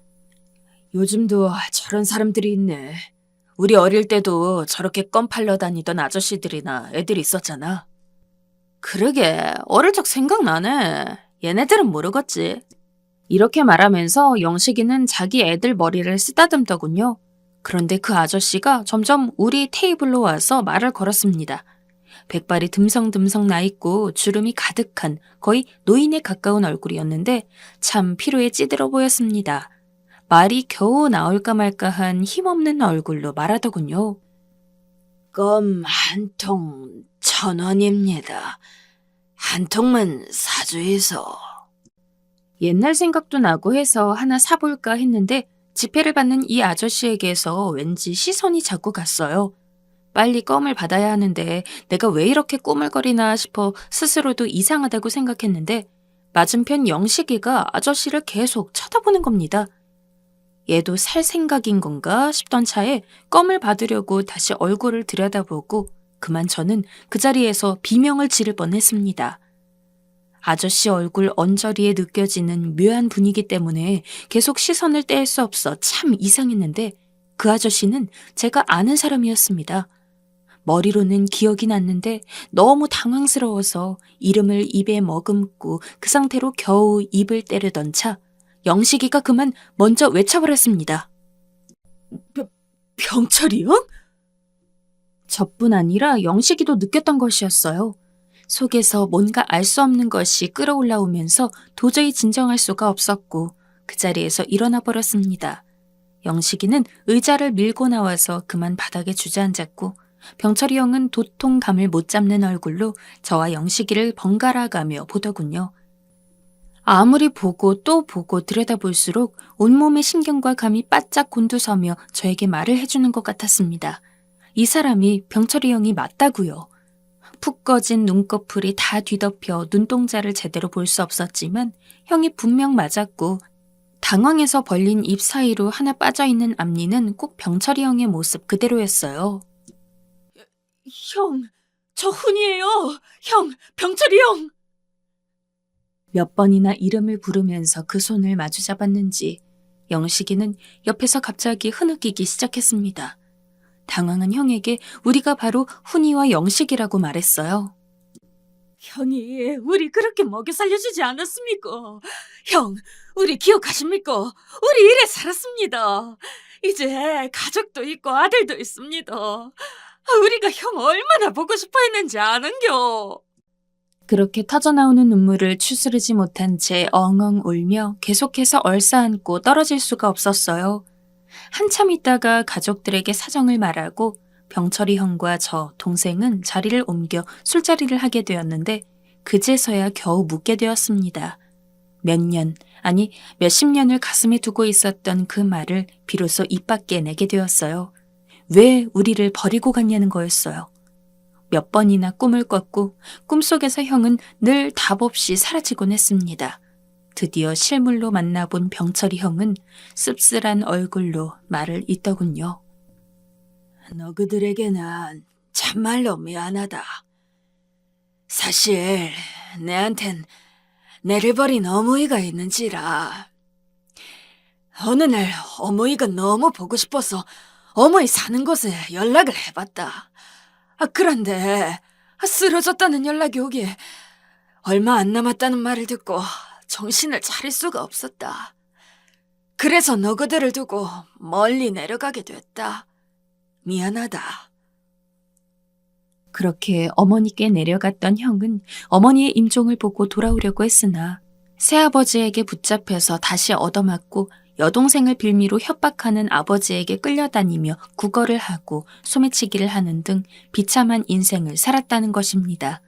요즘도 저런 사람들이 있네. 우리 어릴 때도 저렇게 껌 팔러 다니던 아저씨들이나 애들이 있었잖아. 그러게, 어릴 적 생각나네. 얘네들은 모르겠지. 이렇게 말하면서 영식이는 자기 애들 머리를 쓰다듬더군요. 그런데 그 아저씨가 점점 우리 테이블로 와서 말을 걸었습니다. 백발이 듬성듬성 나있고 주름이 가득한 거의 노인에 가까운 얼굴이었는데 참 피로에 찌들어 보였습니다. 말이 겨우 나올까 말까한 힘없는 얼굴로 말하더군요. 껌 한 통 1,000원입니다. 한 통만 사주이소. 옛날 생각도 나고 해서 하나 사볼까 했는데 지폐를 받는 이 아저씨에게서 왠지 시선이 자꾸 갔어요. 빨리 껌을 받아야 하는데 내가 왜 이렇게 꾸물거리나 싶어 스스로도 이상하다고 생각했는데 맞은편 영식이가 아저씨를 계속 쳐다보는 겁니다. 얘도 살 생각인 건가 싶던 차에 껌을 받으려고 다시 얼굴을 들여다보고 그만 저는 그 자리에서 비명을 지를 뻔했습니다. 아저씨 얼굴 언저리에 느껴지는 묘한 분위기 때문에 계속 시선을 뗄 수 없어 참 이상했는데 그 아저씨는 제가 아는 사람이었습니다. 머리로는 기억이 났는데 너무 당황스러워서 이름을 입에 머금고 그 상태로 겨우 입을 때르던 차 영식이가 그만 먼저 외쳐버렸습니다. 병철이 형? 저뿐 아니라 영식이도 느꼈던 것이었어요. 속에서 뭔가 알 수 없는 것이 끌어올라오면서 도저히 진정할 수가 없었고 그 자리에서 일어나 버렸습니다. 영식이는 의자를 밀고 나와서 그만 바닥에 주저앉았고 병철이 형은 도통 감을 못 잡는 얼굴로 저와 영식이를 번갈아 가며 보더군요. 아무리 보고 또 보고 들여다볼수록 온몸의 신경과 감이 바짝 곤두서며 저에게 말을 해주는 것 같았습니다. 이 사람이 병철이 형이 맞다고요. 푹 꺼진 눈꺼풀이 다 뒤덮여 눈동자를 제대로 볼 수 없었지만 형이 분명 맞았고 당황해서 벌린 입 사이로 하나 빠져있는 앞니는 꼭 병철이 형의 모습 그대로였어요. 형, 저 훈이에요. 형, 병철이 형. 몇 번이나 이름을 부르면서 그 손을 마주 잡았는지 영식이는 옆에서 갑자기 흐느끼기 시작했습니다. 당황한 형에게 우리가 바로 훈이와 영식이라고 말했어요. 형이 우리 그렇게 먹여 살려주지 않았습니까? 형, 우리 기억하십니까? 우리 이래 살았습니다. 이제 가족도 있고 아들도 있습니다. 우리가 형 얼마나 보고 싶어 했는지 아는겨. 그렇게 터져나오는 눈물을 추스르지 못한 채 엉엉 울며 계속해서 얼싸안고 떨어질 수가 없었어요. 한참 있다가 가족들에게 사정을 말하고 병철이 형과 저 동생은 자리를 옮겨 술자리를 하게 되었는데 그제서야 겨우 묻게 되었습니다. 몇 년, 아니 몇십 년을 가슴에 두고 있었던 그 말을 비로소 입 밖에 내게 되었어요. 왜 우리를 버리고 갔냐는 거였어요. 몇 번이나 꿈을 꿨고 꿈속에서 형은 늘 답 없이 사라지곤 했습니다. 드디어 실물로 만나본 병철이 형은 씁쓸한 얼굴로 말을 잇더군요. 너그들에게는 참말로 미안하다. 사실 내한텐 내를 버린 어머니가 있는지라. 어느 날 어머니가 너무 보고 싶어서 어머니 사는 곳에 연락을 해봤다. 그런데 쓰러졌다는 연락이 오기에 얼마 안 남았다는 말을 듣고 정신을 차릴 수가 없었다. 그래서 너그들을 두고 멀리 내려가게 됐다. 미안하다. 그렇게 어머니께 내려갔던 형은 어머니의 임종을 보고 돌아오려고 했으나 새아버지에게 붙잡혀서 다시 얻어맞고 여동생을 빌미로 협박하는 아버지에게 끌려다니며 구걸을 하고 소매치기를 하는 등 비참한 인생을 살았다는 것입니다.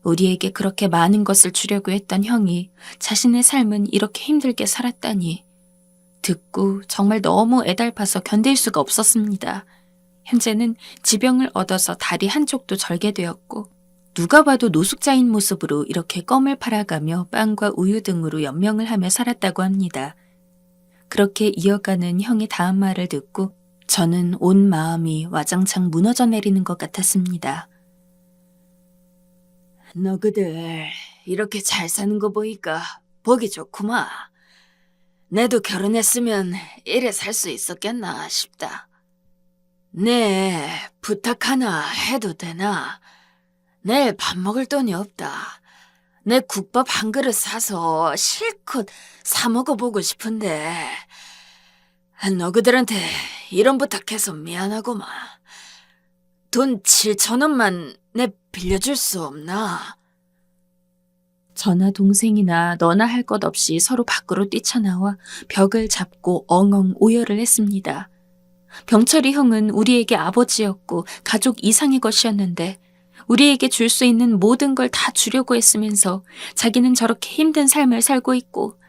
우리에게 그렇게 많은 것을 주려고 했던 형이 자신의 삶은 이렇게 힘들게 살았다니 듣고 정말 너무 애달파서 견딜 수가 없었습니다. 현재는 지병을 얻어서 다리 한쪽도 절개되었고 누가 봐도 노숙자인 모습으로 이렇게 껌을 팔아가며 빵과 우유 등으로 연명을 하며 살았다고 합니다. 그렇게 이어가는 형의 다음 말을 듣고 저는 온 마음이 와장창 무너져 내리는 것 같았습니다. 너그들 이렇게 잘 사는 거 보니까 보기 좋구마. 내도 결혼했으면 이래 살 수 있었겠나 싶다. 네, 부탁 하나 해도 되나? 내일 밥 먹을 돈이 없다. 내 국밥 한 그릇 사서 실컷 사 먹어보고 싶은데 너그들한테 이런 부탁해서 미안하고만. 돈 7,000원만 내 빌려줄 수 없나? 저나 동생이나 너나 할 것 없이 서로 밖으로 뛰쳐나와 벽을 잡고 엉엉 오열을 했습니다. 병철이 형은 우리에게 아버지였고 가족 이상의 것이었는데 우리에게 줄 수 있는 모든 걸 다 주려고 했으면서 자기는 저렇게 힘든 삶을 살고 있고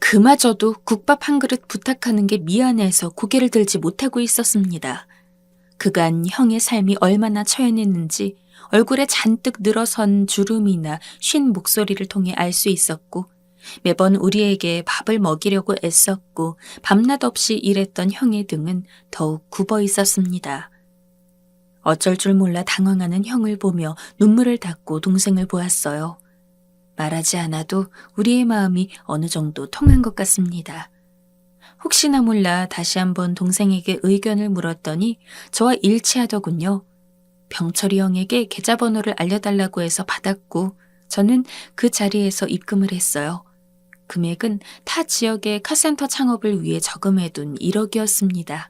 그마저도 국밥 한 그릇 부탁하는 게 미안해서 고개를 들지 못하고 있었습니다. 그간 형의 삶이 얼마나 처연했는지 얼굴에 잔뜩 늘어선 주름이나 쉰 목소리를 통해 알 수 있었고 매번 우리에게 밥을 먹이려고 애썼고 밤낮 없이 일했던 형의 등은 더욱 굽어 있었습니다. 어쩔 줄 몰라 당황하는 형을 보며 눈물을 닦고 동생을 보았어요. 말하지 않아도 우리의 마음이 어느 정도 통한 것 같습니다. 혹시나 몰라 다시 한번 동생에게 의견을 물었더니 저와 일치하더군요. 병철이 형에게 계좌번호를 알려달라고 해서 받았고 저는 그 자리에서 입금을 했어요. 금액은 타 지역의 카센터 창업을 위해 저금해둔 1억이었습니다.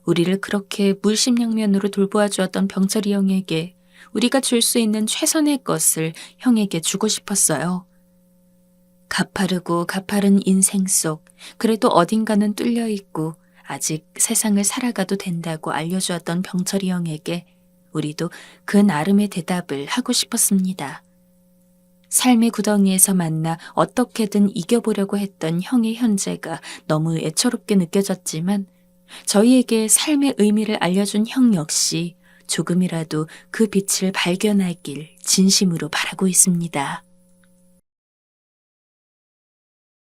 우리를 그렇게 물심양면으로 돌보아 주었던 병철이 형에게 우리가 줄 수 있는 최선의 것을 형에게 주고 싶었어요. 가파르고 가파른 인생 속 그래도 어딘가는 뚫려 있고 아직 세상을 살아가도 된다고 알려주었던 병철이 형에게 우리도 그 나름의 대답을 하고 싶었습니다. 삶의 구덩이에서 만나 어떻게든 이겨보려고 했던 형의 현재가 너무 애처롭게 느껴졌지만 저희에게 삶의 의미를 알려준 형 역시 조금이라도 그 빛을 발견하길 진심으로 바라고 있습니다.